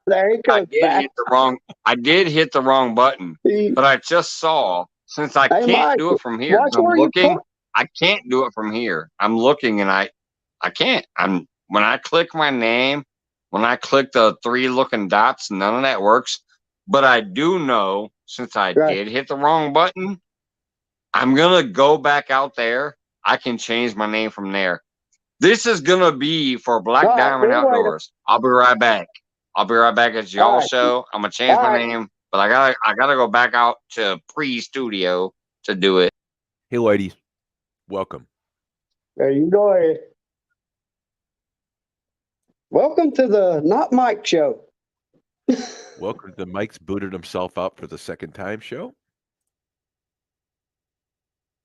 There he goes back. I did hit the wrong button, but I just saw, since I Hey, can't Mike, do it from here, watch I'm where you looking. point. I can't do it from here. I'm looking and I can't. When I click my name, when I click the 3 looking dots, none of that works. But I do know, since I Right. did hit the wrong button, I'm gonna go back out there. I can change my name from there. This is gonna be for Black All right, Diamond we'll wait. Outdoors. I'll be right back. It's All y'all right. show. I'm gonna change All my right. name, but I gotta go back out to pre-studio to do it. Hey, ladies, welcome. There you go ahead. Welcome to the Not Mike Show. Welcome to Mike's booted himself out for the second time show.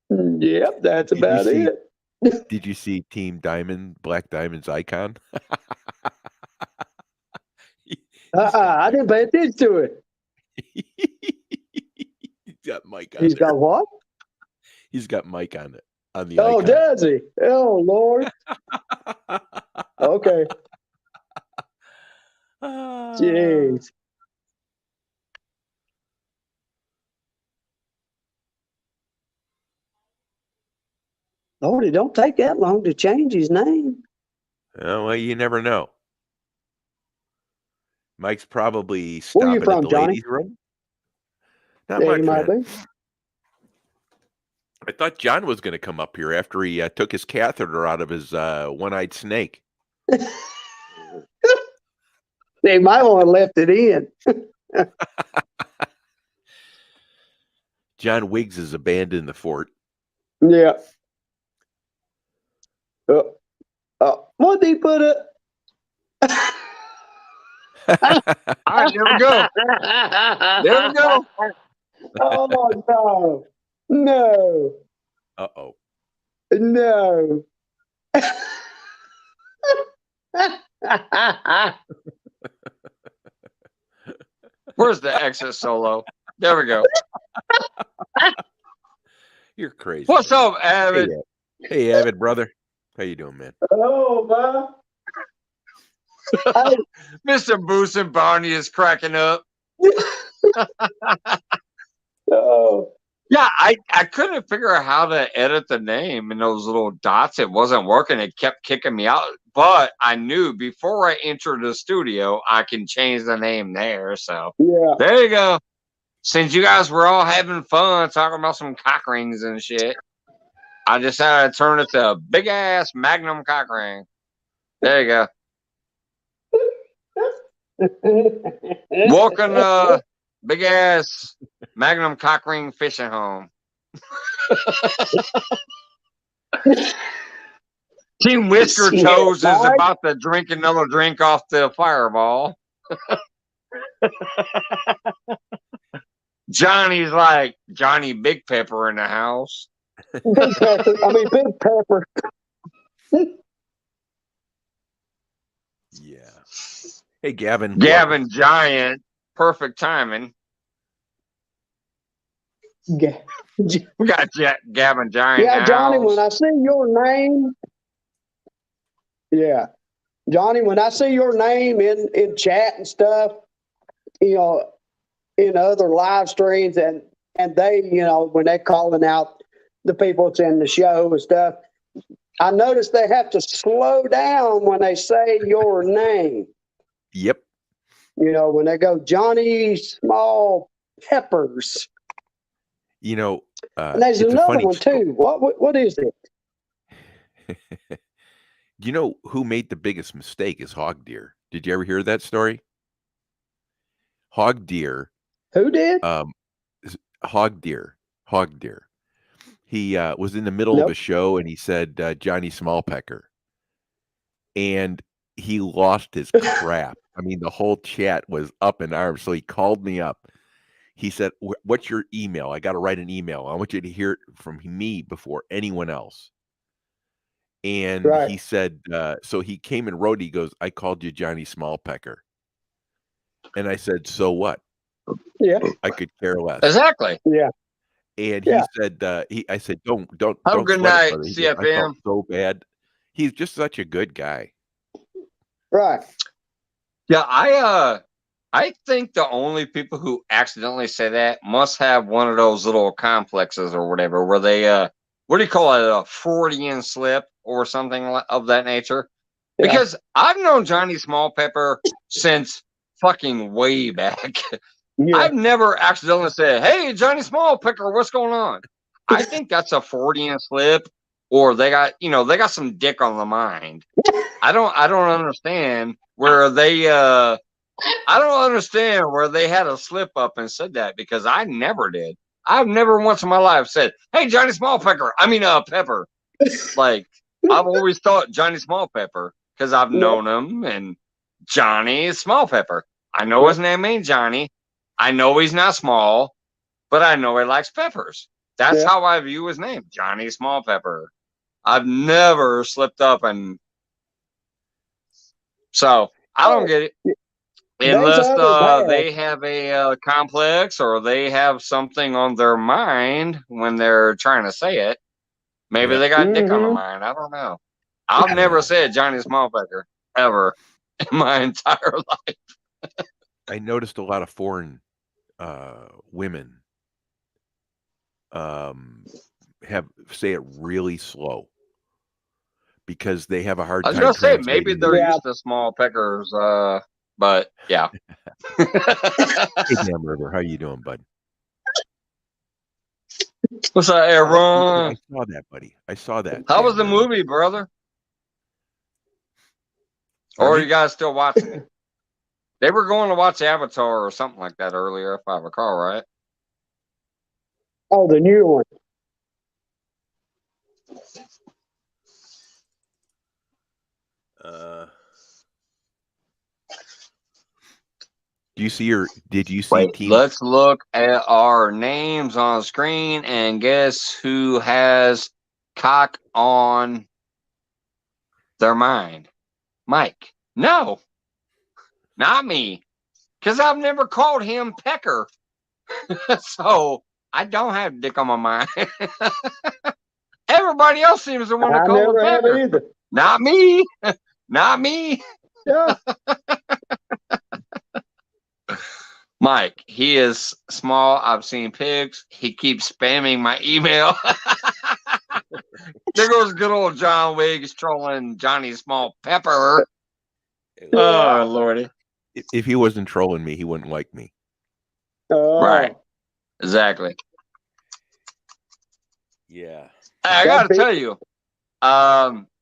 Yep, that's Did you about see- it. Did you see Team Diamond, Black Diamond's icon? I didn't pay attention to it. He's got Mike on He's there. got what? He's got Mike on it. On the Oh, icon. does he? Oh, Lord. Okay. Jeez. Lord, it don't take that long to change his name. Oh, well, you never know. Mike's probably Where you stopping from, at the Johnny? ladies' room. Not Yeah, much, he might man. be. I thought John was going to come up here after he took his catheter out of his one-eyed snake. They might want to left it in. John Wiggs has abandoned the fort. Yeah. What did he put it? All right, there we go. There we go. Oh, no. No. Uh-oh. No. Where's the exit solo? There we go. You're crazy. What's man. up, Avid? Hey, Avid, brother. How you doing, man? Oh, man. Mr. Boost and Barney is cracking up. Oh. Yeah, I couldn't figure out how to edit the name in those little dots. It wasn't working. It kept kicking me out. But I knew before I entered the studio, I can change the name there. So Yeah. there you go. Since you guys were all having fun talking about some cock rings and shit, I decided to turn it to a big ass Magnum cock ring. There you go. Welcome to big ass Magnum cock ring fishing home. Team Whisker Toes is about to drink another drink off the fireball. Johnny's like Johnny Big Pepper in the house. Big Pepper. Yeah. Hey, Gavin. Gavin Giant. Perfect timing. We got Gavin Giant. Yeah, Johnny, when I see your name. Yeah. Johnny, when I see your name in chat and stuff, you know, in other live streams and they, you know, when they're calling out the people that's in the show and stuff, I notice they have to slow down when they say your name. Yep. You know, when they go Johnny Small Peppers. You know, and there's another one too. What is it? You know who made the biggest mistake is Hog Deer. Did you ever hear that story? Hog Deer. Who did? Hog Deer. He was in the middle of a show and he said Johnny Smallpecker. And he lost his crap. I mean, the whole chat was up in arms. So he called me up. He said, "What's your email? I got to write an email. I want you to hear it from me before anyone else." And he said, so he came and wrote, he goes, "I called you Johnny Smallpecker." And I said, "So what?" Yeah. I could care less. Exactly. Yeah. And he said, I said, don't Have a good sweat night, it, brother." He goes, "I CFM. felt so bad." He's just such a good guy. Right. Yeah, I think the only people who accidentally say that must have one of those little complexes or whatever, where they what do you call it, a Freudian slip or something of that nature. Yeah. Because I've known Johnny Small Pepper since fucking way back. Yeah. I've never accidentally said, "Hey, Johnny Small Pepper, what's going on?" I think that's a Freudian slip, or they got some dick on the mind. I don't understand where they I don't understand where they had a slip up and said that, because I never did. I've never once in my life said, "Hey, Johnny Small Pepper." Pepper. Like, I've always thought Johnny Small Pepper because I've known him, and Johnny Small Pepper. I know his name ain't Johnny. I know he's not small, but I know he likes peppers. That's how I view his name, Johnny Small Pepper. I've never slipped up, and so I don't get it. Unless they have a complex, or they have something on their mind when they're trying to say it. Maybe they got dick on the mind. I don't know. I've never said Johnny Small Pepper ever in my entire life. I noticed a lot of foreign women say it really slow because they have a hard time. I was gonna say maybe they're used to small peckers, but yeah. Hey, Damn River, how you doing, bud? What's up, Aaron? I saw that, buddy. I saw that. How was the movie, brother? Or are you guys still watching it? They were going to watch Avatar or something like that earlier, if I recall, right? Oh, the new one. Did you see Team? Let's look at our names on screen and guess who has cock on their mind. Mike. No, not me. Because I've never called him Pecker. So I don't have dick on my mind. Everybody else seems to want to call him Pecker. Either. Not me. Not me. Yeah. Mike, he is small. I've seen pics. He keeps spamming my email. There goes good old John Wiggs trolling Johnny Small Pepper. Oh, Lordy. If he wasn't trolling me, he wouldn't like me. Right. Exactly. Yeah. I got to tell you,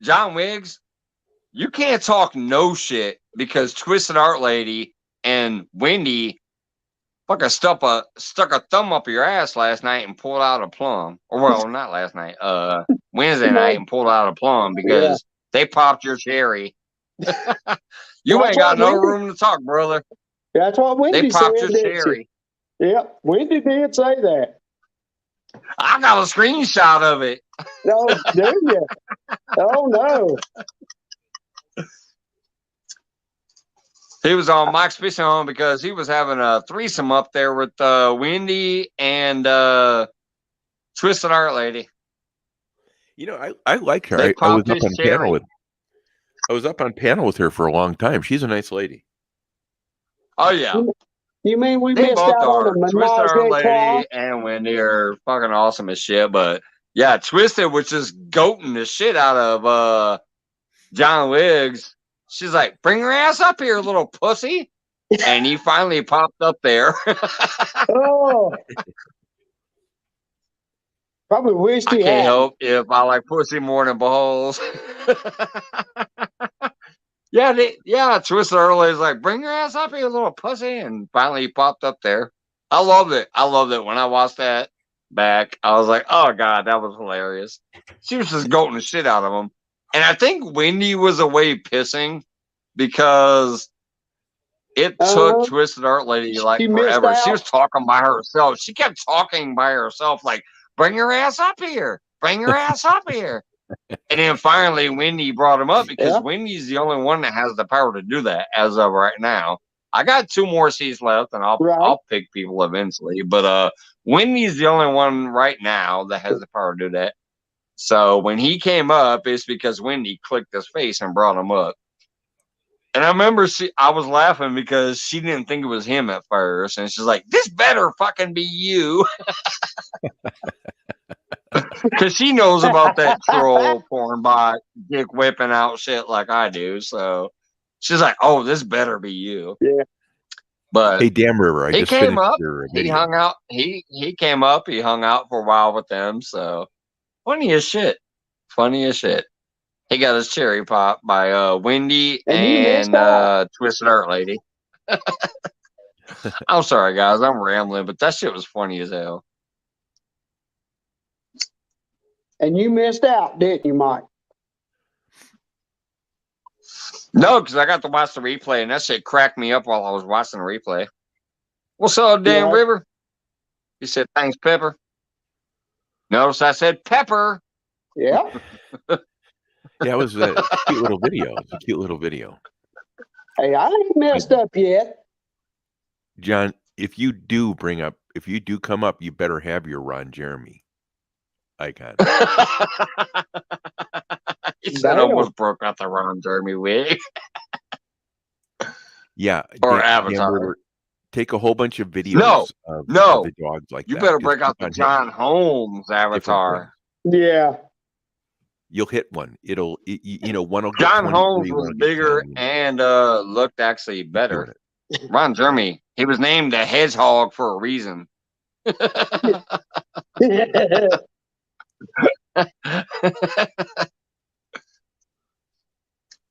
John Wiggs, you can't talk no shit, because Twisted Art Lady and Wendy fucking stuck a thumb up your ass last night and pulled out a plum. Or, well, not last night, Wednesday night, and pulled out a plum because they popped your cherry. You ain't got no room to talk, brother. That's what Wendy said. They popped your cherry. Yep, Wendy did say that. I got a screenshot of it. No, do you? Oh, no. He was on Mike's Fishing Home because he was having a threesome up there with Wendy and Twisted Art Lady. You know, I like her. I was up on panel with. I was up on panel with her for a long time. She's a nice lady. Oh yeah. You mean we they missed both out are. on a Twisted Art Lady class? and Wendy are fucking awesome as shit. But yeah, Twisted was just goating the shit out of John Wiggs. She's like, "Bring your ass up here, little pussy." And he finally popped up there. Oh. Probably wished he had. I can't help if I like pussy more than balls. Yeah, Twisted Early is like, "Bring your ass up here, little pussy," and finally he popped up there. I loved it. When I watched that back. I was like, "Oh god, that was hilarious." She was just goating the shit out of him, and I think Wendy was away pissing because it took Twisted Art Lady like forever. She was talking by herself. She kept talking by herself, like, "Bring your ass up here. Bring your ass up here." And then finally, Wendy brought him up because Wendy's the only one that has the power to do that as of right now. I got 2 more seats left, and I'll pick people eventually. But Wendy's the only one right now that has the power to do that. So when he came up, it's because Wendy clicked his face and brought him up. And I remember I was laughing because she didn't think it was him at first. And she's like, this better fucking be you. Because she knows about that troll porn bot dick whipping out shit like I do. So she's like, oh, this better be you. Yeah. But Hey, damn River, I he just came finished up. your He video. hung out. He came up. He hung out for a while with them. So funny as shit. Funny as shit. He got his cherry pop by Wendy And you missed and Twisted Earth Lady. I'm sorry, guys. I'm rambling, but that shit was funny as hell. And you missed out, didn't you, Mike? No, because I got to watch the replay, and that shit cracked me up while I was watching the replay. What's up, Dan Yeah. River? He said, thanks, Pepper. Notice I said Pepper. Yeah. Yeah, it was a cute little video. It's a cute little video. Hey, I ain't messed up yet. John, if you do come up, you better have your Ron Jeremy icon. He said almost broke out the Ron Jeremy wig. Yeah. Or Avatar. River, take a whole bunch of videos of the dogs like you that. better Just break out keep the on John Holmes avatar. Yeah. You'll hit one. It'll, one will get John 23, Holmes one was will get bigger 10. and looked actually Keep doing better. it. Ron Jeremy, he was named the Hedgehog for a reason.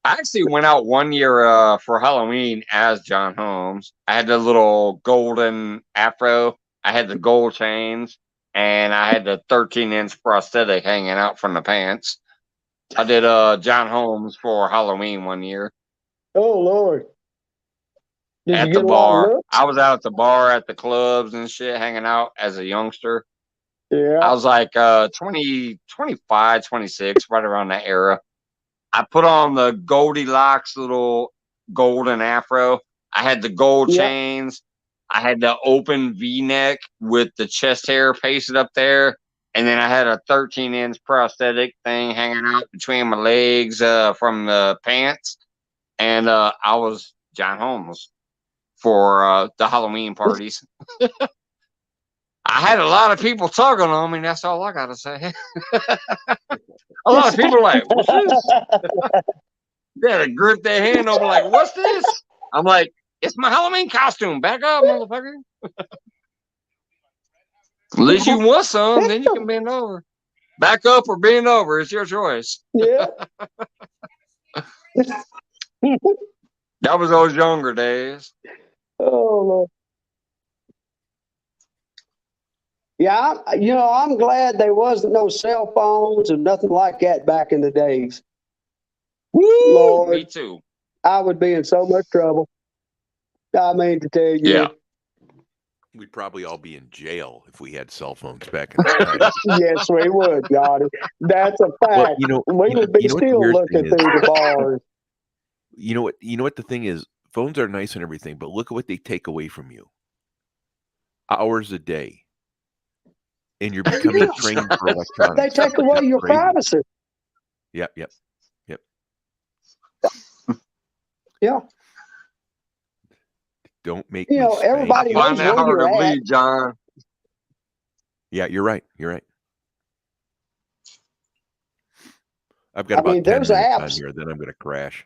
I actually went out one year for Halloween as John Holmes. I had the little golden afro. I had the gold chains, and I had the 13-inch prosthetic hanging out from the pants. I did John Holmes for Halloween one year. Oh, Lord. Did at you the get a lot of bar. looks? I was out at the bar, at the clubs and shit, hanging out as a youngster. Yeah. I was like 20, 25, 26, right around that era. I put on the Goldilocks little golden afro. I had the gold chains. I had the open V-neck with the chest hair pasted up there. And then I had a 13-inch prosthetic thing hanging out between my legs from the pants. And I was John Holmes for the Halloween parties. I had a lot of people tugging on me. That's all I got to say. A lot of people are like, what's this? They had to grip their hand over like, what's this? I'm like, it's my Halloween costume. Back up, motherfucker. At least you want some, then you can bend over. Back up or bend over. It's your choice. Yeah. That was those younger days. Oh, Lord. Yeah, I'm glad there wasn't no cell phones and nothing like that back in the days. Woo! Lord, Me too. I would be in so much trouble. I mean to tell you. Yeah. We'd probably all be in jail if we had cell phones back in the time. Yes, we would, Johnny. That's a fact. Well, we would be still looking through the bars. You know what the thing is? Phones are nice and everything, but look at what they take away from you. Hours a day. And you're becoming trained for electronics. They take away your privacy. Yep. Yeah. Don't make me everybody knows find that where hard you're to at. believe, John. Yeah, you're right. I've got about 10 there's minutes on apps. here, then I'm going to crash.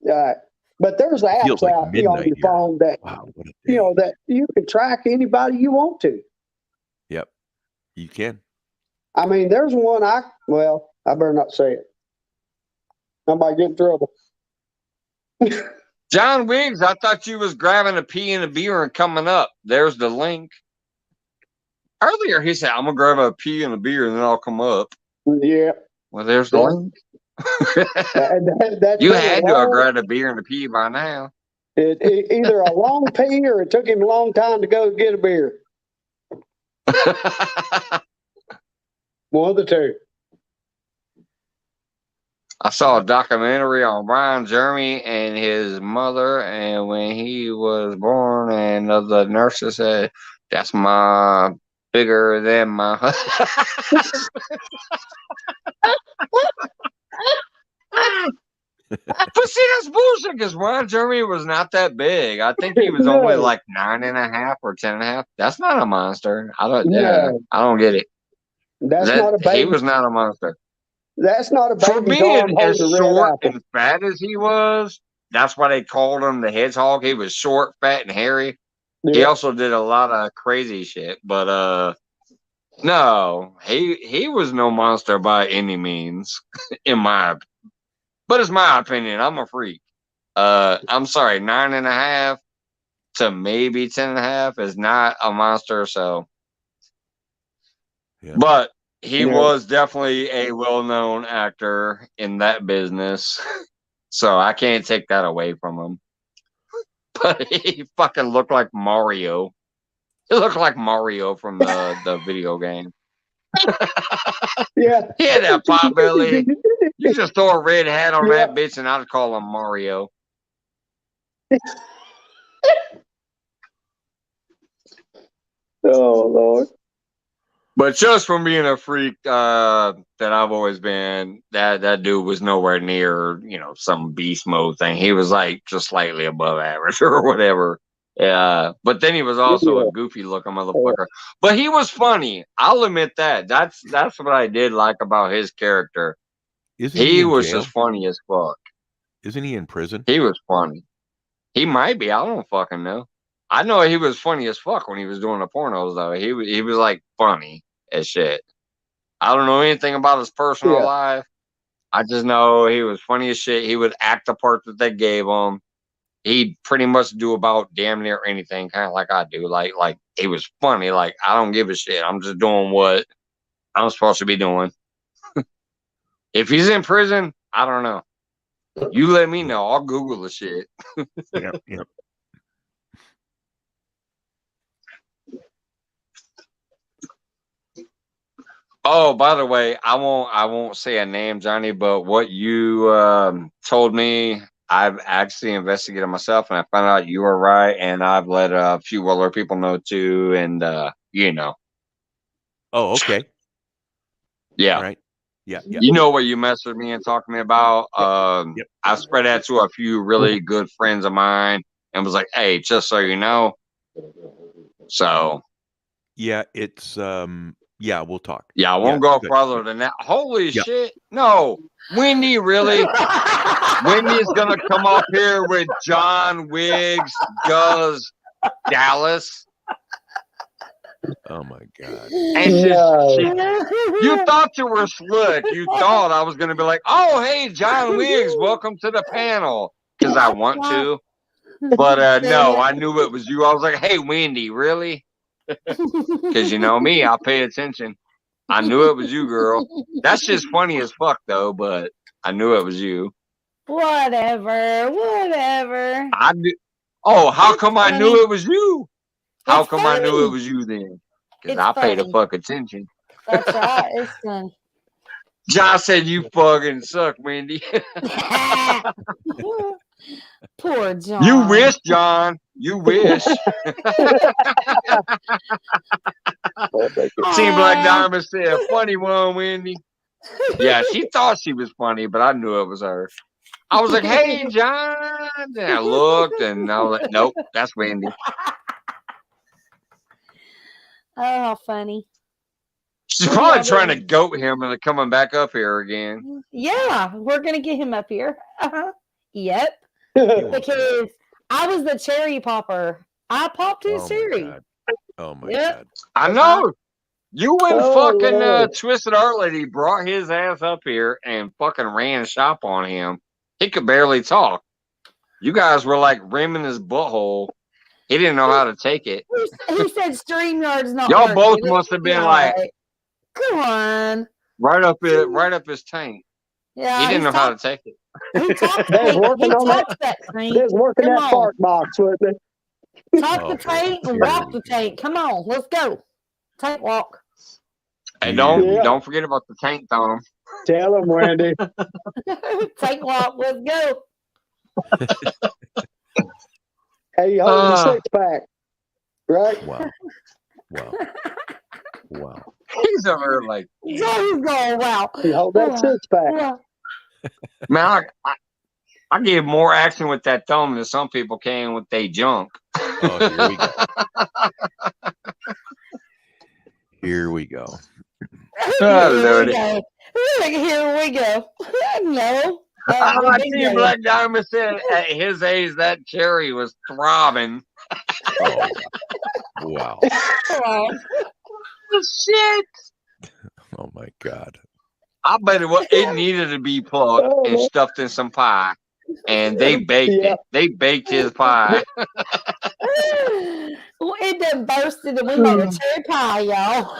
But there's apps Feels like out on midnight your here. phone that Wow, what a day. that you can track anybody you want to. Yep, you can. I mean, there's one I better not say it. I might get in trouble. John Wiggs, I thought you was grabbing a pee and a beer and coming up. There's the link. Earlier, he said, I'm going to grab a pee and a beer and then I'll come up. Yeah. Well, there's the link. That's You had to have grabbed a beer and a pee by now. Either a long pee or it took him a long time to go get a beer. One of the two. I saw a documentary on Brian Jeremy and his mother, and when he was born, and the nurses said, "That's my bigger than my. But see, that's bullshit because Ron Jeremy was not that big. I think he was only No. like 9.5 or 10.5. That's not a monster. I don't. No. I don't get it. That's not a He baby. was not a monster. That's not a For baby's being arm as holding a red short apple. and fat as he was, that's why they called him the hedgehog. He was short, fat, and hairy. He Yeah. also did a lot of crazy shit, but no, he was no monster by any means, but it's my opinion. I'm a freak. I'm sorry, 9.5 to maybe 10.5 is not a monster. So, Yeah. but he Yeah. was definitely a well-known actor in that business, so I can't take that away from him. But he fucking looked like Mario. He looked like Mario from the video game. Yeah. He had that pot belly. You just throw a red hat on Yeah. that bitch, and I'd call him Mario. Oh Lord. But just from being a freak that I've always been, that dude was nowhere near, some beast mode thing. He was like just slightly above average or whatever. Yeah. But then he was also a Yeah. goofy looking motherfucker. But he was funny. I'll admit that. That's what I did like about his character. Isn't he He in was jail? just funny as fuck. Isn't he in prison? He was funny. He might be. I don't fucking know. I know he was funny as fuck when he was doing the pornos though. He was like funny as shit. I don't know anything about his personal Yeah. life. I just know he was funny as shit. He would act the part that they gave him. He'd pretty much do about damn near anything, kind of like I do. Like he was funny. Like I don't give a shit. I'm just doing what I'm supposed to be doing. If he's in prison, I don't know. You let me know. I'll Google the shit. Yeah. Yeah. Oh, by the way, I won't say a name, Johnny, but what you told me, I've actually investigated myself, and I found out you were right, and I've let a few other people know too, and Oh, okay. yeah, All right. Yeah. Yeah. you know what you messed with me and talked to me about. Yep. I spread that to a few really good friends of mine, and was like, hey, just so you know. So Yeah. It's yeah. We'll talk. yeah, I Yeah, won't go good. further than that. Holy Yeah. shit! No, Wendy, really? Wendy's gonna come up here with John Wiggs, Guz, Dallas, Oh my God. and you thought you were slick. You thought I was gonna be like, "Oh, hey, John Wiggs, welcome to the panel," because I want to. But no, I knew it was you. I was like, "Hey, Wendy, really?" Because you know me, I pay attention. I knew it was you, girl. That shit's funny as fuck, though. But I knew it was you. Whatever. I knew. Oh, how It's come I funny. knew it was you? How It's come I knew it funny. was you then? Because It's I paid the funny. fuck attention. That's right. It's fun. John said you fucking suck, Wendy. Poor John. You wish, John. You wish. Seemed like Diamond said, funny one, Wendy. Yeah, she thought she was funny, but I knew it was her. I was like, hey, John. And I looked, and I was like, nope, that's Wendy. Oh, how funny. She's What are probably y'all trying to doing? goat him into coming back up here again. Yeah, we're going to get him up here. Yep. He won't. Because I was the cherry popper. I popped his Oh cherry. my God. Oh my Yep. God. I know. You and Oh, fucking Lord. Twisted Art Lady brought his ass up here and fucking ran shop on him. He could barely talk. You guys were like rimming his butthole. He didn't know how to take it. He said StreamYard's not Y'all working. both It'll must have be been all like right. Come on. right up his tank. Yeah, He didn't know he's how to take it. He talked They was working on that. that They tank. was working Come that on. fart box with me. Talk Oh, the tank and walk the dear. tank. Come on, let's go. Tank walk. And Yeah. don't forget about the tank, Tom. Tell him, Wendy. Tank walk, let's go. Hey, you holding the 6-pack, right? Wow. Wow. Wow. He's over there like, Johnny's going, wow. You hold that six pack. Wow. man, I give more action with that thumb than some people can with their junk. Oh, here we go. Here we go. Oh, Lordy. Here we go. No. I see Black Diamond said at his age that cherry was throbbing. Oh, wow. Shit. Oh my God. I bet it needed to be plucked and stuffed in some pie. And they baked it. They baked his pie. Well, it done bursted and we made a cherry pie, y'all.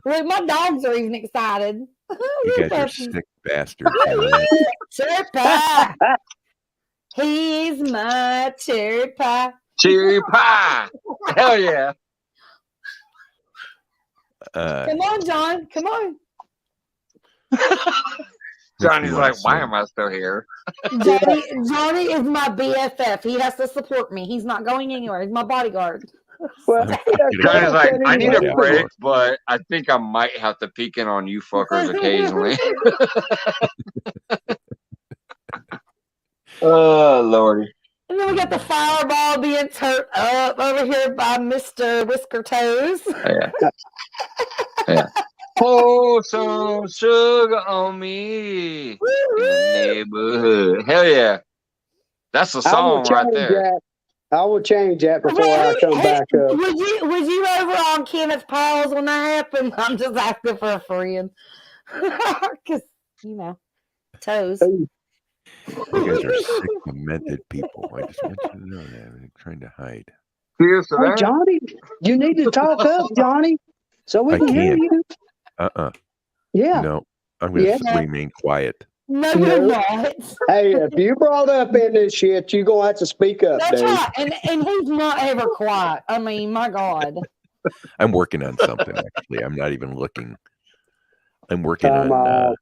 Look, my dogs are even excited. You guys are sick bastards. Cherry pie. He's my cherry pie. Cherry pie. Hell yeah. Come on, John. Come on. Johnny's like, why am I still here? Johnny is my BFF. He has to support me. He's not going anywhere. He's my bodyguard. Well, Johnny's like, I need a break, but I think I might have to peek in on you fuckers occasionally. Oh, Lordy. And then we got the fireball being turned up over here by Mr. Whisker Toes. Yeah. Yeah. Pour some sugar on me in the neighborhood. Hell yeah. That's a song right there. I will change that before I come back up. Was you over on Kenneth Powell's when that happened? I'm just asking for a friend. Because, toes. You guys are sick, demented people. I just want you to know that. I'm trying to hide. Cheers to Hey, that. Johnny, you need to talk up, Johnny, so we can hear you. Yeah. Yeah. No, I'm going to remain quiet. No, you're not. Hey, if you brought up in this shit, you're going to have to speak up, That's dude. right. And he's not ever quiet. I mean, my God. I'm working on something, actually. I'm not even looking. I'm working on...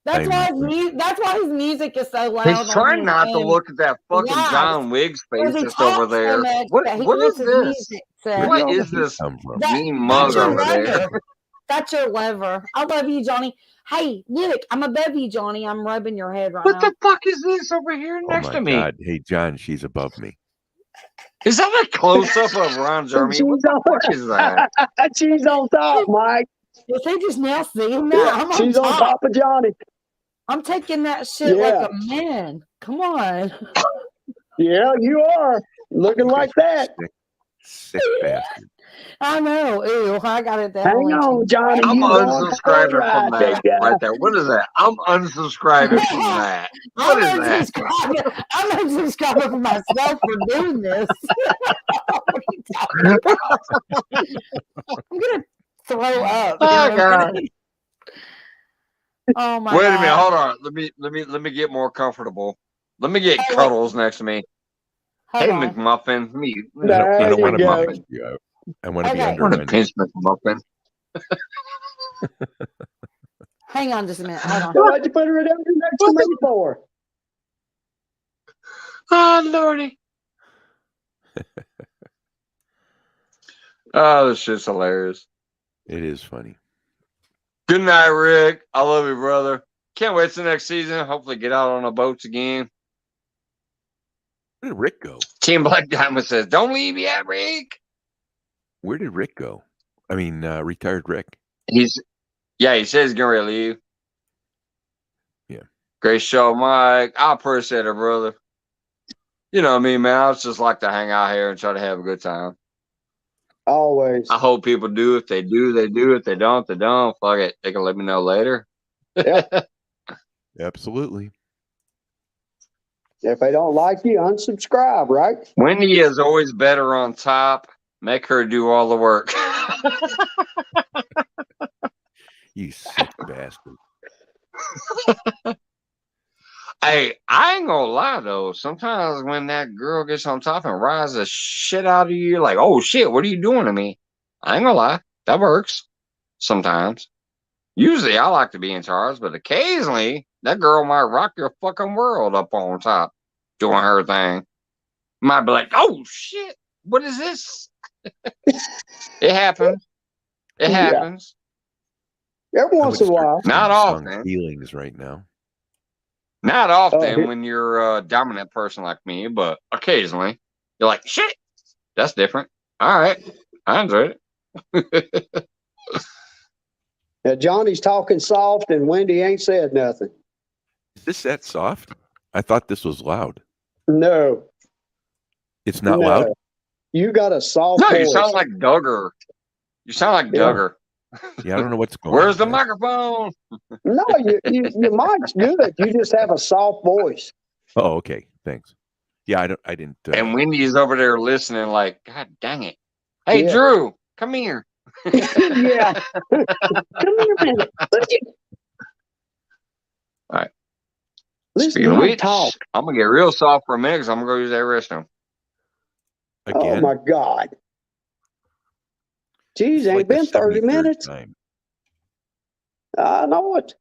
That's why his music is so loud. He's trying not to look at that fucking John Wiggs face that's over there. What is this? What is this mean mug over there? That's your lever. I love you, Johnny. Hey, look, I'm above you, Johnny. I'm rubbing your head right now. What the fuck is this over here next to me? God. Hey, John, she's above me. Is that a close-up of Ron Jeremy? What the fuck is that? She's on top, Mike. Is he just now seeing that? She's on top of Johnny. I'm taking that shit like a man. Come on. Yeah, you are. Looking like that. Sick bastard. I know. Ew, I got it down. Hang on, Johnny. I'm unsubscribing from that right there. What is that? I'm unsubscribing from that. What is that? I'm unsubscribing for myself for doing this. I'm going to throw up. Oh, God. Oh my Wait God. a minute, hold on. Let me get more comfortable. Let me get Cuddles next to me. Hey, McMuffin. I don't want to muffin you. I want to be under a pinch McMuffin. Hang on just a minute. Hold on. Why'd you put her next to me for? Oh, Lordy. Oh, this shit's hilarious. It is funny. Good night, Rick. I love you, brother. Can't wait till next season. Hopefully get out on the boats again. Where did Rick go? Team Black Diamond says, don't leave yet, Rick. Where did Rick go? I mean, retired Rick. He says he's going to leave. Yeah. Great show, Mike. I appreciate it, brother. You know me, man. I just like to hang out here and try to have a good time. Always. I hope people do. If they do, they do. If they don't, they don't. Fuck it. They can let me know later. Absolutely. If they don't like you, unsubscribe, right? Wendy is always better on top. Make her do all the work. You sick bastard. Hey, I ain't gonna lie though. Sometimes when that girl gets on top and rides the shit out of you, like, oh shit, what are you doing to me? I ain't gonna lie. That works. Sometimes. Usually I like to be in charge, but occasionally that girl might rock your fucking world up on top doing her thing. Might be like, oh shit, what is this? It happens. It Yeah. happens. Every I once would in a start while. Not singing often. feelings right now. Not Oh, often when you're a dominant person like me, but occasionally you're like, shit, that's different. All right. I enjoyed it. now Johnny's talking soft and Wendy ain't said nothing. Is this that soft? I thought this was loud. No, It's not no. loud? You got a soft No, voice. you sound like Duggar. You sound like Yeah. Duggar. Yeah, I don't know what's going Where's on. the man. microphone? No, your mic's good. You just have a soft voice. Oh, okay. Thanks. Yeah, I didn't. And Wendy's over there listening like, God dang it. Hey, Yeah. Drew, come here. Yeah. Come here a minute. All right. Listen Speaking to of him which, talk. I'm going to get real soft for a minute because I'm going to go use that restroom. Again, Oh my God. Geez, it's ain't like the been 30 73rd minutes. time. I know it.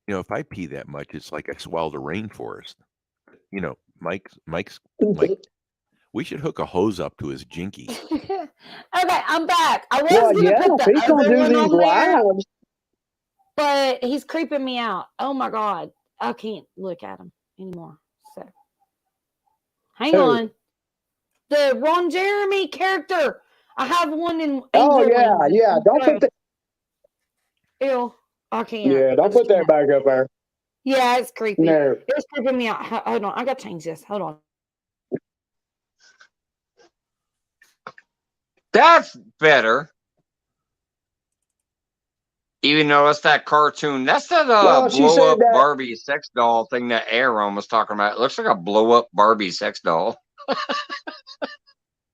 You know, if I pee that much, it's like I swallowed a rainforest. You know, Mike's Mike. We should hook a hose up to his jinky. Okay, I'm back. I was Well, gonna yeah, put if the he's gonna other do one these on there, lives, but he's creeping me out. Oh my God, I can't look at him anymore. So, hang Who? on. The Ron Jeremy character. I have one in oh Angel yeah, Wings. yeah. Don't put that. Ew, I can't. Yeah, I don't just put that can't. back up there. Yeah, it's creepy. No. It's creeping me out. Hold on, I gotta change this. Hold on. That's better. Even though it's that cartoon. That's that Well, she blow said up that. Barbie sex doll thing that Aaron was talking about. It looks like a blow up Barbie sex doll.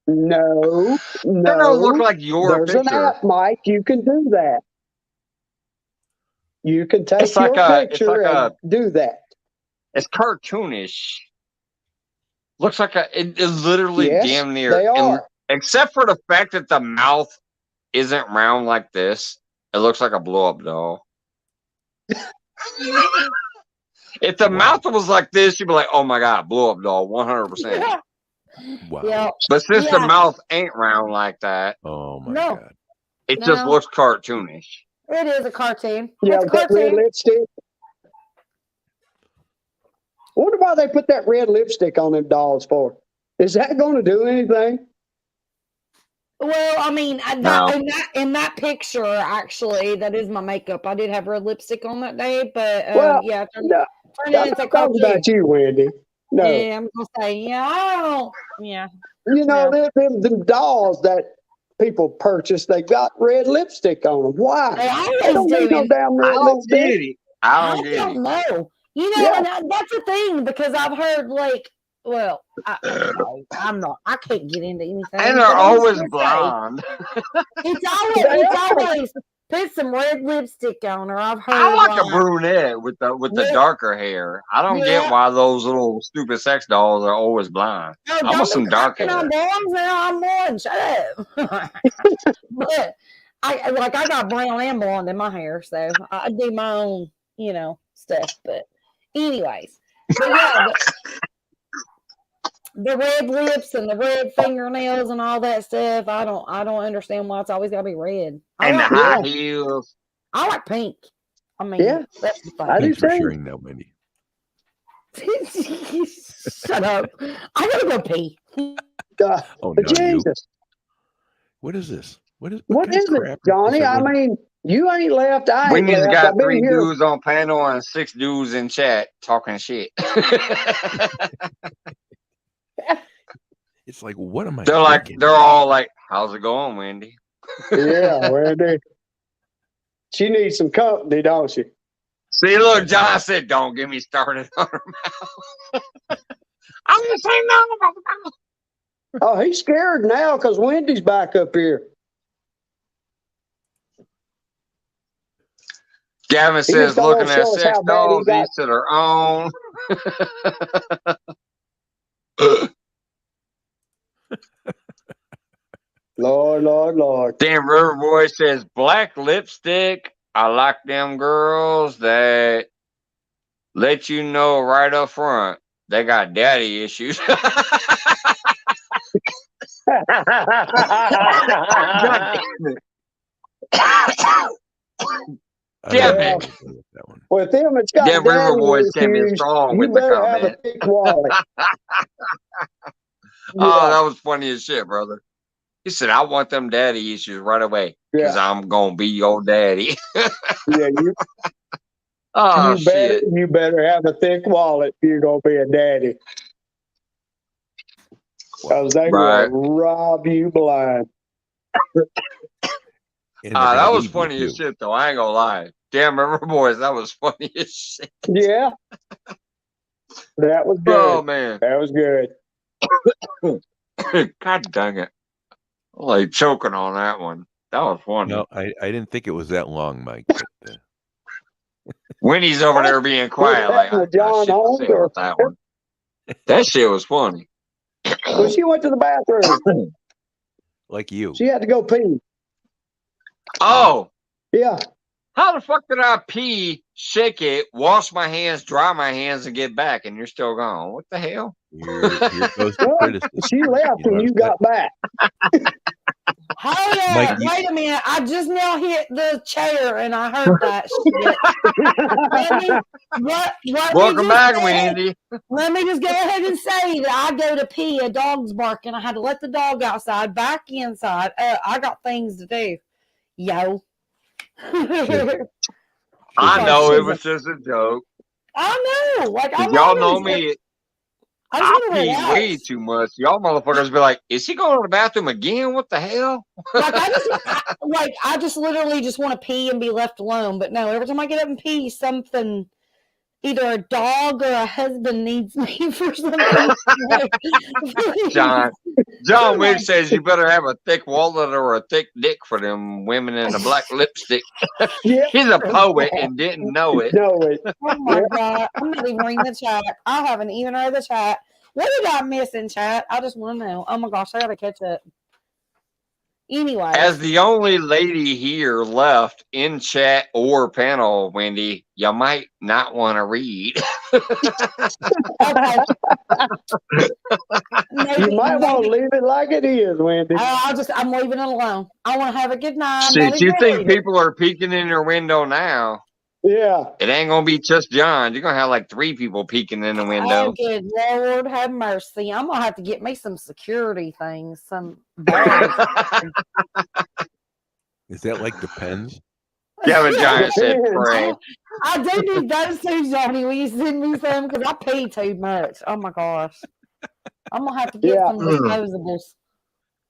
No, That don't look no. like your There's an picture. app, Mike. You can do that. You can take It's like your it's picture like and do that. it's cartoonish. Looks like it is literally Yes, damn near, they are. except for the fact that the mouth isn't round like this. It looks like a blow up doll. If the mouth was like this, you'd be like, "Oh my god, blow up doll, 100%." Wow. Yeah. But since the Yeah. mouth ain't round like that, Oh my No. God. it just No. looks cartoonish. It is a cartoon. Yeah, It's a with that red cartoon. lipstick. I wonder why they put that red lipstick on them dolls for. Is that going to do anything? Well, I mean, No. in that picture, actually, that is my makeup. I did have red lipstick on that day, but Well, yeah, no, turn it I'm into not talking cartoon. about you, Wendy. No, Yeah, I'm gonna say, yeah, I don't. Yeah, you know no. them dolls that people purchase. They got red lipstick on them. Why? They They always don't need no do. damn I red don't get lipstick. it. I I don't get don't it. know. You know, Yeah. and that's the thing because I've heard like, well, I don't know. I'm not. I can't get into anything. And but they're I'm just always gonna say, blonde. It's always put some red lipstick on her. I've heard. I like a brunette with the Yeah. darker hair. I don't Yeah. get why those little stupid sex dolls are always blind. No, I don't want some be dark cracking hair. on boys now. I'm one. Shut up. But I got brown and blonde in my hair, so I do my own, stuff. But anyways, but yeah, the red lips and the red fingernails and all that stuff. I don't understand why it's always got to be red. And the like high pink. heels. I like pink. I mean, Yeah, that's the thing. I do Thanks for too. sharing that, Wendy. Shut up. I gotta go pee. Oh, not you. Jesus. What is this? What What kind of is it, crap is Johnny? this I everyone- mean, you ain't left. I ain't Wendy's left. got I've been 3 here. dudes on panel and 6 dudes in chat talking shit. It's like, what am I? They're all like, "How's it going, Wendy?" Yeah, Wendy. She needs some company, don't she? See, look, John said, "Don't get me started on her mouth." I'm gonna say no. Oh, he's scared now because Wendy's back up here. Gavin He says, just don't "Looking want to at show us sex how bad he dolls, got. each to their own." Lord, Lord, Lord. Damn, River Boy says, "Black lipstick. I like them girls that let you know right up front they got daddy issues." God damn it. I Damn don't know it. what to do with that one. With them, it's got Them River daddy boys came in issues. strong You with the better have a comment. thick wallet. Oh, that was funny as shit, brother. He said, I want them daddy issues right away because I'm going to be your daddy. Yeah, Oh, shit. you better have a thick wallet if you're gonna be a daddy, because they Right. will rob you blind. And they're gonna That was leave you, funny as too. shit, though. I ain't going to lie. Damn, River boys, that was funny as shit. Yeah, that was good. Oh, man. That was good. God dang it. I'm like choking on that one. That was funny. No, I didn't think it was that long, Mike. But, Winnie's over there being quiet, like, I With got John shit to Holmes, say or about that one. That shit was funny. when she went to the bathroom, like you. she had to go pee. Oh, Yeah, how the fuck did I pee, shake it, wash my hands, dry my hands, and get back, and you're still gone? What the hell? Here goes the well, criticism. she left You and you notice got back. Hold Mike, on, wait a minute. I just now hit the chair and I heard that shit. Welcome back, Wendy. Let me just go ahead and say that I go to pee, a dog's barking. I had to let the dog outside, back inside. I got things to do. Yo. I know it was Shizzy. just a joke. I know. Like, I'm Y'all know always, me. I just I want to pee relax. way too much. Y'all motherfuckers be like, is he going to the bathroom again? What the hell? Like, I just literally just want to pee and be left alone. But no, every time I get up and pee, something, either a dog or a husband needs me for something. John Wick says you better have a thick wallet or a thick dick for them women in the black lipstick. Yeah, He's a poet and didn't know it. know it. Oh my God. I'm not even reading the chat. I haven't even read the chat. What did I miss in chat? I just want to know. Oh my gosh, I gotta catch up. Anyway. As the only lady here left in chat or panel, Wendy, you might not want to read. Okay. You might want to leave it like it is, Wendy. I'm leaving it alone. I want to have a good night. Since you think people are peeking in your window now, Yeah, it ain't gonna be just John. You're gonna have like 3 people peeking in the window. Oh, good Lord, have mercy. I'm gonna have to get me some security things, some bars. Is that like Depends? Kevin Giant said pray. I do need those too, Johnny. Will you send me some? Because I pee too much. Oh my gosh. I'm gonna have to get some disposables.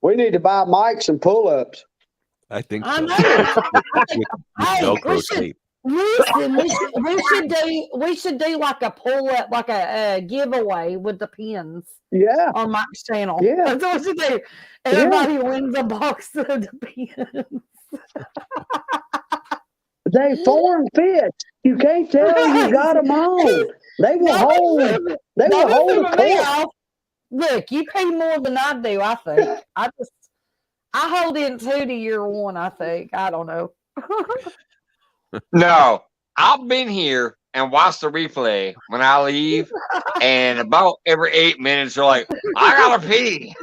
we need to buy Mike some pull-ups. I think so. I know. With Velcro tape. Listen, we should do like a pull up, like a giveaway with the pins. Yeah, on Mike's channel. Yeah. That's what we should do. Everybody wins a box of the pins. they form fit. You can't tell you got them on. They will hold. They will hold a court. Look, you pay more than I do. I think. I hold in 2 to year 1. I think. I don't know. No, I've been here and watched the replay when I leave, and about every 8 minutes, they're like, I gotta pee.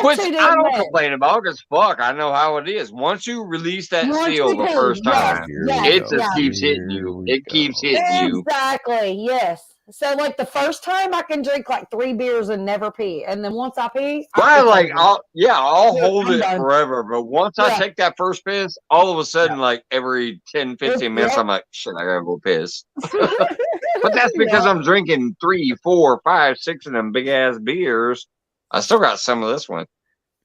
Which I don't complain about because fuck, I know how it is. Once you release that seal the first time, it just keeps hitting you. It keeps hitting you. Exactly. Yes. So like the first time I can drink like 3 beers and never pee, and then once I pee, I'll hold it forever. But once I take that first piss, all of a sudden, like every 10, 15 minutes, I'm like, shit, I gotta go piss. But that's because I'm drinking 3, 4, 5, 6 of them big ass beers. I still got some of this one.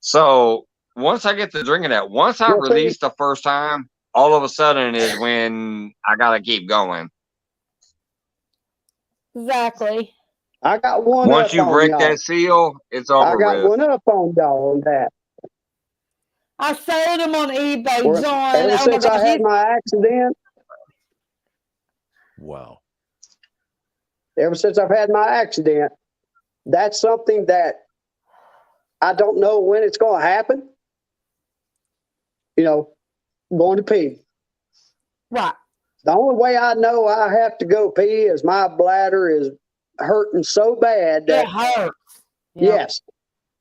So once I get to drinking that, once I release the first time, all of a sudden is when I gotta keep going. Exactly. I got one. Once you break that seal, it's over. I got one up on y'all on that. I sold them on eBay, John. Ever since I had my accident. Wow. Ever since I've had my accident, that's something that I don't know when it's going to happen. You know, going to pee. Right. The only way I know I have to go pee is my bladder is hurting so bad that It hurts. Yep. yes,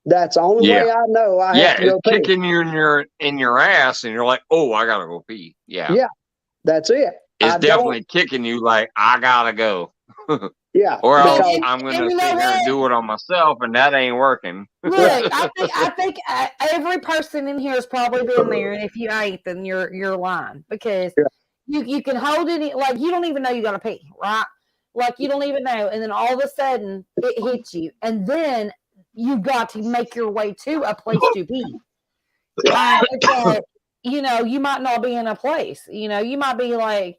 that's the only way I know I have to it's go pee. kicking you in your ass, and you're like, oh, I gotta go pee. Yeah, Yeah, that's it. it's definitely kicking you like I gotta go. Yeah, Or else because I'm gonna and you sit know here and what? do it on myself, and that ain't working. Look, I think every person in here has probably been there, and if you ain't, then you're lying because you can hold it like you don't even know you gotta pee, right? Like you don't even know, and then all of a sudden it hits you, and then you got to make your way to a place to pee. It's like, you know, you might not be in a place. You know, you might be like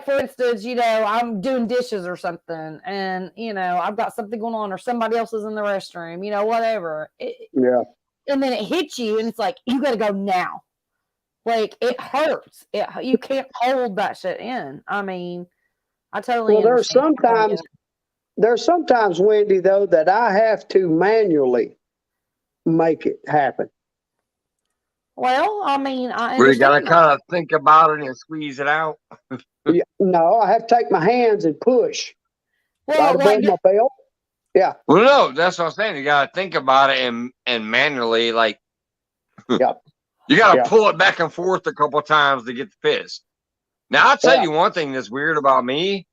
for instance, you know, I'm doing dishes or something, and you know, I've got something going on, or somebody else is in the restroom, you know, whatever. And then it hits you, and it's like you got to go now. Like it hurts. You can't hold that shit in. I mean, I totally understand. There's sometimes, Wendy, though, that I have to manually make it happen. Well, I mean, I We gotta understand. kind of think about it and squeeze it out. No, I have to take my hands and push Well, right above my belt. Yeah. Well, no, that's what I'm saying. You gotta think about it and manually, like, you gotta pull it back and forth a couple of times to get the piss. Now, I'll tell you one thing that's weird about me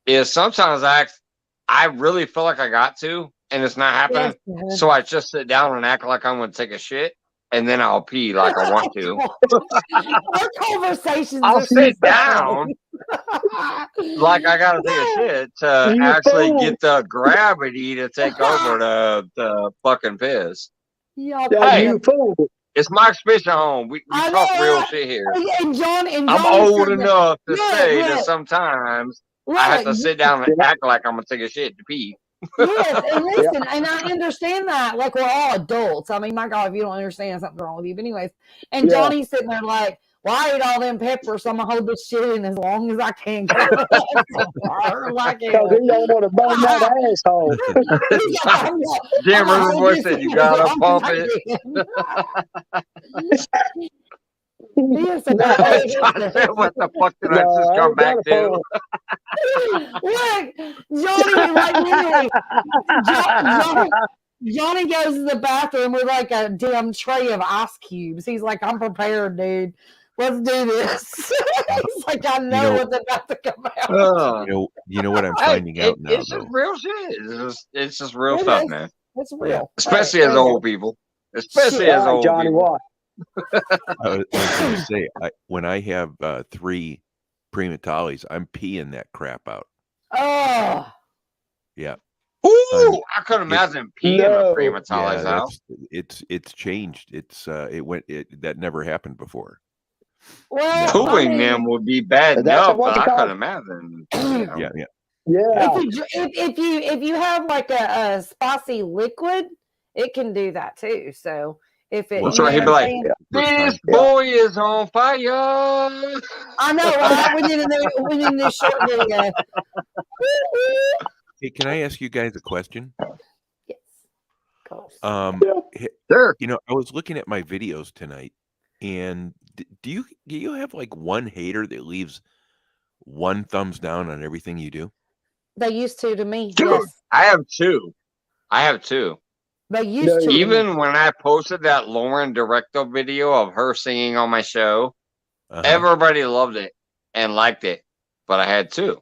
is sometimes I really feel like I got to, and it's not happening. Yes. So I just sit down and act like I'm going to take a shit, and then I'll pee like I want to. Our conversations I'll are sit so down like I got to take a shit to actually get the gravity to take over the fucking piss. Hey, you fool. It's Mike's Fishing Home. We talk real shit here. And John, I'm old enough to say that sometimes I have to sit down and act like I'm going to take a shit to pee. Yes, and listen, and I understand that. Like, we're all adults. I mean, my God, if you don't understand, something's wrong with you. But anyways, and Johnny's sitting there like, well, I ate all them peppers, so I'm going to hold this shit in as long as I can. Because he don't want to burn that asshole. Jim River Boy said, you got to pump it. What the fuck did I just come back to? Look, Johnny, like literally, Johnny goes to the bathroom with like a damn tray of ice cubes. He's like, I'm prepared, dude. Let's do this. He's like, I know what's about to come out. You know what I'm finding out now, it's just real shit. It's just real stuff, man. It's real. Especially as old people. Especially as old Johnny people. Watt. I was going to say, when I have 3 prematales, I'm peeing that crap out. Oh. Yeah. Ooh, I couldn't imagine peeing a prematale's out. It's changed. That never happened before. Well, pooing them would be bad enough, but I couldn't imagine. Yeah. If you have like a spicy liquid, it can do that too. So if it, so he'd be like, "This boy is on fire." I know, right? We need this short video. Hey, can I ask you guys a question? Yes, of course. Sure. You know, I was looking at my videos tonight, and do you have like one hater that leaves 1 thumbs down on everything you do? They used to me. Dude, yes. I have two. They used to. Even when I posted that Lauren Directo video of her singing on my show, everybody loved it and liked it. But I had 2.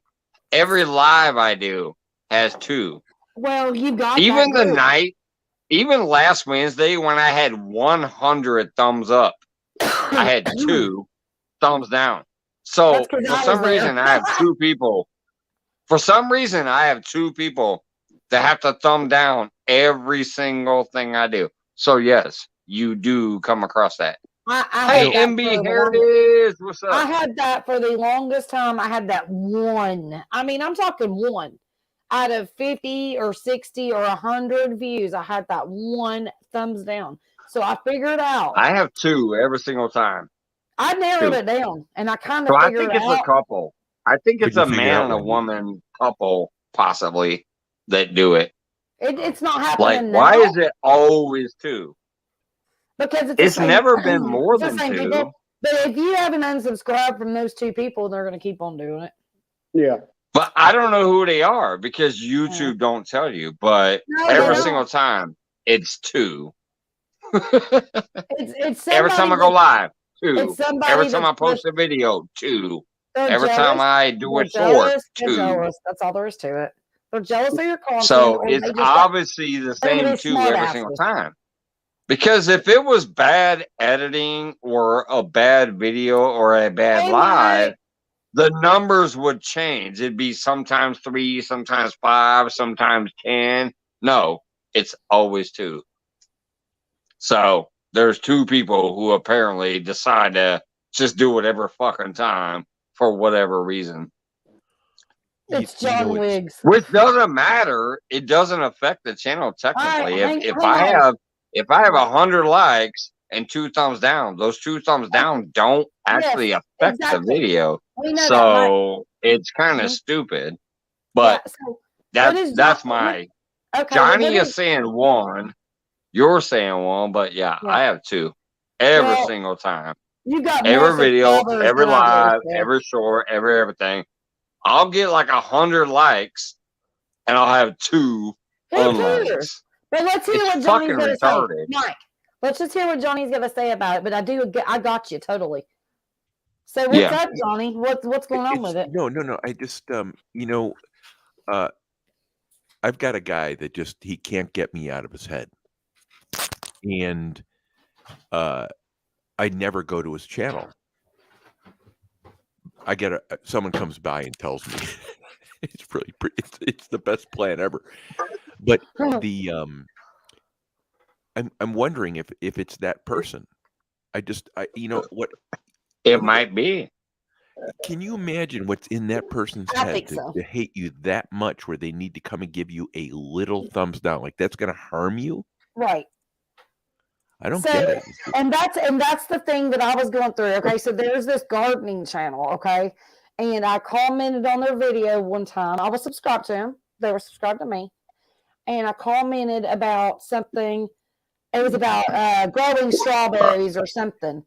Every live I do has 2. Well, you got even the night, even last Wednesday when I had 100 thumbs up, I had 2 thumbs down. So for some reason, I have 2 people. For some reason, I have 2 people that have to thumb down every single thing I do. So yes, you do come across that. Hey, MB, here it is. What's up? I had that for the longest time. I had that 1. I mean, I'm talking 1 out of 50 or 60 or 100 views. I had that 1 thumbs down. So I figured out. I have 2 every single time. I narrowed it down, and I kind of figured I think it's a couple. I think it's a man and a woman couple, possibly, that do it. It's not happening now. Why is it always 2? Because it's never been more than 2. People. But if you haven't unsubscribed from those 2 people, they're going to keep on doing it. Yeah. But I don't know who they are because YouTube don't tell you. But No, every they single don't. time, it's 2. It's Every time somebody I go that live, it's 2. Every somebody time that's I post a video, 2. they're Every time jealous. I do They're a short, jealous. They're 2. jealous. That's all there is to it. They're jealous of your content, So or it's they just obviously the they want to same be 2 smart every single asses. time. Because if it was bad editing or a bad video or a bad They live, might. the numbers would change. It'd be sometimes 3, sometimes 5, sometimes 10. No, it's always 2. So there's 2 people who apparently decide to just do whatever fucking time for whatever reason. It's John Wiggs. Which doesn't matter. It doesn't affect the channel technically. Hang If on. I have 100 likes and 2 thumbs down, those 2 thumbs down don't actually Yes, affect the exactly. video. We know that, Mike. So it's kind of Mhm. stupid. Yeah. But So what is that's John? my Okay. Well, Johnny is saying 1, you're saying 1, but yeah, Yeah. I have 2 every Well, single time. you got more Every video, subscribers every than I do. live, So. every short, every everything. I'll get like 100 likes and I'll have 2 Who cares? unlikes. But let's hear It's what Johnny's fucking going to say. retarded. Mike, let's just hear what Johnny's going to say about it. But I got you totally. So what's Yeah. up, Johnny? What's going on with it? No. I just I've got a guy that he can't get me out of his head, and I never go to his channel. I get someone comes by and tells me it's really pretty. It's the best plan ever. But the I'm wondering if it's that person. What It might be. Can you imagine what's in that person's I head think so. to hate you that much where they need to come and give you a little thumbs down? Like that's going to harm you? Right. I don't get it. And that's the thing that I was going through. Okay, so there's this gardening channel. Okay, and I commented on their video one time. I was subscribed to them. They were subscribed to me, and I commented about something. It was about growing strawberries or something.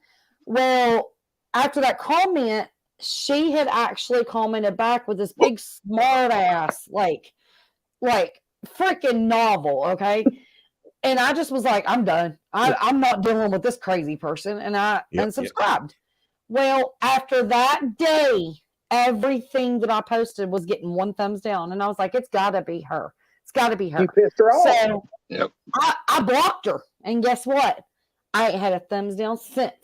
Well, after that comment, she had actually commented back with this big smart ass like freaking novel. Okay. And I just was like, I'm done. I'm not dealing with this crazy person. And I unsubscribed. Yep. Well, after that day, everything that I posted was getting 1 thumbs down. And I was like, it's got to be her. It's got to be her. You pissed her off. So yep. I blocked her. And guess what? I ain't had a thumbs down since.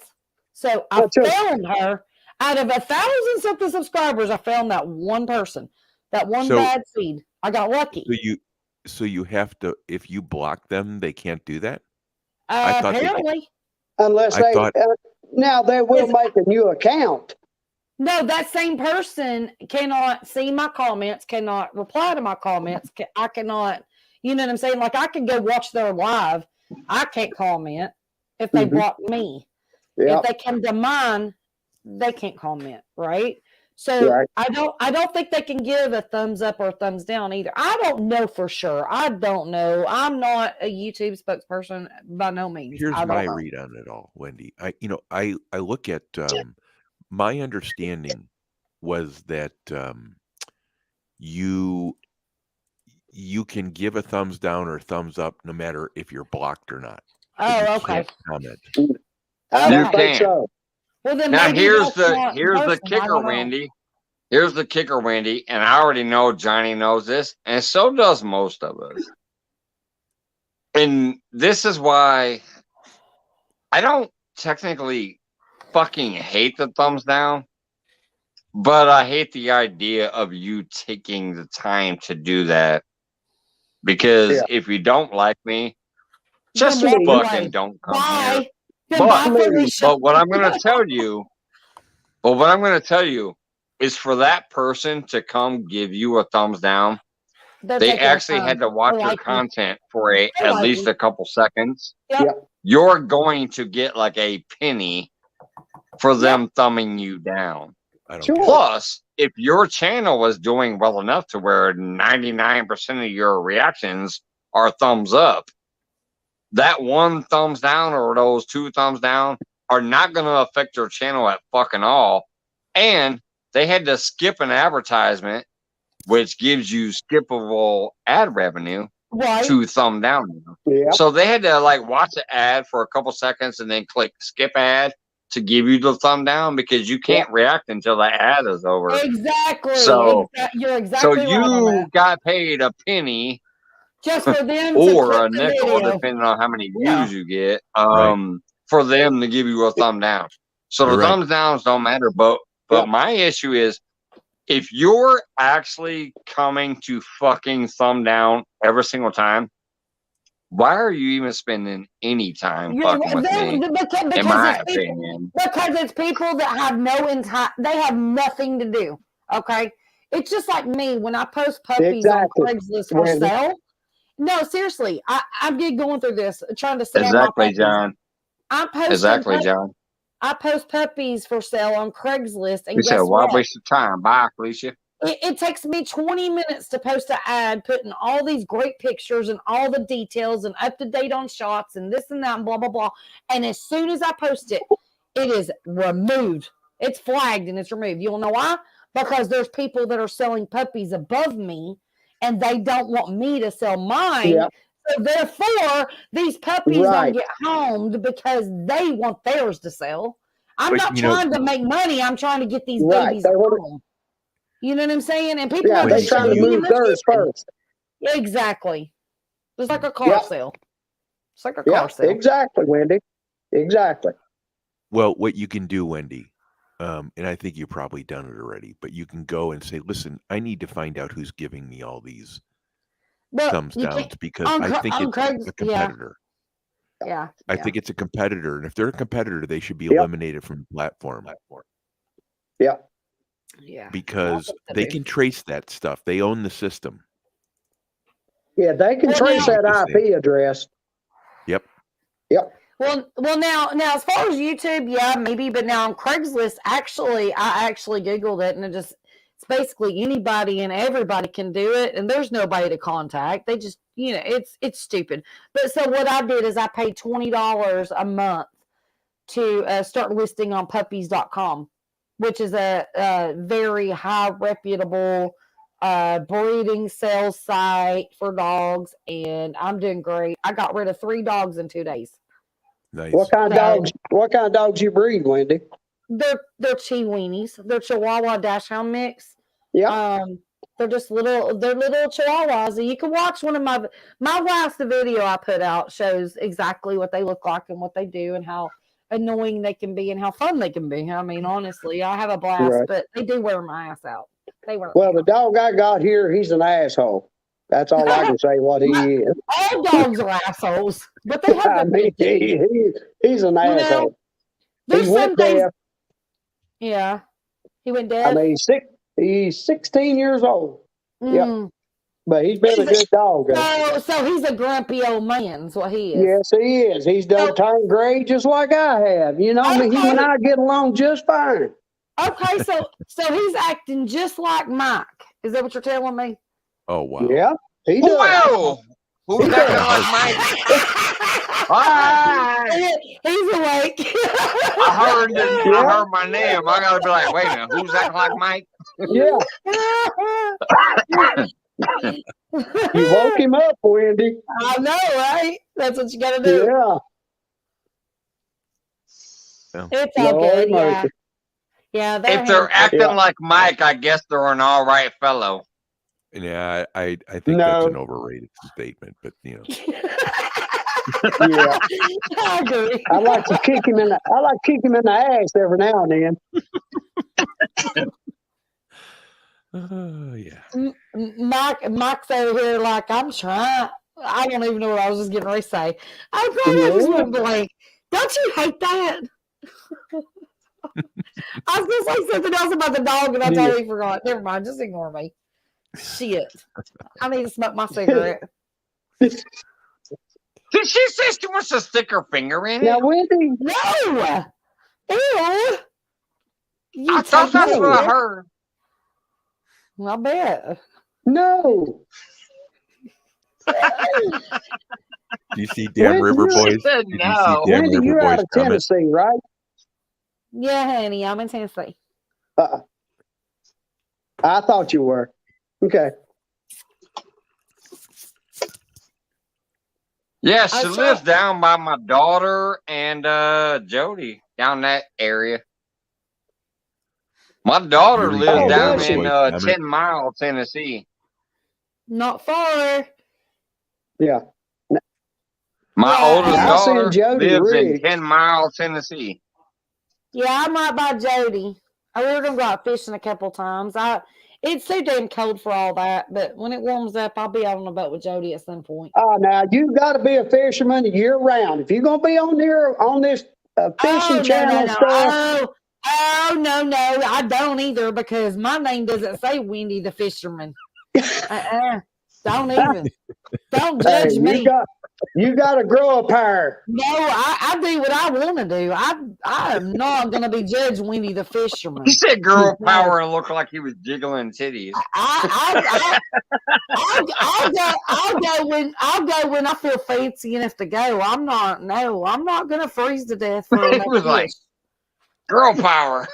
So I found her. Out of 1,000 something subscribers, I found that one person. That one bad seed. I got lucky. So you have to, if you block them, they can't do that? Apparently. Unless now they will make a new account. No, that same person cannot see my comments, cannot reply to my comments. I cannot, you know what I'm saying? Like I can go watch their live. I can't comment if they block me. Yep. If they come to mine, they can't comment, right? So right. I don't think they can give a thumbs up or a thumbs down either. I don't know for sure. I don't know. I'm not a YouTube spokesperson by no means. Here's my read on it all, Wendy. I look at my understanding was that you can give a thumbs down or thumbs up no matter if you're blocked or not. Oh, okay. Comment. I don't think so. Well, then now here's the kicker, Wendy. Here's the kicker, Wendy, and I already know Johnny knows this, and so does most of us. And this is why I don't technically fucking hate the thumbs down, but I hate the idea of you taking the time to do that. Because if you don't like me, just fucking don't come here. But what I'm going to tell you, is for that person to come give you a thumbs down, they actually had to watch your content for at least a couple seconds. Yep. You're going to get like a penny for them thumbing you down. Plus, if your channel was doing well enough to where 99% of your reactions are thumbs up, that 1 thumbs down or those 2 thumbs down are not going to affect your channel at fucking all. And they had to skip an advertisement which gives you skippable ad revenue Right. to thumb down. Yeah. So they had to like watch the ad for a couple seconds and then click skip ad to give you the thumb down because you can't react until the ad is over. Exactly. So, you're exactly so right on you that. got paid a penny Just for them or to a click the nickel, video. depending on how many views Yeah. you get, Right. for them to give you a thumb down. So You're the right. thumbs downs don't matter. But my issue is if you're actually coming to fucking thumb down every single time, why are you even spending any time fucking with me? In my opinion. Because it's people that have they have nothing to do. Okay. It's just like me when I post puppies on Craigslist for sale. No, seriously. I'm going through this, trying to sell my Exactly, puppies. John. Exactly, John. John. I post puppies for sale on Craigslist, and You guess said, why what? waste your time? Bye, Felicia. It takes me 20 minutes to post an ad, putting all these great pictures and all the details and up to date on shots and this and that and blah, blah, blah. And as soon as I post it, it is removed. It's flagged and it's removed. You know why? Because there's people that are selling puppies above me and they don't want me to sell mine. Yeah. So therefore, these puppies don't get homed because they want theirs to sell. I'm not trying to make money. I'm trying to get these babies home. You know what I'm saying? And people are they're trying to move theirs first. Exactly. It's like a car sale. It's like a car sale. Exactly, Wendy. Exactly. Well, what you can do, Wendy, and I think you've probably done it already, but you can go and say, listen, I need to find out who's giving me all these thumbs downs because I think it's a competitor. Yeah. I think it's a competitor. And if they're a competitor, they should be eliminated from the platform. Yeah. Yeah. Because they can trace that stuff. They own the system. Yeah, they can trace that IP address. Yep. Yep. Well, now, as far as YouTube, yeah, maybe, but now on Craigslist, I actually Googled it, and it's basically anybody and everybody can do it, and there's nobody to contact. They just, it's stupid. But so what I did is I paid $20 a month to start listing on puppies.com, which is a very high reputable breeding sales site for dogs, and I'm doing great. I got rid of 3 dogs in 2 days. Nice. What kind of dogs you breed, Wendy? They're Chiweenies. They're Chihuahua Dachshund mix. Yeah. They're just little Chihuahuas. And you can watch one of my last video I put out shows exactly what they look like and what they do and how annoying they can be and how fun they can be. I mean, honestly, I have a blast, but they do wear my ass out. Well, the dog I got here, he's an asshole. That's all I can say what he is. All dogs are assholes, but they have he's an asshole. He went deaf. Yeah. He went deaf. I mean, he's 16 years old. Mm. Yep. But he's been a good dog. So he's a grumpy old man, is what he is. Yes, he is. He's done turned gray just like I have. You know, he and I get along just fine. Okay, so he's acting just like Mike. Is that what you're telling me? Oh, wow. Yeah, he does. Wow. Who's that like Mike? Hi. He's awake. I heard my name. I gotta be like, wait a minute, who's that like Mike? Yeah. You woke him up, Wendy. I know, right? That's what you gotta do. Yeah. It's all good. Yeah. Yeah. If they're acting like Mike, I guess they're an all right fellow. Yeah, I think that's an overrated statement, but Yeah. I agree. I like to kick him in the ass every now and then. Yeah. Mike's over here like, I'm trying. I don't even know what I was just getting ready to say. I probably just went blank. Don't you hate that? I was going to say something else about the dog and I totally forgot. Never mind. Just ignore me. Shit. I need to smoke my cigarette. Did she say she wants to stick her finger in it? Now, Wendy. No. Ew. I thought that's what I heard. I bet. No. Do you see Dan River Boys? Said no. Wendy, you're out of Tennessee, right? Yeah, honey. I'm in Tennessee. I thought you were. Okay. Yeah, she I lives saw- down by my daughter and Jody down that area. My daughter You're lives Oh, down does in she? 10 Mile, Tennessee. Not far. Yeah. My Yeah, oldest Now, I seen daughter Jody lives in Riggs. 10 Mile, Tennessee. Yeah, I'm right by Jody. We were gonna go out fishing a couple times. It's too damn cold for all that, but when it warms up, I'll be out on a boat with Jody at some point. Oh, now you got to be a fisherman year round. If you're gonna be on here on this fishing channel stuff, Oh, no, I don't either because my name doesn't say Wendy the Fisherman. Don't even. Don't judge me. you got to grow a pair. No, I do what I want to do. I am not going to be judged Wendy the Fisherman. He said girl power and looked like he was jiggling titties. I'll go when I feel fancy enough to go. I'm not going to freeze to death for It was like girl power.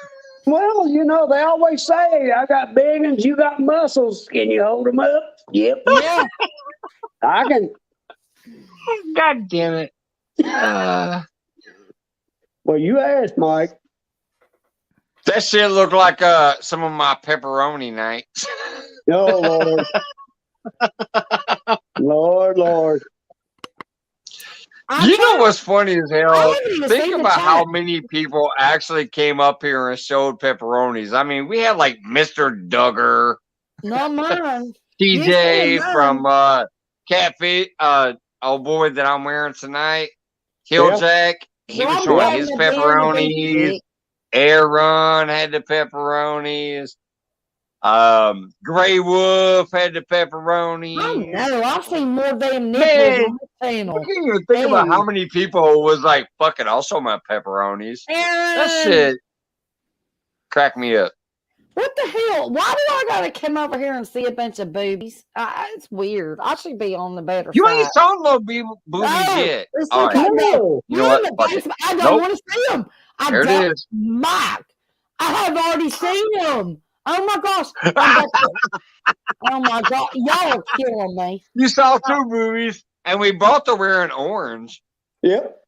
Well, you know, they always say, I got big ones, you got muscles. Can you hold them up? Yep. Yeah. I can. God damn it. Well, you asked, Mike. That shit looked like some of my pepperoni nights. Oh, Lord. Lord. You know what's funny as hell? even Think seen the about how chat. many people actually came up here and showed pepperonis. I mean, we had like Mr. Duggar, Not mine. TJ Yes, from Catfish, old boy that I'm wearing tonight, Killjack. He was showing his pepperonis. Air Run had the pepperonis. Grey Wolf had the pepperonis. I know. I've seen more damn nipples on this channel. I can't even think about how many people was like, fuck it, I'll show my pepperonis. That shit cracked me up. What the hell? Why do I gotta come over here and see a bunch of boobies? It's weird. I should be on the better You side. ain't saw no boobies yet. It's All okay. right. No. You know what? Fuck it. I don't Nope. want to see them. There it is. Mike, I have already seen them. Oh my gosh. Oh my God. Y'all are killing me. You saw two movies, and we both are wearing orange. Yep.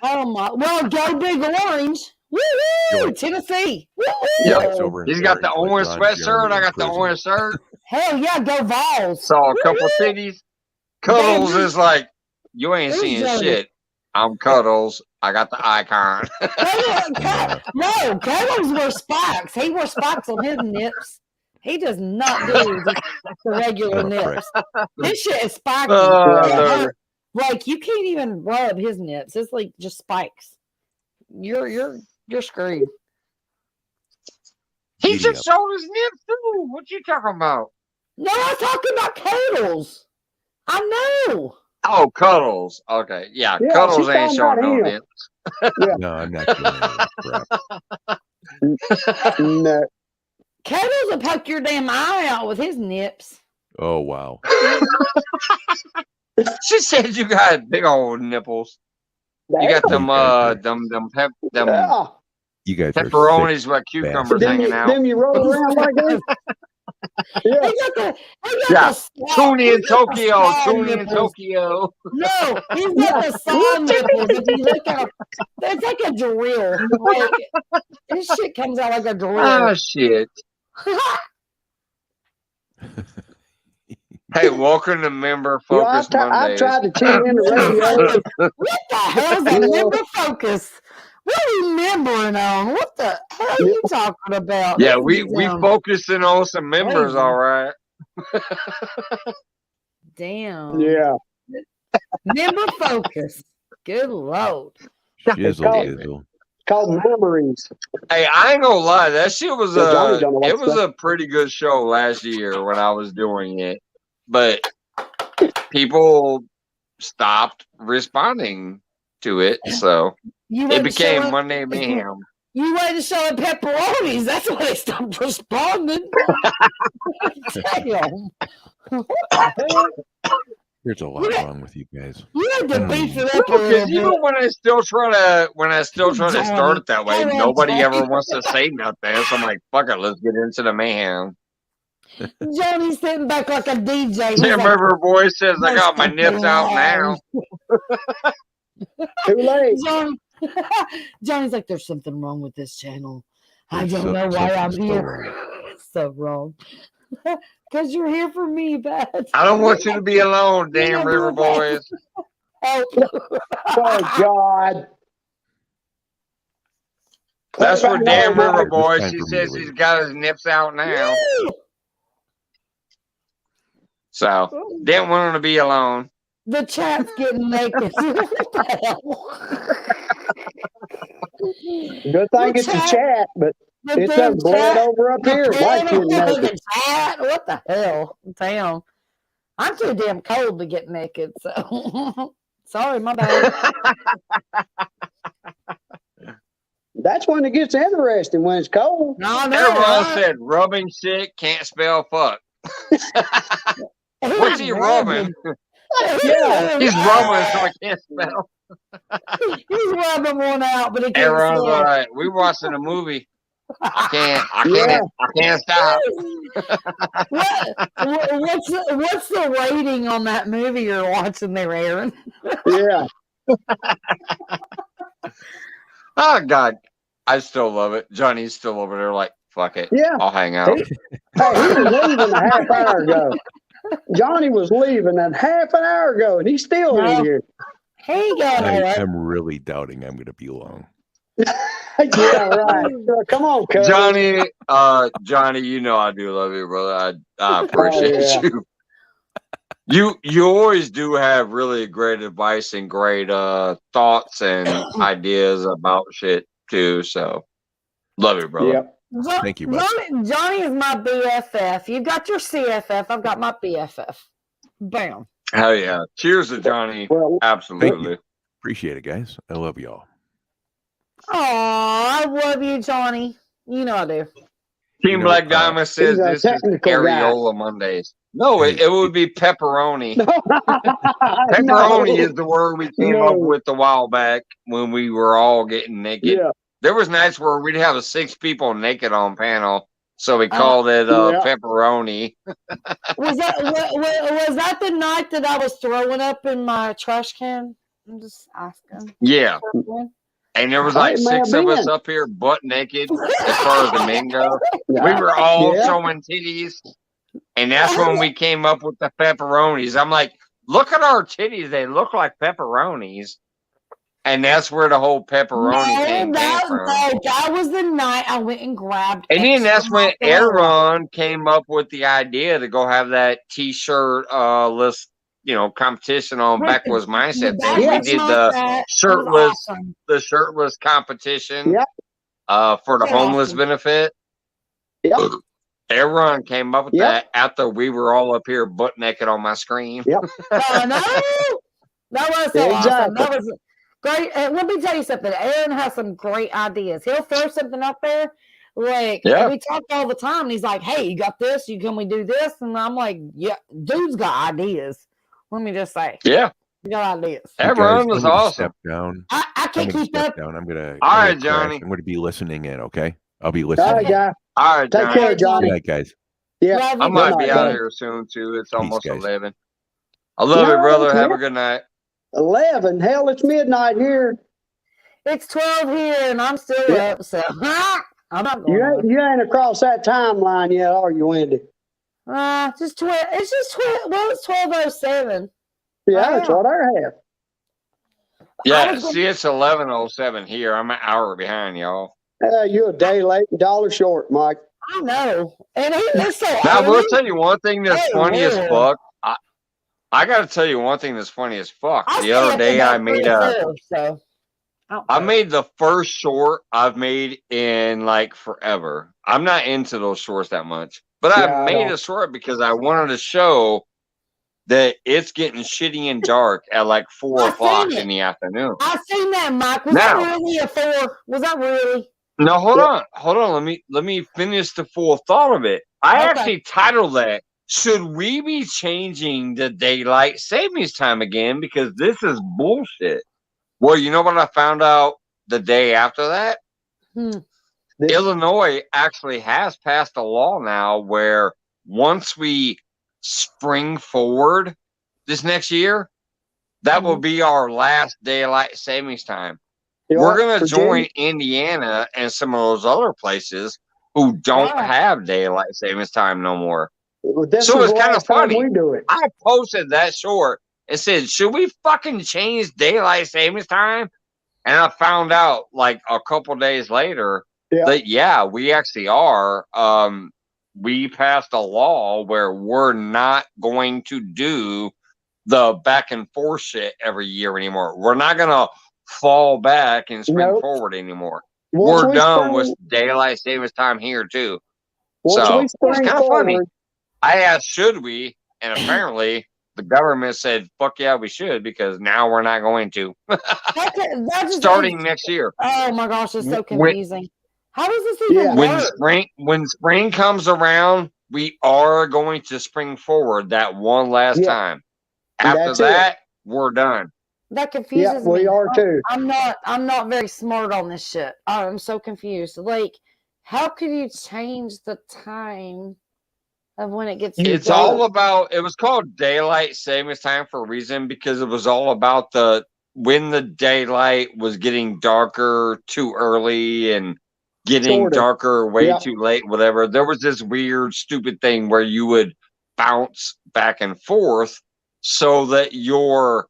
Oh my. Well, go Big Orange. Woo-hoo! Tennessee. Woo-hoo! He's got the orange sweatshirt. I got the orange shirt. Hell yeah, go Vols. Saw a couple titties. Cuddles is like, you ain't seeing shit. I'm Cuddles. I got the icon. No, Cuddles wear spikes. He wears spikes on his nips. He does not do just the regular nips. This shit is spiky. Like you can't even rub his nips. It's like just spikes. You're screwed. He just showed his nips too. What you talking about? No, I'm talking about Cuddles. I know. Oh, Cuddles. Okay, yeah, Cuddles ain't showing no nips. No, I'm not doing that. No. Cuddles will poke your damn eye out with his nips. Oh wow. She said you got big old nipples. You got them you guys pepperonis with cucumbers hanging out. Then you roll around like that. Yeah. Tune in Tokyo. Tune in Tokyo. No, he's got the saw nipples. If you look at him, it's like a drill. Like, this shit comes out like a drill. Oh shit. Hey, welcome to Member Focus Mondays. I tried to tune in the radio. What the hell's a member focus? What are you membering on? What the hell are you talking about? Yeah, we focusing on some members, all right. Damn. Yeah. Member focus. Good Lord. Jizzle. Called Memories. Hey, I ain't gonna lie, that shit was Johnny it was a pretty good show last year when I was doing it, but people stopped responding to it, so it became Monday Mayhem. You waited to show pepperonis. That's why they stopped responding. Damn. There's a lot wrong with you guys. You had to beef it up a Because little even bit. when I still try to start it that way, nobody ever wants to say nothing. So I'm like, fuck it, let's get into the mayhem. Johnny's sitting back like a DJ. He's Tim like, River Boy says I "There's got my something nips out now. wrong." Too late. Johnny, Johnny's like, there's something wrong with this channel. I There's don't know why I'm something so here. So wrong. Because you're here for me, Beth. I don't want you to be alone, damn Yeah, River boy. Boys. Oh. Oh God. That's for damn River It's Boy. time She for me says to he's leave. got his nips out now. So didn't want him to be alone. The chat's getting naked. What the hell? Good thing it's a chat, but The it's damn a bled chat. over up The here. Mike's getting naked. the chat. What the hell? Damn. I'm too damn cold to get naked, so sorry, my bad. That's when it gets interesting, when it's cold. No, no. Everyone said rubbing shit can't spell fuck. What's he rubbing? Yeah. He's rubbing so I can't spell. He's rubbing one out, but he can't Everyone's spell. all right. We watching a movie. I can't stop. What's the rating on that movie you're watching there, Aaron? Yeah. Oh God, I still love it. Johnny's still over there, like fuck it. Yeah. I'll hang out. Hey, he was leaving a half hour ago. Johnny was leaving a half an hour ago, and he's still in here. Hey, you go. I'm really doubting I'm going to be long. Yeah, right. Come on, cuz. Johnny, you know I do love you, brother. I appreciate yeah. You always do have really great advice and great thoughts and ideas about shit too. So love you, brother. Yep. Thank you, bud. Johnny is my BFF. You've got your CFF. I've got my BFF. Bam. Hell yeah. Cheers to Johnny. Well, Absolutely. Appreciate it, guys. I love y'all. Oh, I love you, Johnny. You know I do. Team Black Diamond says he's a this is technical guy. Areola Mondays. No, it would be pepperoni. No. Pepperoni is the word we came up with a while back when we were all getting naked. Yeah. There was nights where we'd have 6 people naked on panel, so we called it pepperoni. Was that the night that I was throwing up in my trash can? I'm just asking. Yeah. And there was like 6 of us up here butt naked as far as the men go. Yeah. We were all showing titties. And that's when we came up with the pepperonis. I'm like, look at our titties. They look like pepperonis. And that's where the whole pepperoni thing came from. No, that was the night I went and grabbed. And then that's when Aaron came up with the idea to go have that T-shirt list, competition on Backwoods Mindset thing. We did the shirtless competition for the homeless benefit. Yep. Aaron came up with that after we were all up here butt naked on my screen. Yep. Oh, no. That was so awesome. That was great. And let me tell you something. Aaron has some great ideas. He'll throw something up there. Like, we talk all the time. And he's like, hey, you got this? Can we do this? And I'm like, yeah, dude's got ideas. Let me just say. Yeah. You got ideas. Aaron was awesome. Step down. I can't keep up. I'm gonna. All right, Johnny. I'm going to be listening in. Okay, I'll be listening. All right, guy. All right, Take care, Johnny. Good night, guys. Yeah. I might be out of here soon too. It's almost guys. 11. I love you, brother. Have a good night. 11. Hell, it's midnight here. It's 12 here, and I'm still up. So I'm not going. You ain't across that timeline yet, are you, Wendy? Just 12. It's just 12. Well, it's 12:07. Yeah, that's what I have. Yeah, see, it's 11:07 here. I'm an hour behind y'all. You're a day late and $1 short, Mike. I know. And it's so now, we'll tell you one thing that's funny as fuck. I got to tell you one thing that's funny as fuck. The other day, I made the first short I've made in like forever. I'm not into those shorts that much, but I made a short because I wanted to show that it's getting shitty and dark at like 4 o'clock in the afternoon. I seen that, Mike. Was that really a 4? Was that really? No, hold on. Let me finish the full thought of it. I actually titled that, should we be changing the daylight savings time again? Because this is bullshit. Well, you know what I found out the day after that? Illinois actually has passed a law now where once we spring forward this next year, that will be our last daylight savings time. We're going to join Indiana and some of those other places who don't have daylight savings time no more. So it's kind of funny. I posted that short and said, should we fucking change daylight savings time? And I found out like a couple days later that, yeah, we actually are. We passed a law where we're not going to do the back and forth shit every year anymore. We're not going to fall back and spring forward anymore. We're done with daylight savings time here too. So it's kind of funny. I asked, should we? And apparently the government said, fuck yeah, we should, because now we're not going to. Starting next year. Oh my gosh, it's so confusing. How does this even work? When spring comes around, we are going to spring forward that one last time. After that, we're done. That confuses me. We are too. I'm not very smart on this shit. I'm so confused. Like, how could you change the time of when it gets? It's all about. It was called daylight savings time for a reason, because it was all about when the daylight was getting darker too early and getting darker way too late. Whatever. There was this weird, stupid thing where you would bounce back and forth so that your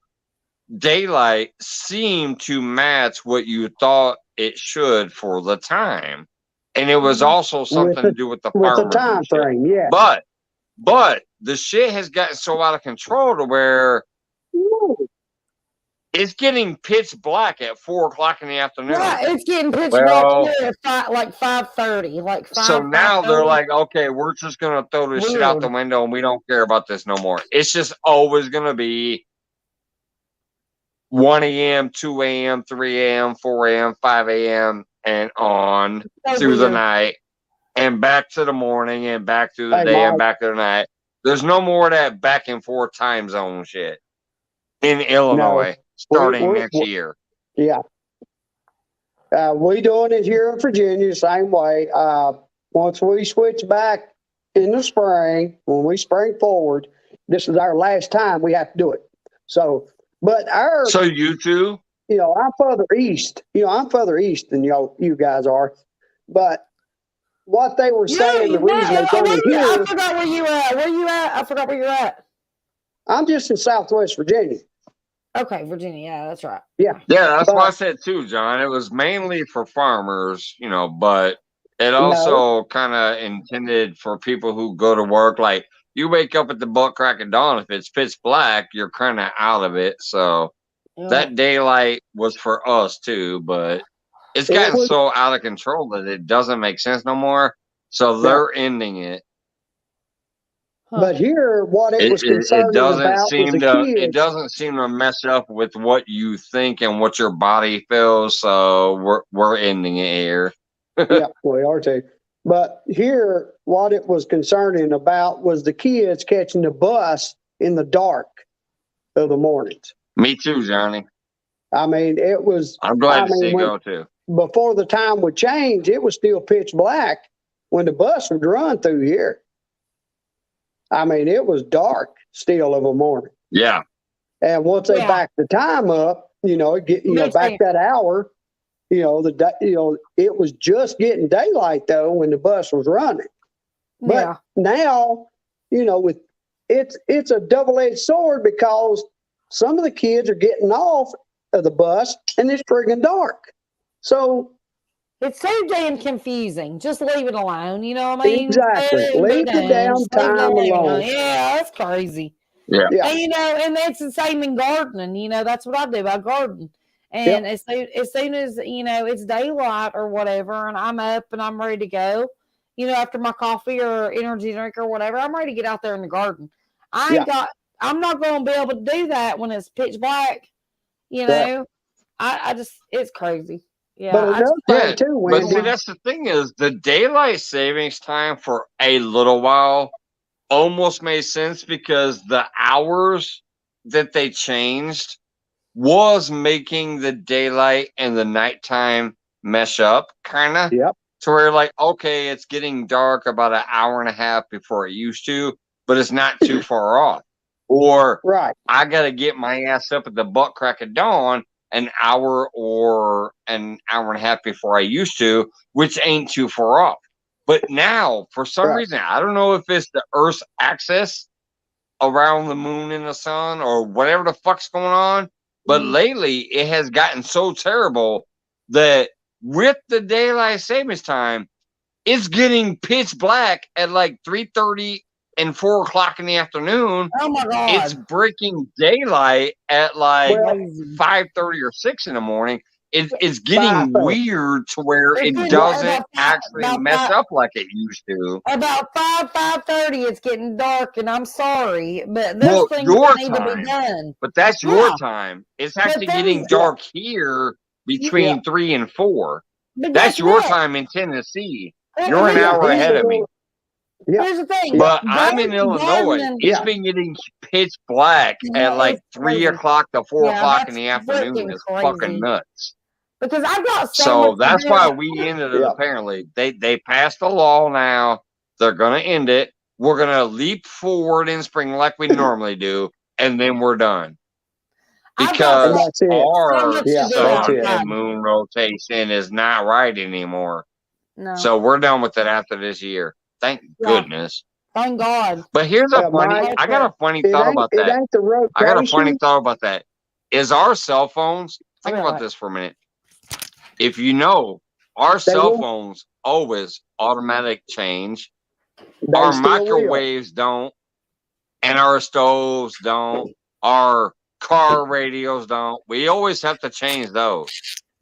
daylight seemed to match what you thought it should for the time. And it was also something to do with the time frame, But the shit has gotten so out of control to where it's getting pitch black at 4:00 in the afternoon. Yeah, it's getting pitch black here at like 5:30. Like 5. So now they're like, okay, we're just gonna throw this shit out the window and we don't care about this no more. It's just always gonna be 1 a.m., 2 a.m., 3 a.m., 4 a.m., 5 a.m., and on through the night, and back to the morning, and back through the day, and back to the night. There's no more of that back and forth time zone shit in Illinois starting next year. Yeah. We doing it here in Virginia, same way. Once we switch back in the spring, when we spring forward, this is our last time we have to do it. So you two? I'm further east. I'm further east than you guys are. But what they were saying, the reason they came here. I forgot where you at. Where you at? I forgot where you're at. I'm just in Southwest Virginia. Okay, Virginia. Yeah, that's right. Yeah. Yeah, that's what I said too, John. It was mainly for farmers, but it also kind of intended for people who go to work. Like, you wake up at the butt crack of dawn, if it's pitch black, you're kind of out of it. So that daylight was for us too, but it's gotten so out of control that it doesn't make sense no more. So they're ending it. But here, what it was concerning about it doesn't seem to mess up with what you think and what your body feels. So we're ending it here. Yeah, we are too. But here, what it was concerning about was the kids catching the bus in the dark of the mornings. Me too, Johnny. I mean, it was. I'm glad to see you go too. Before the time would change, it was still pitch black when the bus would run through here. I mean, it was dark still of a morning. Yeah. And once they backed the time up, back that hour, it was just getting daylight though when the bus was running. But now, with it's a double-edged sword, because some of the kids are getting off of the bus and it's friggin' dark. So it's so damn confusing. Just leave it alone. You know what I mean? Exactly. Leave the damn time alone. Yeah, that's crazy. Yeah. And, and that's the same in gardening. That's what I do. I garden. And as soon as, it's daylight or whatever, and I'm up and I'm ready to go, after my coffee or energy drink or whatever, I'm ready to get out there in the garden. I'm not going to be able to do that when it's pitch black. I just, it's crazy. Yeah. But see, that's the thing is the daylight savings time for a little while almost made sense, because the hours that they changed was making the daylight and the nighttime mesh up, kind of. Yep. to where like, okay, it's getting dark about an hour and a half before it used to, but it's not too far off. Or Right. I got to get my ass up at the butt crack of dawn an hour or an hour and a half before I used to, which ain't too far off. But now, for some reason, I don't know if it's the Earth's axis around the moon and the sun or whatever the fuck's going on, but lately it has gotten so terrible that with the daylight savings time, it's getting pitch black at like 3:30 and 4 o'clock in the afternoon. Oh my God. It's breaking daylight at like Well, 5:30 or 6 in the morning. It's getting 5:30. weird to where It's it getting doesn't about actually mess up like it used to. About 5:30, it's getting dark, and I'm sorry, but Well, there's things your that need to time. be done. But that's your Yeah. time. It's But actually then- getting dark here between 3 and 4. But That's guess your what? time in Tennessee. Here's You're an the- hour ahead of me. Yeah. Here's the thing. But I'm in Illinois. Gardening- It's been getting pitch black Yeah, at like it's 3 crazy. o'clock to 4 Yeah, o'clock in that's the afternoon. freaking It's crazy. fucking nuts. Because I've got so So much to that's do. why we ended it. Yeah. Apparently, they passed a law now. They're gonna end it. We're gonna leap forward in spring like we normally do, and then we're done. I've got Because And that's it. so our much to Yeah, do that's sun it. outside. and moon rotation is not right anymore. No, So we're done with it after this year. Thank Yeah. goodness. thank God. But here's a Yeah, funny. Mike, I got a funny It thought ain't, about it that. ain't the rotation. I got a funny thought about that. Is our cell phones? Think Okay, about what? this for a minute. If you know, our They cell will. phones always automatic change. They Our still will. microwaves don't, and our stoves don't. Our car radios don't. We always have to change those.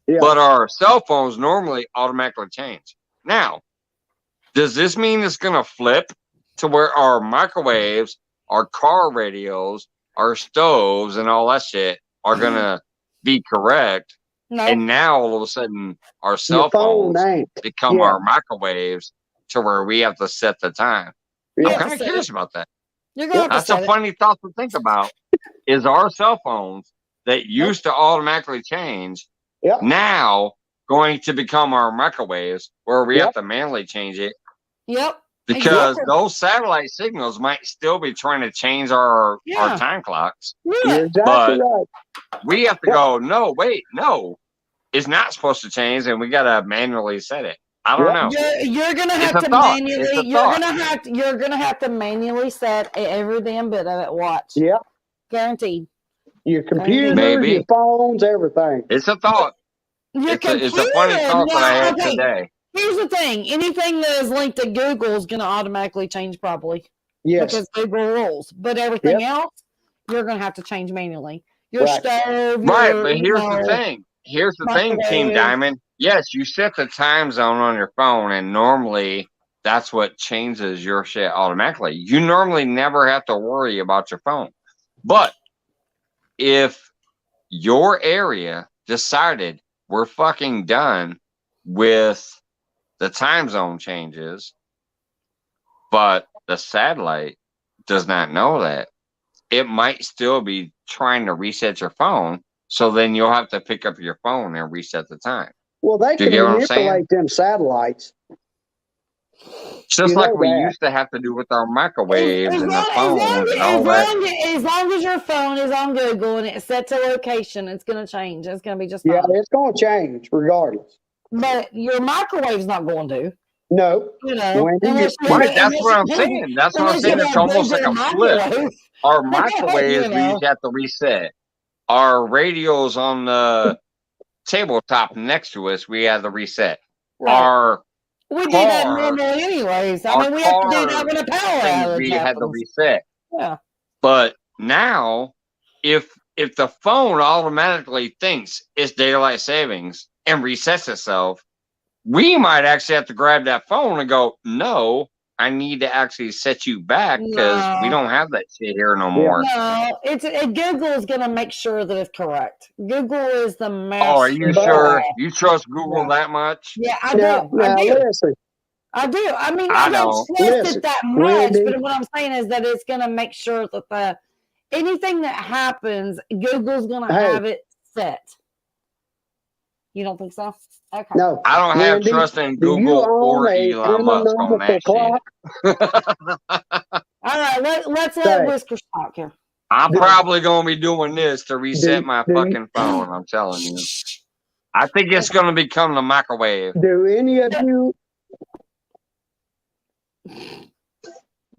Yeah. But our cell phones normally automatically change. Now, does this mean it's going to flip to where our microwaves, our car radios, our stoves, and all that shit are going to be correct? No, And now all of a sudden, our cell Your phone phones ain't. become Yeah. our microwaves to where we have to set the time. Yeah. I'm kind of curious about that. you're gonna have to That's set a it. funny thought to think about. Is our cell phones that used to automatically change Yep. now going to become our microwaves where we Yep. have to manually change it? Yep. Because Exactly. those satellite signals might still be trying to change our Yeah. time clocks. You're Yeah. exactly But- right. We have to go, no, wait, no. It's not supposed to change, and we got to manually set it. I don't Yep. know. You're gonna It's have a to thought. manually. It's a You're thought. gonna have to manually set every damn bit of it. Watch. Yep. Guaranteed. Your computer, Maybe. your phones, everything. It's a thought. Your It's a computer. funny thought that I had okay. today. Here's the thing. Anything that is linked to Google is gonna automatically change probably Yes. because Google rules. But everything else, you're gonna have to change manually. Your Right. stove. Right, your, but you here's the know, thing. Here's the thing, Team microwave. Diamond. Yes, you set the time zone on your phone, and normally that's what changes your shit automatically. You normally never have to worry about your phone. But if your area decided we're fucking done with the time zone changes, but the satellite does not know that, it might still be trying to reset your phone. So then you'll have to pick up your phone and reset the time. Well, they Do you can get what I'm saying? manipulate them satellites. Just You like know we that. used to have to do with our microwaves and the phones and all as that. long as your phone is on Google and it's set to location, it's going to change. It's going to be just fine. Yeah, it's going to change regardless. But your microwave's not going to. No. You know, When you unless get- you- Right, that's unless what I'm you- saying. That's what I'm unless saying. you It's have almost like bigger a flip. microwave. Our microwaves, You know. we have to reset. Our radios on the tabletop next to us, we have to reset. Right. Our We do that car- normally anyways. I our mean, we have to do car that when a power things outage we had to happens. reset. Yeah. But now, if the phone automatically thinks it's daylight savings and resets itself, we might actually have to grab that phone and go, no, I need to actually set you back because we No. don't have that shit here no more. No, Google is going to make sure that it's correct. Google is the master. Oh, are you But- sure? You trust Google Yeah. that much? Yeah, I Now, do. I do. listen. I do. I mean, I I don't don't. trust Listen, it that much, Wendy. but what I'm saying is that it's going to make sure that anything that happens, Google's going to Hey. have it set. You don't think so? Okay. No. I don't have Wendy, trust in do you Google own or a Elon Musk on that astronomical shit. clock? All right, let's let Say, Whiskers talk here. I'm Do- probably gonna be doing this to reset do, my do, fucking phone. I'm telling you. I think it's gonna become the microwave. do any of you,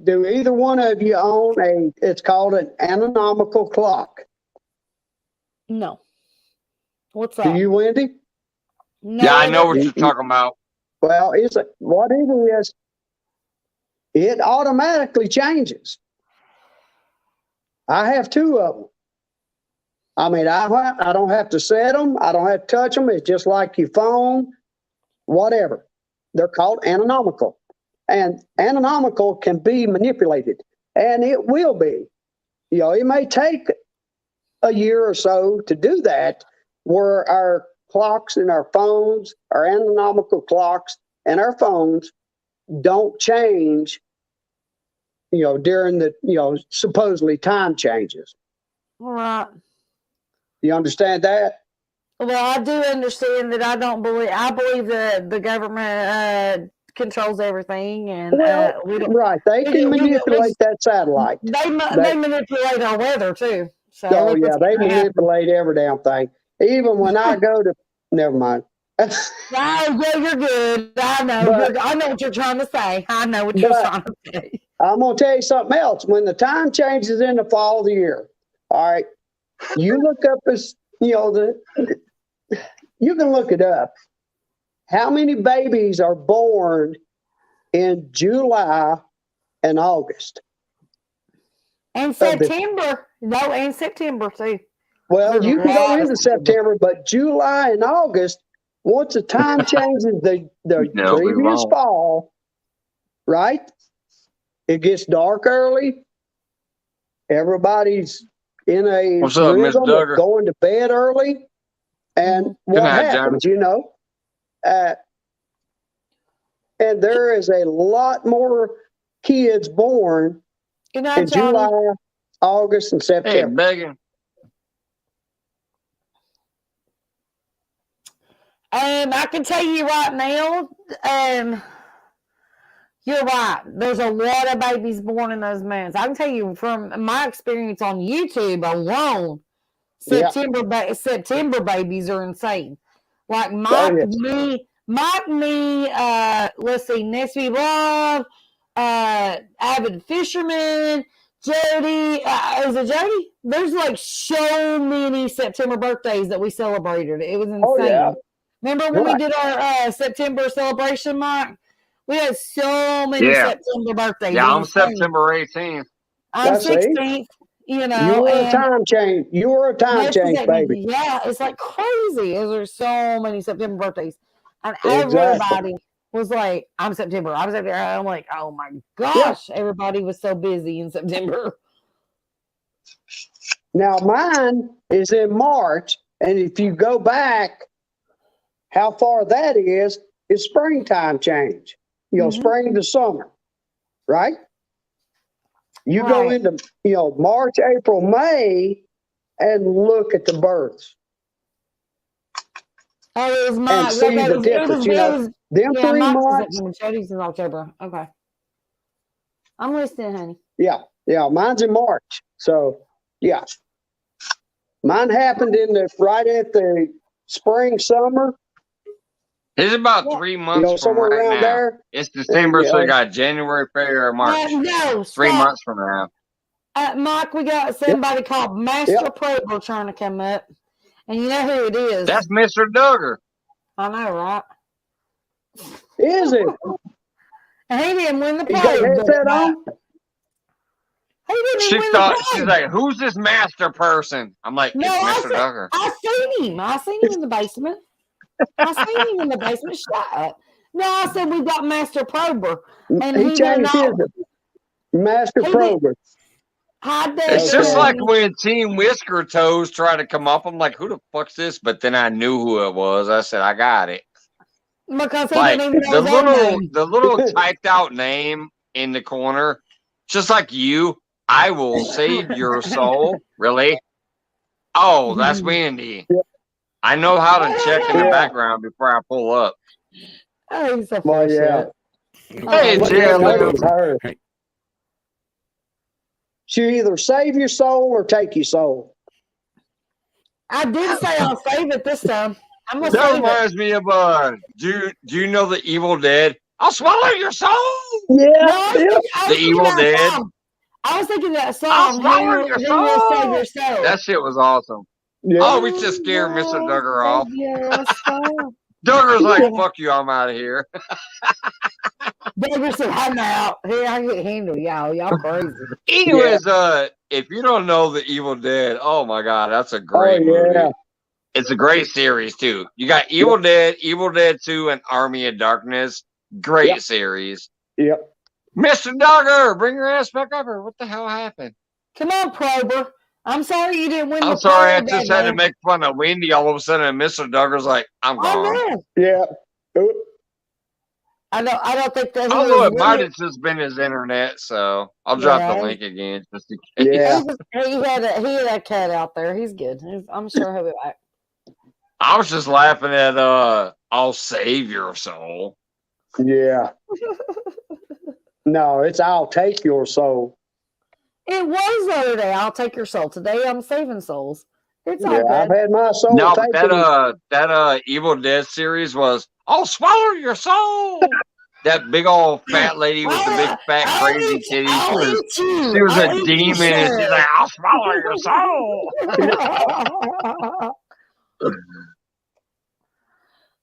do either one of you own it's called an astronomical clock? No. What's Do that? you, Wendy? No, Yeah, I know what You- you're talking about. Well, what it is, it automatically changes. I have two of them. I mean, I don't have to set them. I don't have to touch them. It's just like your phone, whatever. They're called astronomical. And astronomical can be manipulated, and it will be. You know, it may take a year or so to do that, where our clocks and our phones, our astronomical clocks and our phones don't change, you know, during the, you know, supposedly time changes. All right. You understand that? Well, I do understand that. I believe that the government controls everything, and Well, we don't. right. They can manipulate that satellite. They manipulate our weather too. So Oh, yeah, they manipulate every damn thing. Even when I go to, never mind. Yeah, you're good. I know. I know what you're trying to say. I'm going to tell you something else. When the time changes in the fall of the year, all right, you look up as, you know, you can look it up. How many babies are born in July and August? And September. And September too. Well, you can go into September, but July and August, once the time changes the previous fall, right? It gets dark early. Everybody's in a rhythm of going to bed early. And what happens, you know? And there is a lot more kids born in July, August, and September. Hey, Megan. I can tell you right now, you're right. There's a lot of babies born in those months. I can tell you from my experience on YouTube alone, September babies are insane. Like let's see, Nesby Love, Avid Fisherman, Jody. Is it Jody? There's like so many September birthdays that we celebrated. It was insane. Oh, yeah. Remember when we did our September celebration, Mike? We had so many September birthdays. Yeah, I'm September 18th. I'm 16th. You know, you were a time change. You were a time change, baby. Yeah, it's like crazy. There's so many September birthdays, and everybody was like, "I'm September. I'm September." I'm like, "Oh my gosh!" Yeah. Everybody was so busy in September. Now mine is in March, and if you go back, how far that is springtime change. You know, spring to summer, right? You go into, you know, March, April, May, and look at the births. Oh, it was March. And see the difference. You know, them 3 months. Jody's in October. Okay. I'm listening, honey. Yeah. Yeah. Mine's in March. So, yeah. Mine happened right at the spring, summer. It's about 3 months, you know, somewhere from right around now. there. It's December, so you got January, February, March. No, 3 months from now. Mike, we got somebody called Master Prober trying to come up. And you know who it is? That's Mr. Duggar. I know, right? Is it? And he didn't win the You got probe. headset on? He didn't She win thought, the probe. she's like, who's this master person? I'm like, it's Mr. Duggar. I seen him. I seen him in the basement. Shut up. No, I said we got Master Prober. And he changed his Master Prober. It's just like when Team Whisker Toes tried to come up. I'm like, who the fuck's this? But then I knew who it was. I said, I got it. Because he like didn't even know the little typed out name in the corner, just like you, I will save your soul. Really? Oh, that's Wendy. I know how to check in the Yeah. background before I pull up. Oh, he's so Well, full of yeah. shit. Hey, What JLM. notice her. She either save your soul or take your soul. I did say I'll save it this time. I'm gonna That save it. reminds me of do you know the Evil Dead? I'll swallow your soul. Yeah. No, I was The thinking Evil that Dead. song. I was thinking that I'll song. swallow your Who will save soul. your soul? That shit was awesome. Yeah. Oh, we just scared Mr. Duggar off. Duggar's like, fuck you, I'm out of here. Duggar said, I'm out. Here, I can handle y'all. Y'all crazy. Anyways, if you don't know the Evil Dead, oh my god, that's a great movie. It's a great series too. You got Evil Dead, Evil Dead 2, and Army of Darkness. Great series. Yep. Mr. Duggar, bring your ass back up here. What the hell happened? Come on, Prober. I'm sorry you didn't win I'm the sorry, I probe, just had to man. make fun of Wendy all of a sudden, and Mr. Duggar's like, I'm gone. Oh, Yeah. I don't think that Although it might have just been his internet, so I'll drop the link again just in case. Yeah. He had a cat out there. He's good. I'm sure he'll be back. I was just laughing at I'll save your soul. Yeah. No, it's I'll take your soul. It was the other day. I'll take your soul. Today I'm saving souls. It's all Yeah, good. I've had my soul No, taken. but that Evil Dead series was I'll swallow your soul. That big old fat lady with the big fat crazy titties. She was a demon, and she's like, I'll swallow your soul.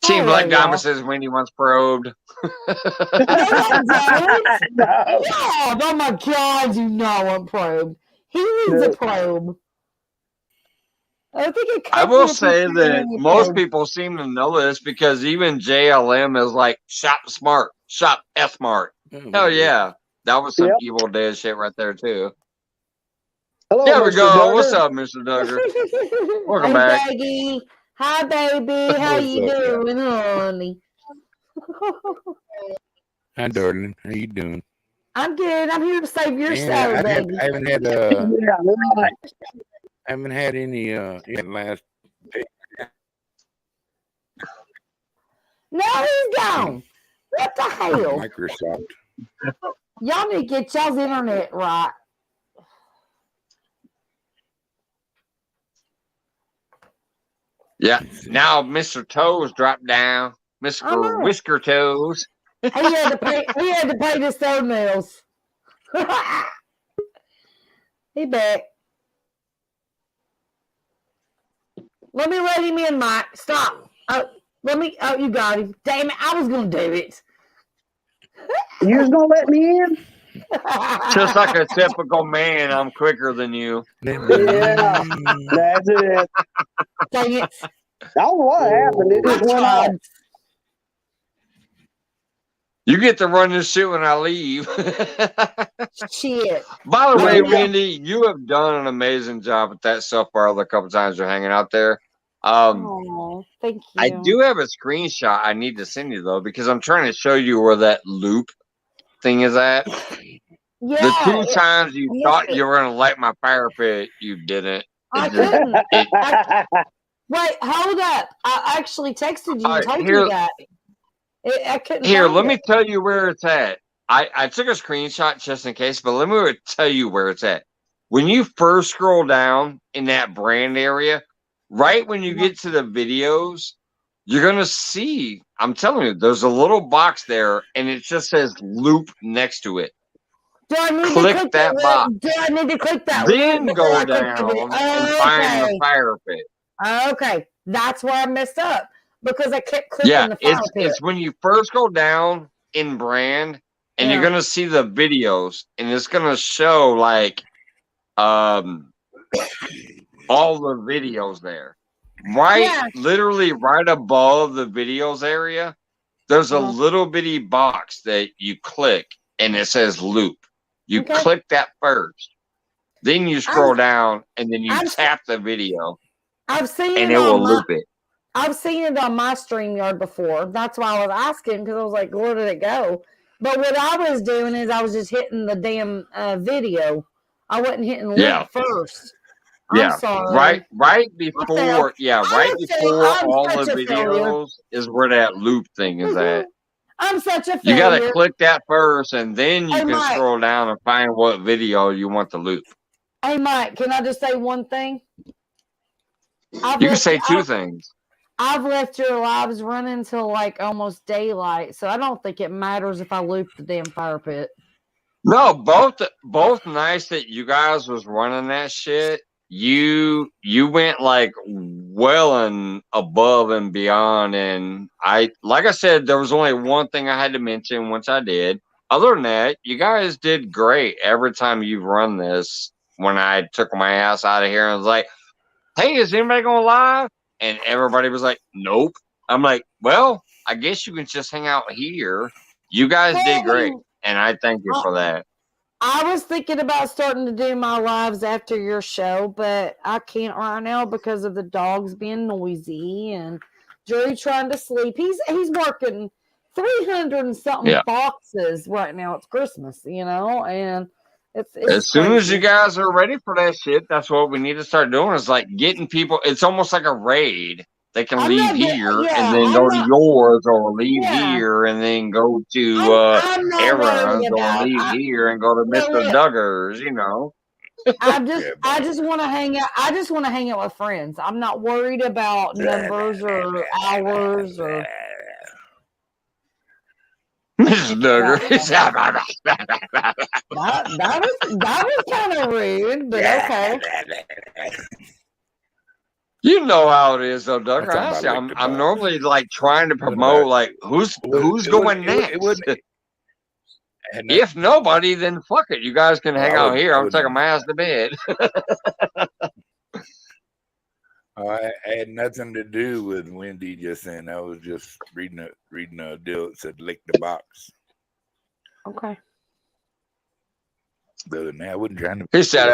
Seems like Diamond says Wendy once probed. No. Oh my God, you know I'm probed. He needs a probe. I think I will say that most people seem to know this because even JLM is like shop smart, shop F smart. Hell yeah. That was some Evil Dead shit right there too. Hello, there we Mr. go. Duggar. What's up, Mr. Duggar? Welcome back. Baggy. Hi, baby. How you doing, honey? Hi, darling. How you doing? I'm good. I'm here to save your soul, baby. I haven't had right. I haven't had any last. No, he's gone. What the hell? Microsoft. Y'all need to get y'all's internet right. Yeah. Now Mr. Toes dropped down. Mr. Whisker Toes. He had to pay the toenails. He back. Let me let him in, Mike. Stop. You got him. Damn it, I was gonna do it. You was gonna let me in? Just like a typical man, I'm quicker than you. Yeah, that's it. Dang it. I don't know what happened. It just went off. You get to run this shit when I leave. Shit. By the way, Wendy, you have done an amazing job at that so far the couple times you're hanging out there. Oh, thank you. I do have a screenshot I need to send you, though, because I'm trying to show you where that loop thing is at. Yeah, the two times you thought you were going to light my fire pit, you didn't. I couldn't. Wait, hold up. I actually texted you and told you that. I couldn't. Here, let me tell you where it's at. I took a screenshot just in case, but let me tell you where it's at. When you first scroll down in that brand area, right when you get to the videos, you're going to see, I'm telling you, there's a little box there, and it just says loop next to it. Do I need click to click that box. Do I need to click that? Then go down and find the fire pit. Okay, that's where I messed up because I kept clicking the fire pit. It's when you first go down in brand, and you're gonna see the videos, and it's gonna show like all the videos there. Literally right above the videos area, there's a little bitty box that you click, and it says loop. You click that first, then you scroll down, and then you tap the video. I've seen and it will loop it. I've seen it on my StreamYard before. That's why I was asking, because I was like, where did it go? But what I was doing is I was just hitting the damn video. I wasn't hitting loop first. I'm sorry. Right before, right before I'm all such the a failure. videos is where that loop thing is at. I'm such a You got to failure. click that first, and then you Hey, can Mike. scroll down and find what video you want to loop. Hey, Mike, can I just say one thing? You can say two things. I've left your lives running till like almost daylight, so I don't think it matters if I loop the damn fire pit. No, both nights that you guys was running that shit, you went like well and above and beyond, and like I said, there was only one thing I had to mention, which I did. Other than that, you guys did great every time you've run this. When I took my ass out of here and was like, "Hey, is anybody going live?" And everybody was like, "Nope." I'm like, "Well, I guess you can just hang out here." You guys did great. And I thank you for that. I was thinking about starting to do my lives after your show, but I can't right now because of the dogs being noisy and Drew trying to sleep. He's working 300 and something boxes right now. It's Christmas, and it's as soon as you guys are ready for that shit, that's what we need to start doing. Is like getting people. It's almost like a raid. They can leave here and then go to yours, or leave here and then go to Aaron's, or leave here and go to Mr. Duggar's. I just want to hang out. I just want to hang out with friends. I'm not worried about numbers or hours or. Mr. Duggar. that was kind of rude, but okay. You know how it is, though, Doug. Honestly, I'm normally like trying to promote like who's going next. If nobody, then fuck it. You guys can hang out here. I'm taking my ass to bed. I had nothing to do with Wendy just then. I was just reading a deal that said lick the box. Okay. Other than that, I wasn't trying to. He said,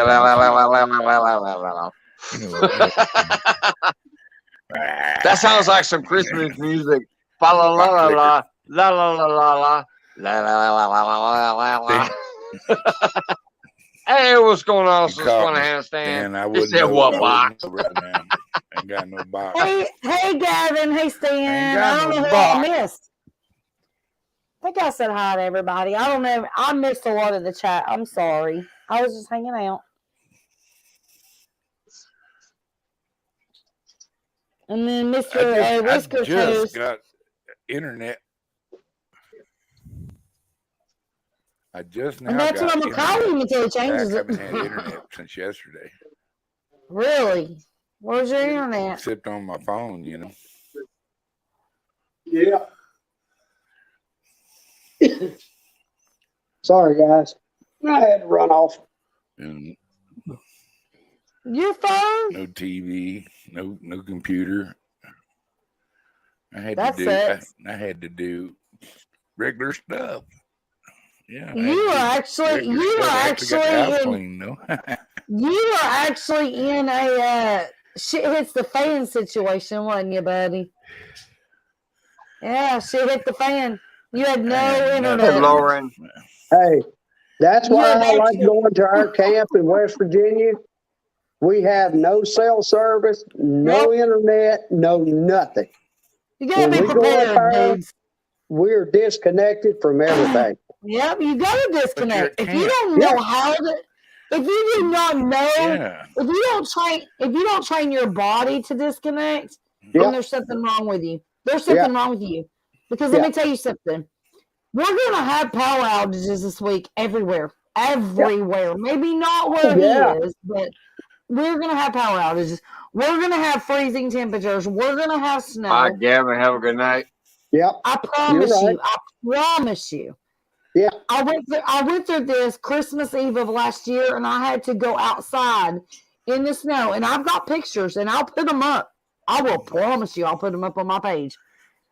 that sounds like some Christmas music. La la la la la la la la la la la la. Hey, what's going on? Just want to handstand. He said, "What box?" Ain't got no box. Hey, Gavin. Hey, Stan. I don't know who I missed. I think I said hi to everybody. I don't know. I missed a lot of the chat. I'm sorry. I was just hanging out. And then Mr. Whisker I just got internet. I just now. And that's what I'm calling until it changes. I haven't had internet since yesterday. Really? Where's your internet? Except on my phone, Yeah. Sorry, guys. I had to run off. And your phone? No TV, no computer. I had to do regular stuff. Yeah. You were actually in a shit hits the fan situation, wasn't you, buddy? Yeah, shit hit the fan. You had no internet. Lauren. Hey, that's why I like going to our camp in West Virginia. We have no cell service, no internet, no nothing. You gotta be prepared, dudes. We're disconnected from everything. Yep, you gotta disconnect. If you don't know how to, if you do not know, if you don't train your body to disconnect, then there's something wrong with you. There's something wrong with you. Because let me tell you something. We're gonna have power outages this week everywhere. Maybe not where he is, but we're gonna have power outages. We're gonna have freezing temperatures. We're gonna have snow. All right, Gavin, have a good night. Yep. I promise you. I promise you. Yeah. I went through this Christmas Eve of last year, and I had to go outside in the snow. And I've got pictures, and I'll put them up. I will promise you, I'll put them up on my page.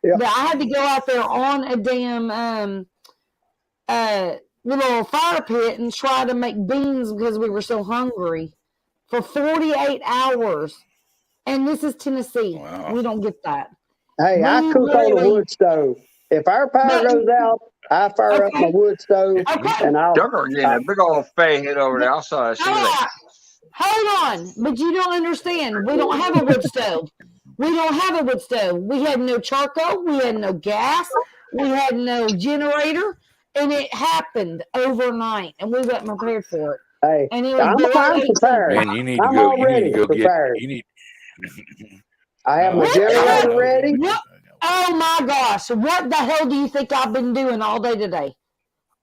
Yeah. But I had to go out there on a damn little fire pit and try to make beans because we were so hungry for 48 hours. And this is Tennessee. Wow. We don't get that. Hey, I cook on a wood stove. If our power goes out, I fire up my wood stove and I'll. Duggar getting a big old fat head over there. I saw that. Hold on, but you don't understand. We don't have a wood stove. We don't have a wood stove. We had no charcoal. We had no gas. We had no generator, and it happened overnight, and we wasn't prepared for it. Hey, And it was I'm below 18. prepared. Man, you need to I'm go. You need already to go prepared. get. You need. I have my What the generator hell? ready. What? Oh my gosh! What the hell do you think I've been doing all day today?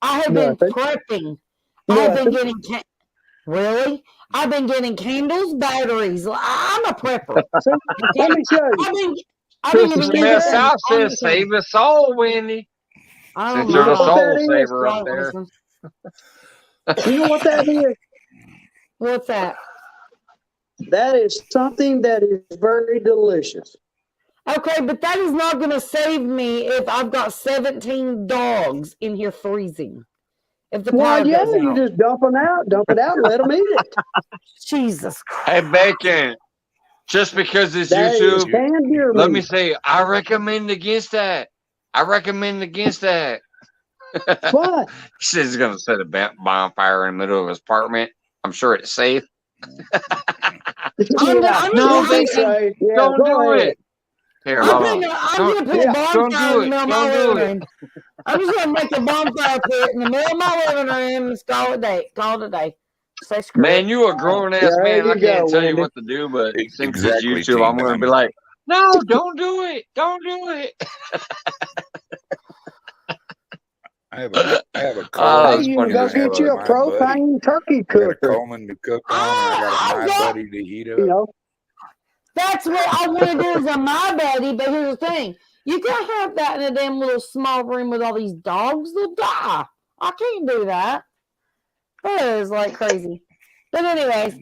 I have been Nothing. prepping. I have been Nothing. getting really. I've been getting candles, batteries. I'm a prepper. See, Okay? let me show you. I've been Christmas giving Man everything South on says, the "Save a soul, Wendy." I Since don't you're You the know what know. soul that is? saver up Don't there. listen. You know what that is? What's that? That is something that is very delicious. Okay, but that is not going to save me if I've got 17 dogs in here freezing. If the power Well, yeah, goes you out. just dump it out, and let them eat it. Jesus Hey, Christ. Bacon. Just because it's That is YouTube, canned deer let me meat. say, I recommend against that. I recommend against that. What? He says he's going to set a bonfire in the middle of his apartment. I'm sure it's safe. I'm No, just Bacon, say, yeah, don't go do ahead. it. Here, hold on. I'm gonna put a Yeah, don't bonfire do in the it. middle of my Don't do living it. room. I'm just gonna make a bonfire pit in the middle of my living room and call it a day. Call it a day. Say screw Man, it. you a grown ass Yeah, there man. I you can't go, tell you Wendy. what to do, but since Exactly, it's YouTube, I'm Teen going to be Tiny. like, no, don't do it. Don't do it. I have a Oh, Coleman. that's Hey, you funny can go as get fuck. you a My buddy. propane turkey I got a cooker. Coleman to cook on, and I got I've my got- buddy to heat up. You know, That's what I want to do is a my buddy, but here's the thing. You can't have that in a damn little small room with all these dogs. They'll die. I can't do that. That is like crazy. But anyways,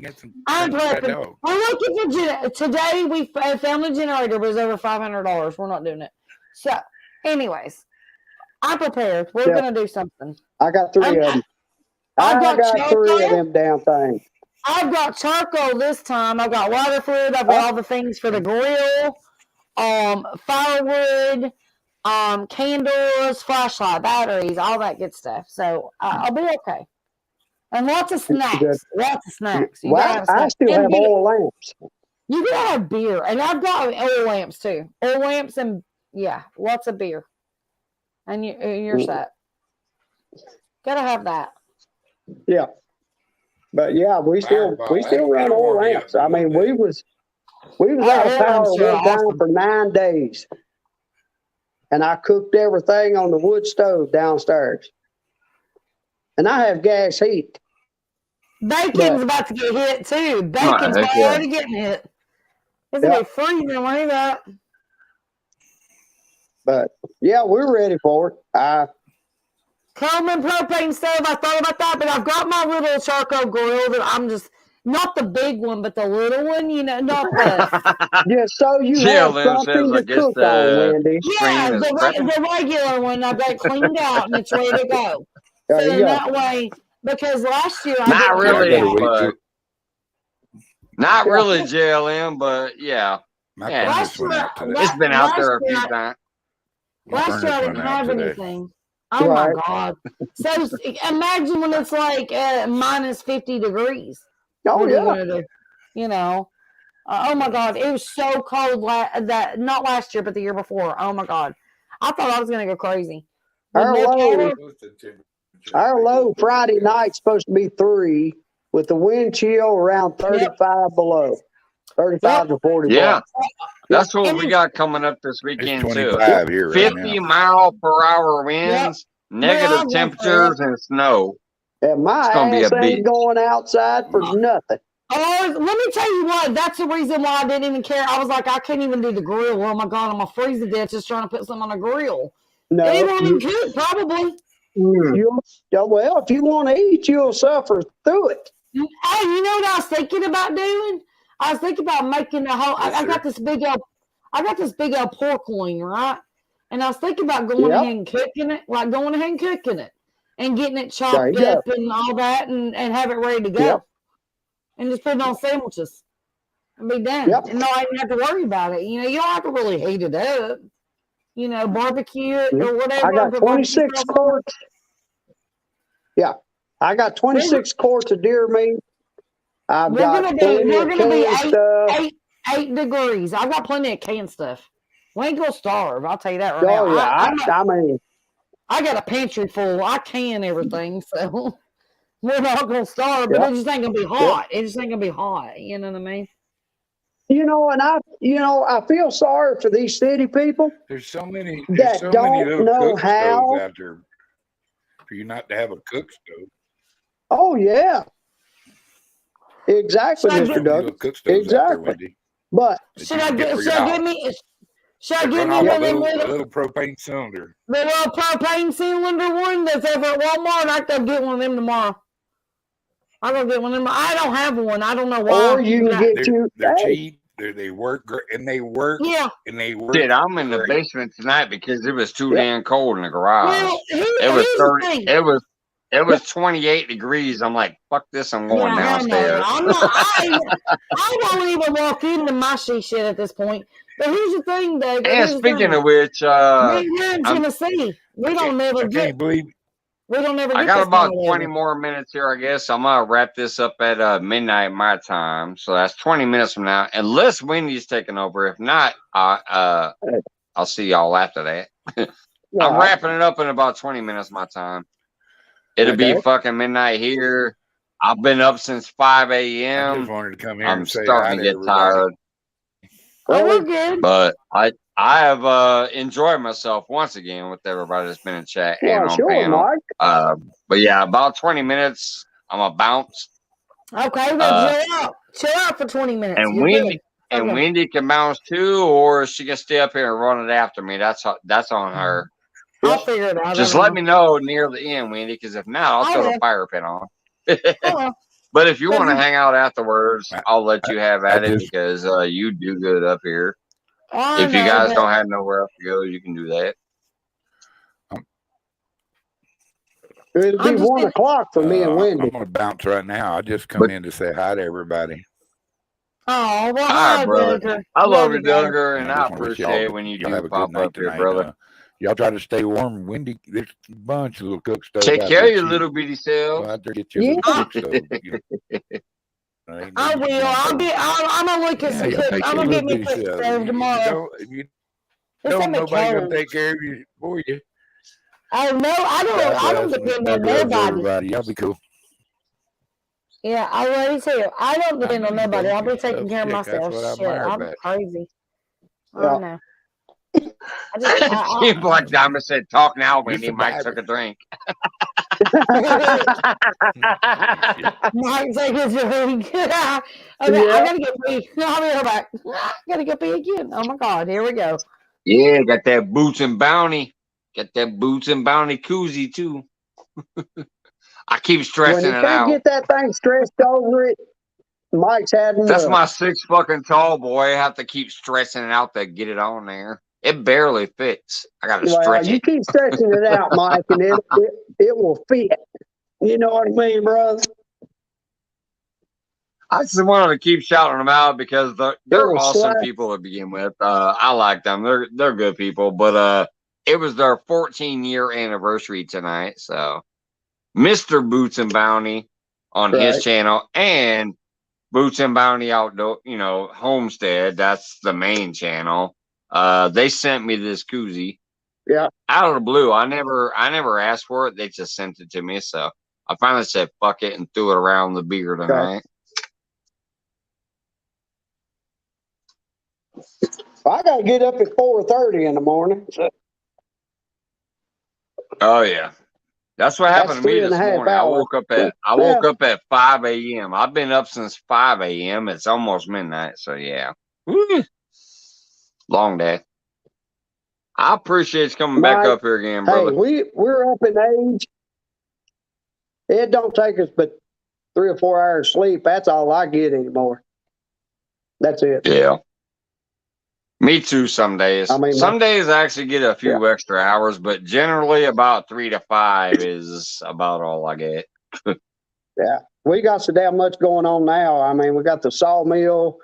I'm prepping. We're looking for today. We found the generator was over $500. We're not doing it. So, anyways, I'm prepared. We're Yeah. gonna do something. I got three of them. I got three of them damn things. I've got charcoal this time. I've got water fluid. I've got all the things for the grill, firewood, candles, flashlight, batteries, all that good stuff. So I'll be okay. And lots of snacks. Good. Lots of snacks. You Well, gotta have I snacks. still And have beer. oil lamps. You gotta have beer. And I've got oil lamps too. Oil lamps and yeah, lots of beer. And you're set. Gotta have that. Yeah. But yeah, we still run oil lamps. I mean, we was out of power one time for 9 days. And I cooked everything on the wood stove downstairs. And I have gas heat. Bacon's about to get hit too. Bacon's already getting hit. It's gonna be freezing like that. But yeah, we're ready for it. Coleman propane stove. I thought about that, but I've got my little charcoal grill that I'm just not the big one, but the little one. You know, not the. Just so you have something to cook on, Wendy. Yeah, the regular one. I've got it cleaned out and it's ready to go. So then that way, because last year I not really, not Yeah. really JLM, but yeah. Last year, it's been out there a few times. Last year I didn't have anything. Oh my God. So imagine when it's like minus 50 degrees. Oh, What are yeah. you gonna do? You know. Oh my God. It was so cold that not last year, but the year before. Oh my God. I thought I was gonna go crazy. Our low Friday night's supposed to be 3 with the wind chill around 35 below. 35 to 40. Yeah. That's what we got coming up this weekend too. 25 here right 50 mile per hour winds, negative temperatures, and snow. And my ass ain't going outside for nothing. Oh, let me tell you what. That's the reason why I didn't even care. I was like, I can't even do the grill. Oh my God, I'm gonna freeze to death just trying to put something on a grill. No, it won't even cook, probably. Well, if you want to eat, you'll suffer through it. Hey, you know what I was thinking about doing? I was thinking about making a whole. I got this big old pork loin, right? And I was thinking about going ahead and cooking it, and getting it chopped up and all that, and have it ready to go, and just put it on sandwiches, and be done. And no, I didn't have to worry about it. You know, you don't have to really heat it up. You know, barbecue it or whatever. I got 26 quarts. Yeah, I got 26 quarts of deer meat. I've We're got gonna be plenty we're of gonna be canned stuff. 8 degrees. I've got plenty of canned stuff. We ain't gonna starve. I'll tell you that right Oh now. yeah, I mean, I got a pantry full. I can everything, so we're not gonna starve. But yep, it just ain't gonna be yep. hot. It just ain't gonna be hot. You know what I mean? I feel sorry for these city people There's so many that don't little know cook stoves how. out there for you not to have a cook stove. Oh yeah, exactly, Should I There's Mr. so get? many little Douglas. cook stoves out there, Exactly. Wendy, But that Should you I can get get? for Should your I give house. me? Should I That give run me off one a of them little propane cylinder. the little propane cylinder one that's over at Walmart? I can get one of them tomorrow. I'm gonna get one of them. I don't have one. I don't know or why. you can get you. They're Hey, cheap. They work great, and they work Yeah. Shit, I'm in the great. basement tonight because it was too yep. damn cold in the garage. Well, It was here's the 30. thing. It was 28 degrees. I'm like, fuck this. I'm going Yeah, hell no. downstairs. I'm not. I won't even walk into my shit at this point. But here's the thing, Doug. And Here's the speaking thing. of which, We're in I'm Tennessee. We I don't never can't get. believe We don't ever I get got this about kind of 20 weather. more minutes here, I guess. I'm gonna wrap this up at midnight my time. So that's 20 minutes from now. Unless Wendy's taking over. If not, I'll see y'all after that. I'm All right. wrapping it up in about 20 minutes my time. It'll Okay. be fucking midnight here. I've been up since 5 I just a.m. wanted to come here I'm and say starting hi to to get everybody. tired, Oh, we're Hey, good. but I have enjoyed myself once again with everybody that's been in chat and well, on sure, panel. Mike. But yeah, about 20 minutes. I'm gonna bounce. Okay, then Uh, chill out. Chill out for 20 minutes. and You're Wendy good. and Okay. Wendy can bounce too, or she can stay up here and run it after me. That's on her. I'll Yep. figure it out. Just let me know near the end, Wendy, because if not, I'll I throw the will. fire pit on. I will. But if you But want to you, hang out afterwards, I, I'll let you have I at it just because you do good up here. I If you know, guys but don't have nowhere else to go, you can do that. It'll be I'm just 1 o'clock for me and I'm Wendy. gonna bounce right now. I just come But in to say hi to everybody. oh well, all hi, right, brother. Duggar. I love you, Brother. Duggar, And and I I just want to wish y'all appreciate when you y'all do have a pop good night up here, tonight. brother. Y'all try to stay warm. Windy, there's a bunch of little cook stoves Take out care there of your cheap. little bitty Go self. out there, get your Yeah. little cook stove. Ain't no I use will. going I'll to. be. I'm gonna look at Yeah, some y'all cook. take I'm your gonna little get me a bitty cook self. stove tomorrow. If you It's don't, gonna be nobody gonna cold. take care of you for you. Oh no, I God don't bless and depend on God loves nobody. everybody. Y'all be cool. Yeah, I already tell. I don't I depend know on you nobody. don't. I'll You're be taking care of self-stick. That's myself. what I Shit, admire I'm about crazy. I Yeah. know. I Black Diamond said, "Talk now, You're Wendy." Mike took survivor. a drink. Mike, take his drink. Okay, I Yeah. gotta get pee. I'll be right back. Gotta go pee again. Oh my god, here we go. Yeah, got that Boots and Bounty. Got that Boots and Bounty koozie too. I keep When stressing he it can't out. get that thing stretched over it, Mike's had That's enough. my 6 fucking tall boy. I have to keep stretching it out to get it on there. It barely fits. I gotta Well, stretch you it. keep stretching it out, Mike, and it will fit. You know what I mean, brother? I just wanted to keep shouting them out because It they're will awesome slide. people to begin with. I like them. They're good people. But it was their 14-year anniversary tonight. So Mr. Boots and Bounty on his Right. channel and Boots and Bounty Outdoor, Homestead. That's the main channel. They sent me this koozie Yeah. out of the blue. I never asked for it. They just sent it to me. So I finally said fuck it and threw it around the beer tonight. I got to get up at 4:30 in the morning. So Oh yeah. That's what happened that's to me 3.5 this morning. hours. I woke up at 5 a.m. I've been up since 5 a.m. It's almost midnight, so yeah. Woo. Long day. I appreciate you coming back Mike, up here again, hey, brother. we're up in age. It don't take us but 3 or 4 hours sleep. That's all I get anymore. That's it. Yeah. Me too some days. I mean, Some days I actually get a yeah. few extra hours, but generally about 3 to 5 is about all I get. Yeah. We got so damn much going on now. I mean, we got the sawmill,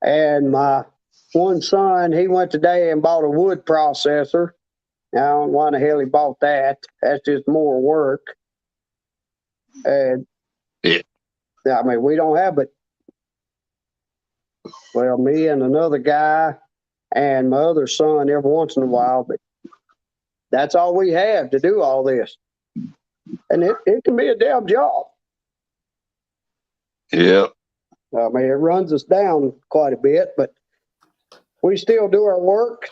and my one son, he went today and bought a wood processor. I don't know why the hell he bought that. That's just more work. And Yeah. I mean, we don't have but well, me and another guy and my other son every once in a while, but that's all we have to do all this. And it can be a damn job. Yep. I mean, it runs us down quite a bit, but we still do our work,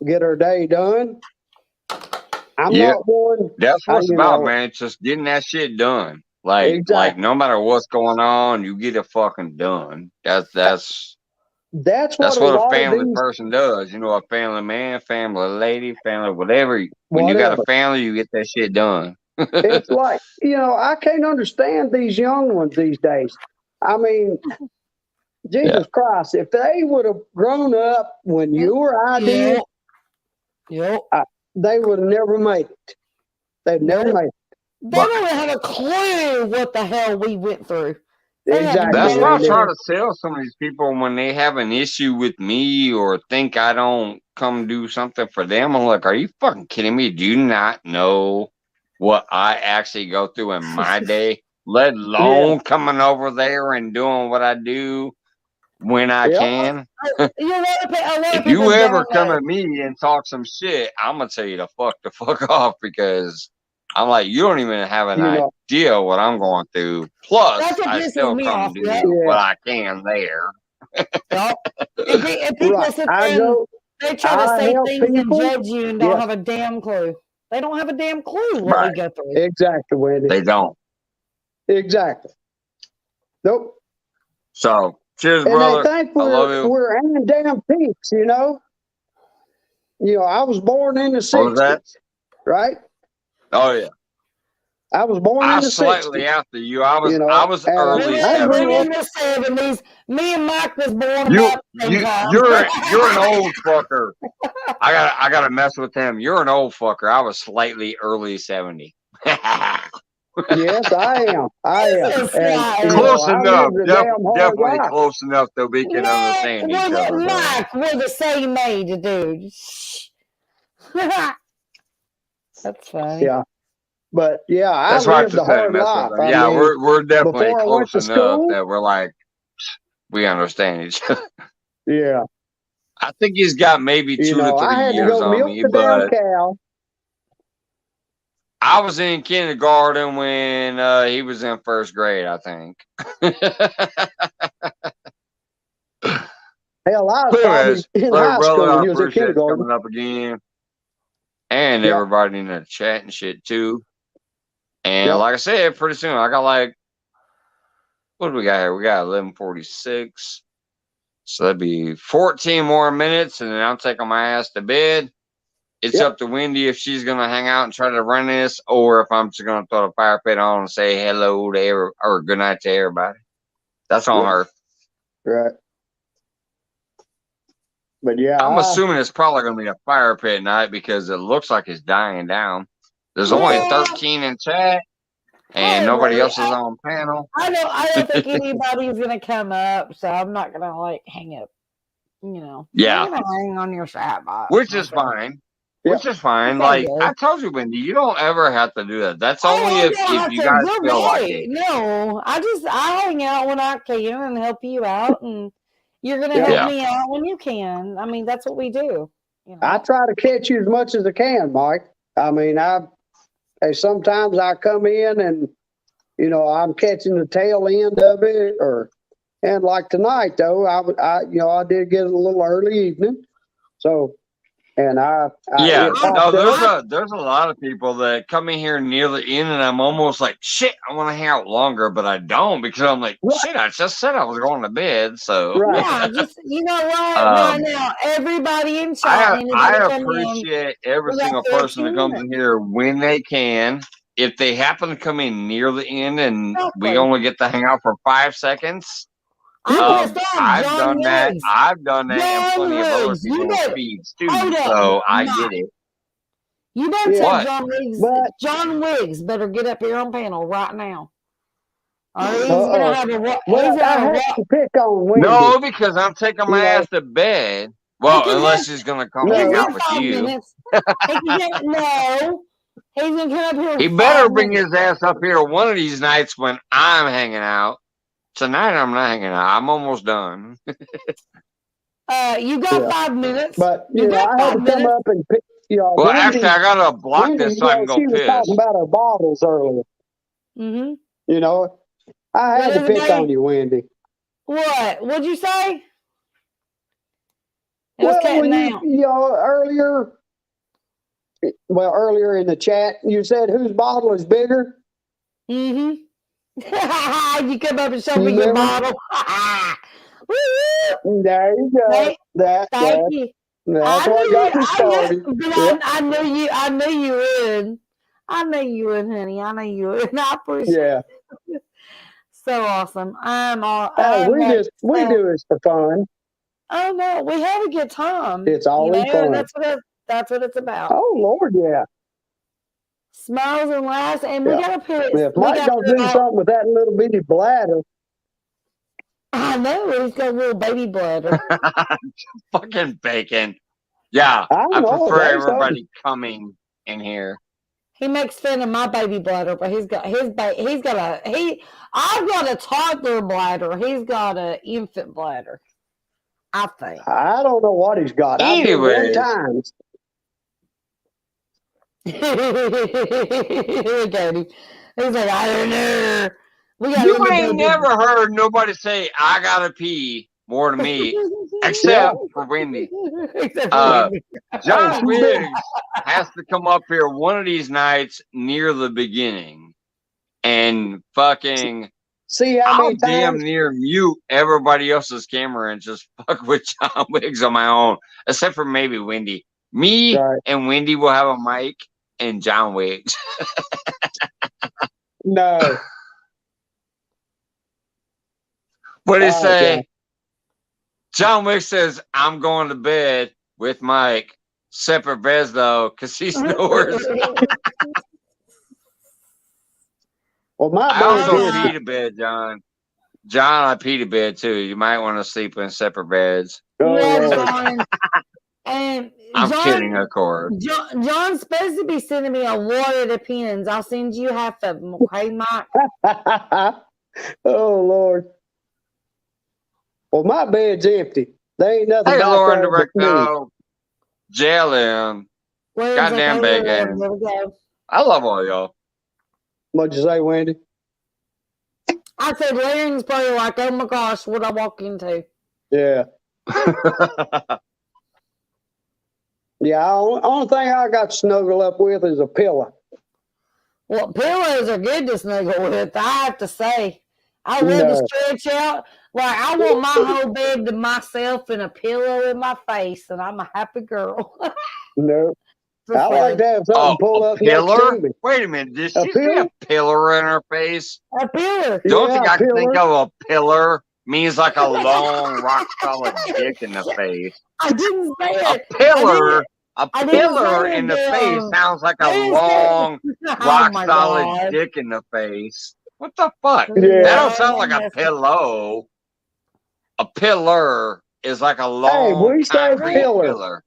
get our day done. I'm Yep. not one. That's what it's you about, know, man. It's just getting that shit done. Like Exactly. no matter what's going on, you get it fucking done. That's what a what a lot of family these, person does. You know, a family man, family lady, family whatever. When you got a whatever. family, you get that shit done. It's like, I can't understand these young ones these days. I mean, Jesus Christ, if they would have grown up when you or I did, Yep. they would have never made it. They'd never made it. They don't have a clue what the hell we went through. They have Exactly. That's no why I Wendy. try clue. to tell some of these people when they have an issue with me or think I don't come do something for them. I'm like, are you fucking kidding me? Do you not know what I actually go through in my day, let alone coming over there and doing what I do when I can? A lot of If people you ever don't come know. at me and talk some shit, I'm gonna tell you to fuck off, because I'm like, you don't even have an idea what I'm going through. Plus, That's what I pisses still me come off. do Yeah. what I can there. Yep. And people Right. sit I there and go, they try to I say help things and people. judge you and don't Yeah. have a damn clue. They don't have a damn clue what we go through. Exactly, Wendy. They don't. Exactly. Nope. So, cheers, And brother. they think I love you. we're ain't damn peeps, I was born in the What was that? 60s, right? Oh yeah. I was born I in was the slightly 60s. after you. I was and early I grew We're up. in the 70s. Me and Mike was born You about the same time. you're an old fucker. I gotta mess with him. You're an old fucker. I was slightly early 70. Yes, I am. I am. Jesus And Close I enough. lived a damn hard Definitely life. close enough that we can understand each other. Brother. Mike, we're the same age, dude. Shh. That's funny. Yeah. But yeah, I That's why I lived a just had to hard mess life. with him. I Yeah, mean, we're definitely before I went close to enough school, that we're like, we understand each other. yeah. I think he's got maybe 2 to 3 I had to years go on milk me, the damn but cow. I was in kindergarten when he was in first grade, I think. Hell, I was Anyways, probably in brother, high school I when he was in appreciate you kindergarten. coming up again. And Yep. everybody in the chat and shit too. And Yep. like I said, pretty soon I got like, what do we got here? We got 11:46. So that'd be 14 more minutes, and then I'm taking my ass to bed. It's Yep. up to Wendy if she's gonna hang out and try to run this, or if I'm just gonna throw the fire pit on and say hello to or good night to everybody. That's on her. Right. But yeah, I'm assuming it's probably gonna be a fire pit night because it looks like it's dying down. There's only 13 in chat, and nobody else is on panel. I don't think anybody's gonna come up, so I'm not gonna like hang up. Yeah. I'm gonna hang on your chat box, Which is fine. Which is fine. It's all Like good. I told you, Wendy, you don't ever have to do that. That's only if you guys feel like it. No, I hang out when I can and help you out, and you're gonna help me out when you can. I mean, that's what we do. I try to catch you as much as I can, Mike. I mean, sometimes I come in and I'm catching the tail end of it, and like tonight though, I did get a little early evening, so. And there's a lot of people that come in here near the end, and I'm almost like, shit, I want to hang out longer, but I don't because I'm like, shit, I just said I was going to bed, so yeah, just right now, everybody in chat. I appreciate every single person that comes in here when they can. If they happen to come in near the end and we only get to hang out for 5 seconds. I've done that. I've done that in plenty of other people's feeds too, so I get it. You better tell John Wiggs. John Wiggs better get up here on panel right now. He's gonna have to pick on Wendy. No, because I'm taking my ass to bed. Well, unless he's gonna come hang out with you. He's gonna come up here. He better bring his ass up here one of these nights when I'm hanging out. Tonight I'm not hanging out. I'm almost done. You got 5 minutes. But You got I had 5 to come minutes. up and pick. Well, Wendy, actually, I gotta block Wendy, this so I can go she was piss. talking about her bottles earlier. Mm-hmm. I had What to is it, pick babe? on you, Wendy. What? What'd you say? It was Well, cutting when out. earlier in the chat, you said whose bottle is bigger. Mm-hmm. You come up and show me You your remember? bottle. Woo-hoo. There you go. Thank That's you. what got me started. I knew you would. I knew you would, honey. I knew you would. I appreciate Yeah. it. So awesome. Hey, we do this for fun. Oh no, we have a good time. It's always fun. That's what it's about. Oh Lord, yeah. Smiles and laughs, and we gotta put it. If Mike don't do something with that little bitty bladder. I know he's got a little baby bladder. Fucking bacon. Yeah, I prefer everybody coming in here. He makes fun of my baby bladder, but I've got a toddler bladder. He's got an infant bladder. I think. I don't know what he's got. Anyway. I've been 1 time. Look at him. He's like, I don't know. You ain't never heard nobody say, I gotta pee more than me, except for Wendy. John Wiggs has to come up here one of these nights near the beginning and fucking see how I'll many times? damn near mute everybody else's camera and just fuck with John Wiggs on my own, except for maybe Wendy. Me and Wendy will have a mic and John Wiggs. No. What did he say? God. John Wiggs says, I'm going to bed with Mike. Separate beds, though, because he snores. Well, I also pee to bed, John. John, I pee to bed, too. You might want to sleep in separate beds. Yeah, John. And I'm kidding, of course. John's supposed to be sending me a water depends. I'll send you half of them, okay, Mike? Oh, Lord. Well, my bed's empty. There ain't nothing. Hey, back Lauren there but me. Directo. JLM. Goddamn bacon. There we go. I love all y'all. What'd you say, Wendy? I said Larry's probably like, oh my gosh, what I walk into. Yeah. Yeah, only thing I got to snuggle up with is a pillow. Well, pillows are good to snuggle with, I have to say. I love to stretch out. Like, I want my whole bed to myself and a pillow in my face, and I'm a happy girl. No. I like to have something pull up next to me. Wait a minute. Did she say a pillar in her face? A pillar. Don't think I can think of a pillar means like a long, rock solid dick in the face. I didn't say it. A pillar in the face sounds like a long, rock solid dick in the face. What the fuck? Yeah. That don't sound like a pillow. A pillar is like a long, concrete pillar.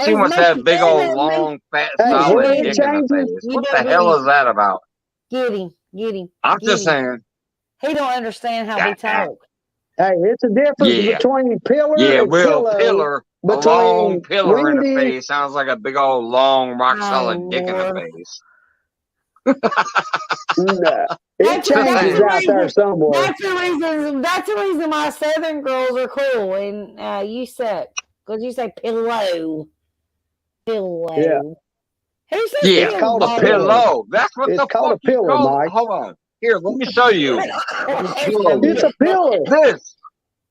She must have a big old, long, fat, solid dick in the face. What the hell is that about? Get him. I'm just saying. He don't understand how we talk. Hey, it's a difference between pillar and pillow. A long pillar in the face sounds like a big old, long, rock solid dick in the face. No. It changes out there somewhere. That's the reason my Southern girls are cool, and you suck because you say pillow. Yeah. Who says it's called a pillow? That's what it's the called fuck a pillow, you call Mike. it. Hold on. Here, let me show you. It's a pillow.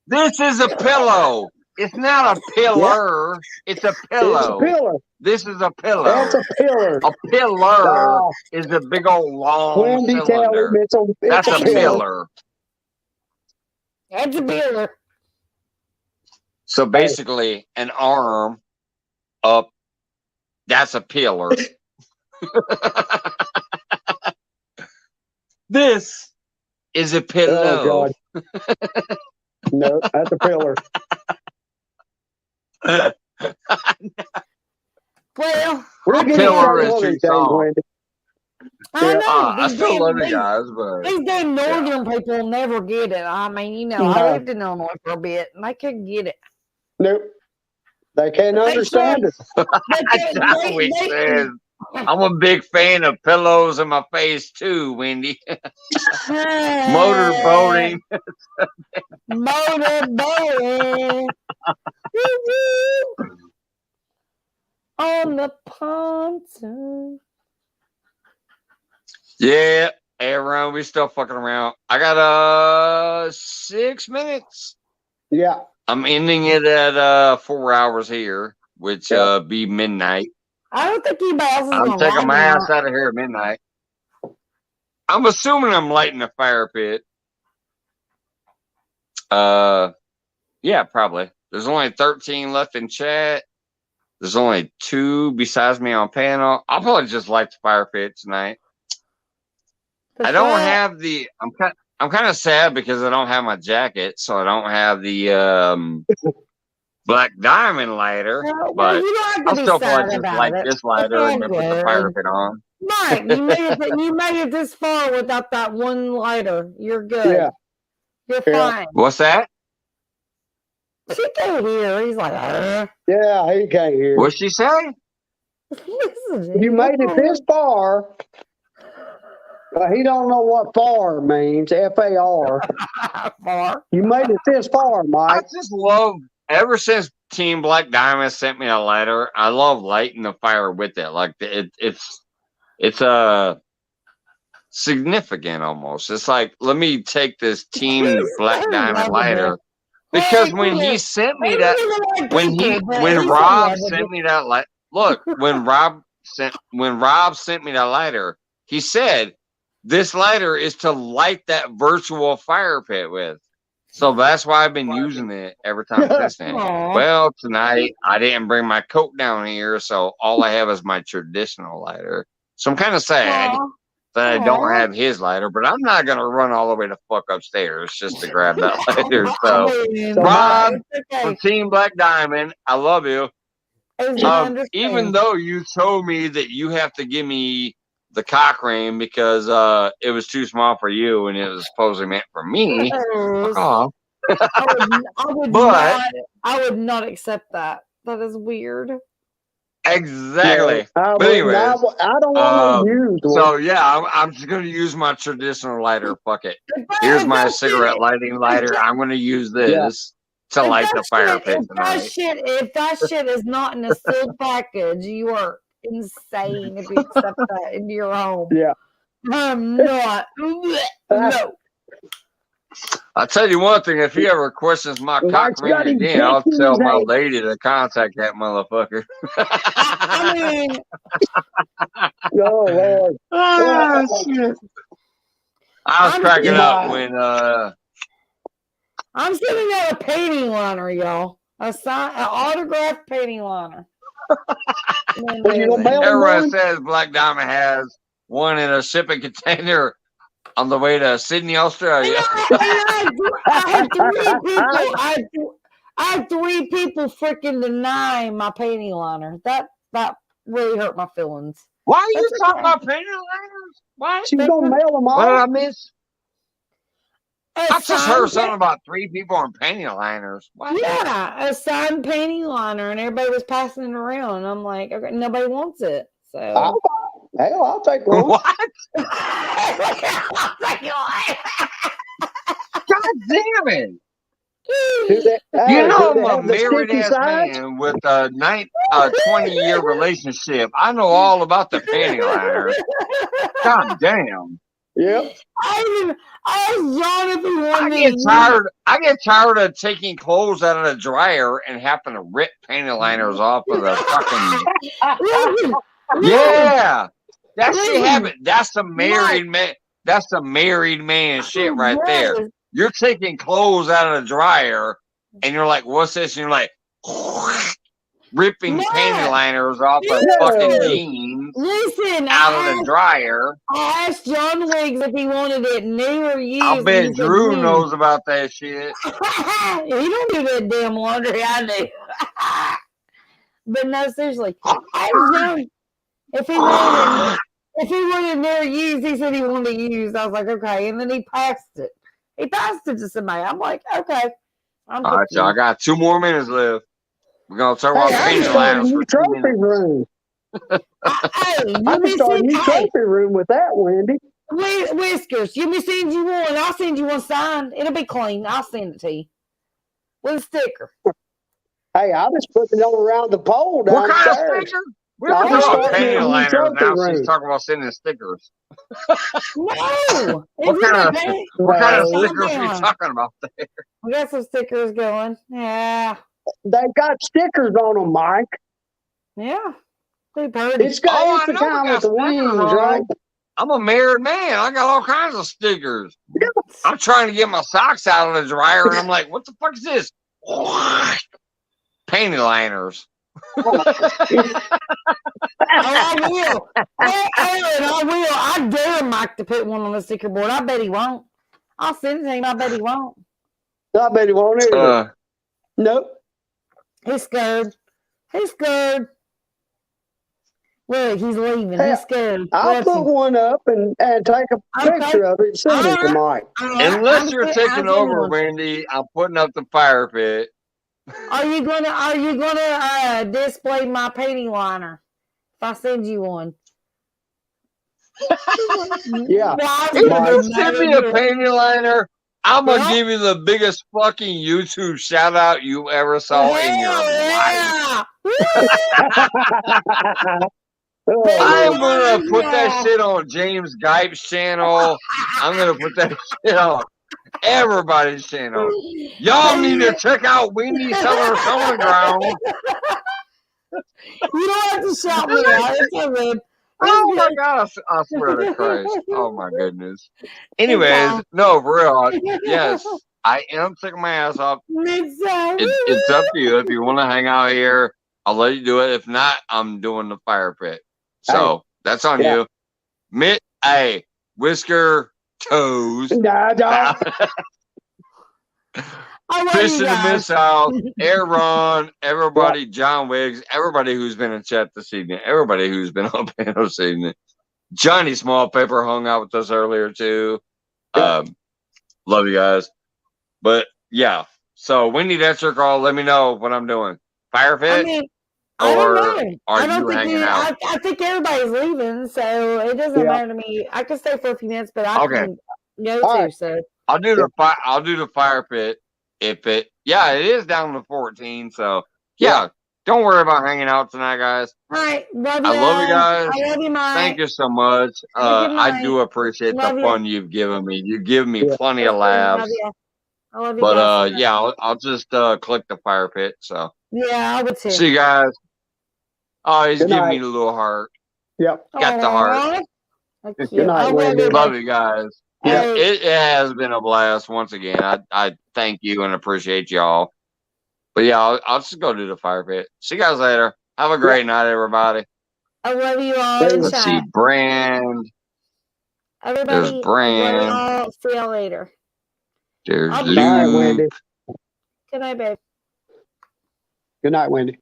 This is a pillow. It's not a pillar. It's a pillow. It's a pillar. This is a pillow. That's a pillar. A pillar is a big old long cylinder. That's a pillar. That's a pillar. So basically, an arm up. That's a pillar. This is a pillow. Oh, God. No, that's a pillar. Well, pillar is too soft. I know. I these still damn- love you these- guys, but These damn northern people never get it. I mean, I No. lived in Illinois for a bit, and they couldn't get it. Nope. They can't But they understand it. Which says I'm a big fan of pillows in my face too, Wendy. Motorboating. Motorboating. Woo-woo. On the pontoon. Yeah, everyone, we still fucking around. I got 6 minutes. Yeah. I'm ending it at 4 hours here, which be midnight. I don't think anybody else is I'm gonna taking like my me. ass out of here at midnight. I'm assuming I'm lighting the fire pit. Yeah, probably. There's only 13 left in chat. There's only 2 besides me on panel. I'll probably just light the fire pit tonight. I don't have the. I'm kind of sad because I don't have my jacket, so I don't have the black diamond lighter. Well, But you don't have to I'll be still sad probably just about light it. this lighter It's and then all put the fire good. pit on. Mike, you made it this far without that one lighter. You're good. Yeah. You're Yeah. fine. What's that? She can't hear. He's like, Yeah, he can't hear. What'd she say? listen. You made it this far. But he don't know what far means. FAR. far. You made it this far, I Mike. just love. Ever since Team Black Diamond sent me a lighter, I love lighting the fire with it. Like it's significant almost. It's like, let me take this Team Black Diamond lighter. Because when he sent me that, when Rob sent me that light, look, when Rob sent me that lighter, he said this lighter is to light that virtual fire pit with. So that's why I've been using it every time since then. Aw. Well, tonight I didn't bring my coat down here, so all I have is my traditional lighter. So I'm kind of sad that I don't have his lighter, but I'm not gonna run all the way to fuck upstairs just to grab that lighter. So Rob from Team Black Diamond, I love you. Even though you told me that you have to give me the cock ring because it was too small for you and it was supposedly meant for me. Fuck off. I would not accept that. That is weird. Exactly. Yeah, but anyways, I don't want to use one. So yeah, I'm just gonna use my traditional lighter. Fuck it. Here's my cigarette lighting lighter. I'm gonna use this to light the fire pit tonight. If that shit is not in a sealed package, you are insane if you accept that into your home. Yeah. I'm not. No. I'll tell you one thing, if he ever questions my cock ring again, I'll tell my lady to contact that motherfucker. I mean, oh Lord. Shit. I was cracking up when I'm sending out a painting liner, y'all. An autographed painting liner. Everyone says Black Diamond has one in a shipping container on the way to Sydney, Australia. I had 3 people freaking deny my painting liner. That really hurt my feelings. Why are you talking about painting liners? Why? She's gonna mail them all. What did I miss? I just heard something about 3 people on painting liners. What? Yeah, a signed painting liner, and everybody was passing it around. And I'm like, okay, nobody wants it. So I'll take one. What? God damn it! You know I'm a married ass man with a 20-year relationship. I know all about the panty liner. God damn. Yep. I get tired of taking clothes out of the dryer and having to rip panty liners off of the fucking. Yeah, that shit happen. That's a married man. That's a married man shit right there. You're taking clothes out of the dryer, and you're like, "What's this?" And you're like, ripping panty liners off of fucking jeans. Listen, out of the dryer. I asked John Wiggs if he wanted it new or used. I bet Drew knows about that shit. He don't do that damn laundry. I do. But no, seriously, I asked John if he if he wanted never used, he said he wanted to use. I was like, okay. And then he passed it. He passed it to somebody. I'm like, okay. I'm All right, so I got 2 more minutes left. We're gonna talk about Hey, I painting can start a liners new for 2 trophy minutes. room. Hey, I you can be start a seen, new hey, trophy room with that, Wendy. Whiskers, you me send you one. I'll send you one signed. It'll be clean. I'll send it to you with a sticker. Hey, I just put it on around the pole What kind of downstairs. sticker? We were I'm talking about starting painting a new liners. trophy Now she's room. talking about sending stickers. No, What if you kind of been paying, what kind of No, stickers are we talking about there? we got some stickers going. Yeah, they got stickers on them, Mike. yeah, pretty pretty. It's Oh, I the know we kind got with the stickers wings, on right? them. I'm a married man. I got all kinds of stickers. I'm trying to get my socks out of the dryer, and I'm like, what the fuck is this? Painting liners. Oh, I will. Aaron, I will. I dare Mike to put one on the sticker board. I bet he won't. I'll send it to him. I bet he won't. I bet he won't either. Nope. He's scared. He's scared. Look, he's leaving. Hey, He's scared. I'll Watch put him. one up and take a picture of it and send it to Mike. Unless you're taking over, Wendy, I'm putting up the fire pit. Are you gonna display my painting liner if I send you one? Yeah. If you send me a painting liner, I'm gonna give you the biggest fucking YouTube shout out you ever saw in your life. I'm gonna put that shit on James Gipe's channel. I'm gonna put that shit on everybody's channel. Y'all need to check out Windy Cellar Summer Ground. You don't have to shout me out. It's so good. Oh my god, I swear to Christ. Oh my goodness. Anyways, no, for real. Yes, I am taking my ass off. It's up to you. If you want to hang out here, I'll let you do it. If not, I'm doing the fire pit. So that's on you. Hey, Whisker Toes. Nah, Fish in the Mid-South, Aaron, everybody, John Wiggs, everybody who's been in chat this evening, everybody who's been on panel this evening. Johnny Smallpaper hung out with us earlier too. Love you guys. But yeah, so Wendy, that's your call. Let me know what I'm doing. Fire pit? I don't know. Are you hanging out? I think everybody's leaving, so it doesn't matter to me. I can stay for a few minutes, but I can go too. So I'll do the fire pit. If it is down to 14. So don't worry about hanging out tonight, guys. All right, love you. I love you guys. I love you, Mike. Thank you so much. I do appreciate the fun you've given me. You give me plenty of laughs. I love you. But guys. I'll just click the fire pit. So yeah, I would too. See you guys. Oh, he's giving me the little heart. Yep. Got the heart. Good night, love you guys. Yeah. It has been a blast once again. I thank you and appreciate y'all. But yeah, I'll just go do the fire pit. See you guys later. Have a great night, everybody. I love you all. Let's see, Brand. Everybody, there's Brand. I'll see y'all later. There's Luke. Bye, Wendy. Good night, babe. Good night, Wendy.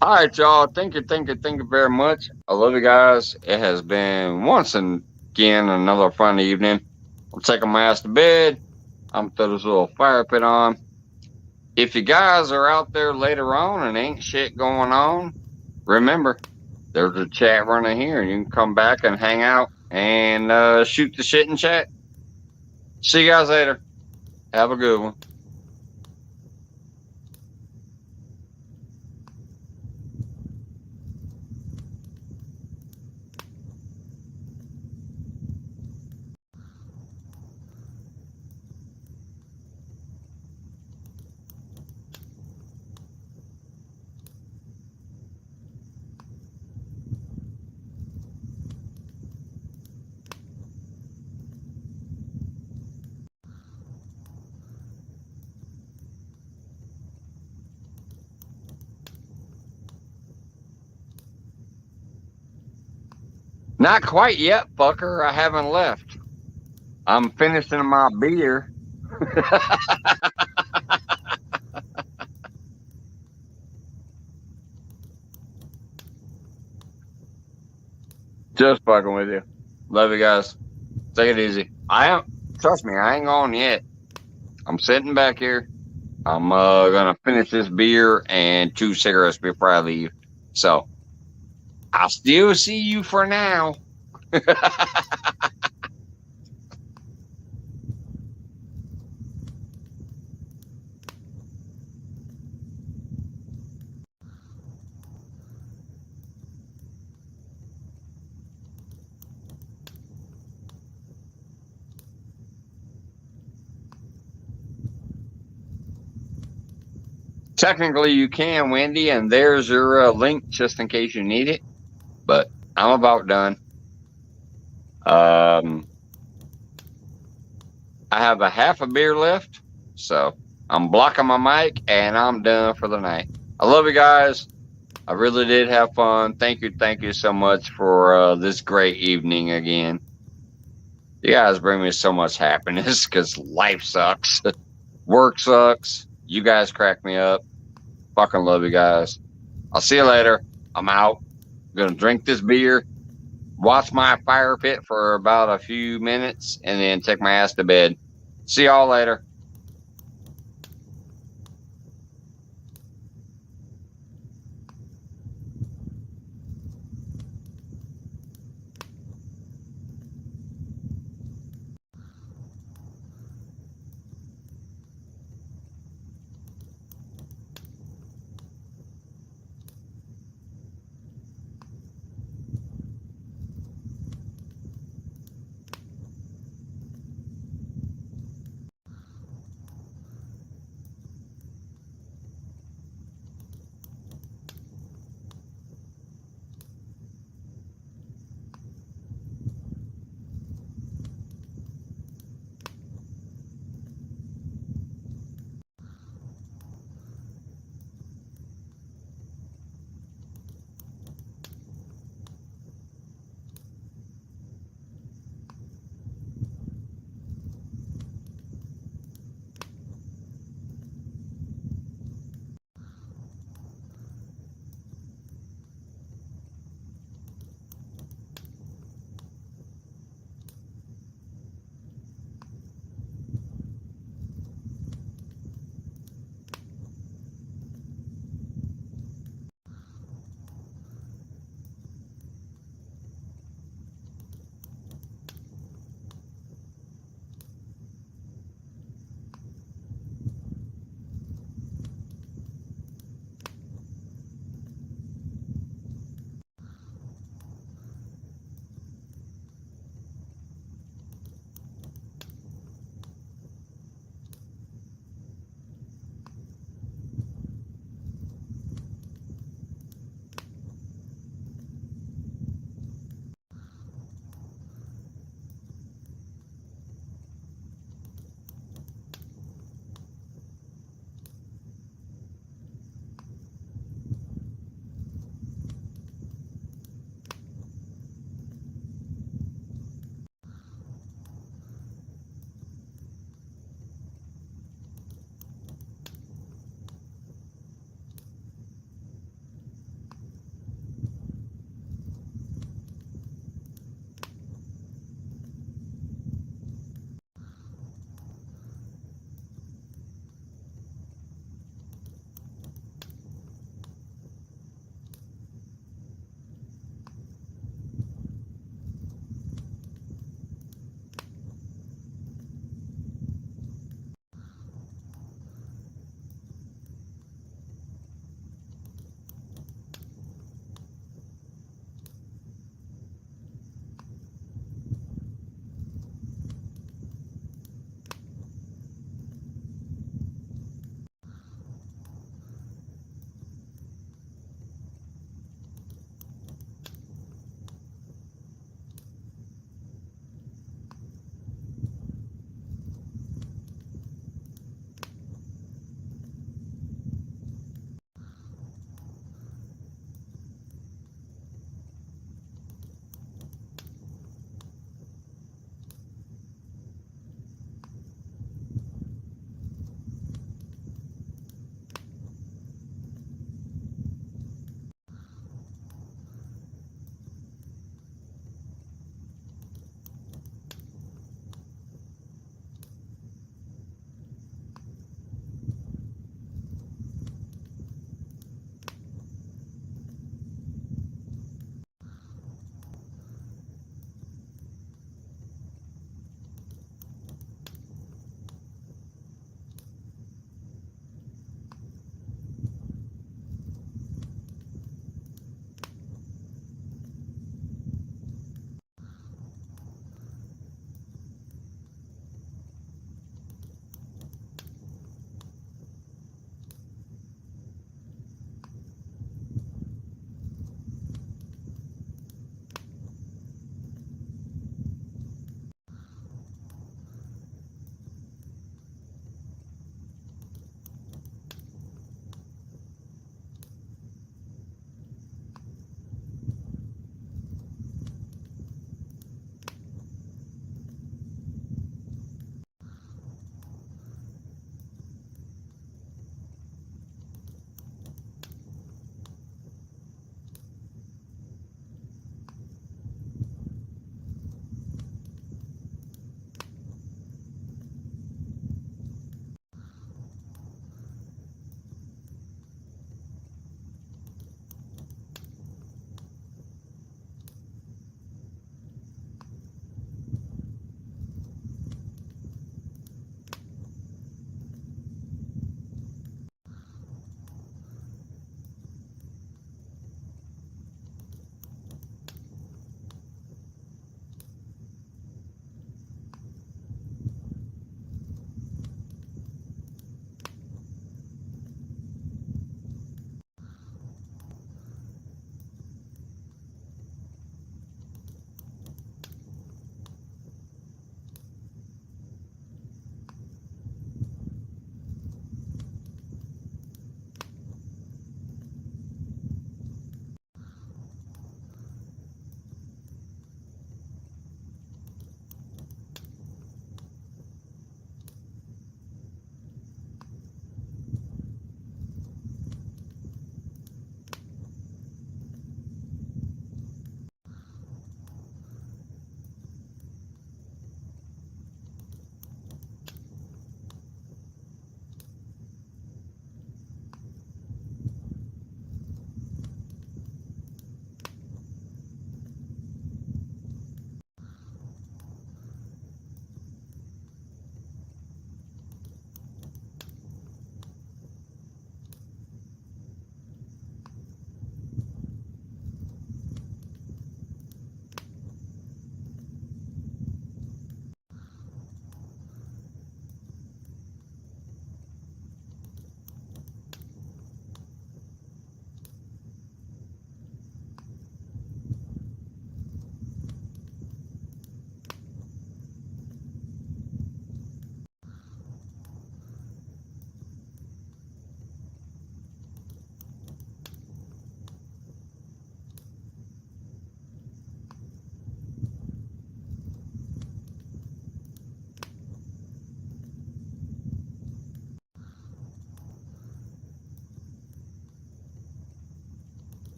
All right, y'all. Thank you very much. I love you guys. It has been once again another fun evening. I'm taking my ass to bed. I'm throw this little fire pit on. If you guys are out there later on and ain't shit going on, remember, there's a chat running here, and you can come back and hang out and shoot the shit in chat. See you guys later. Have a good one. Not quite yet, fucker. I haven't left. I'm finishing my beer. Just fucking with you. Love you guys. Take it easy. Trust me, I ain't gone yet. I'm sitting back here. I'm gonna finish this beer and 2 cigarettes before I leave. So I'll still see you for now. Technically, you can, Wendy, and there's your link just in case you need it. But I'm about done. I have a half a beer left, so I'm blocking my mic and I'm done for the night. I love you guys. I really did have fun. Thank you so much for this great evening again. You guys bring me so much happiness because life sucks. Work sucks. You guys crack me up. Fucking love you guys. I'll see you later. I'm out. I'm going to drink this beer, watch my fire pit for about a few minutes, and then take my ass to bed. See y'all later.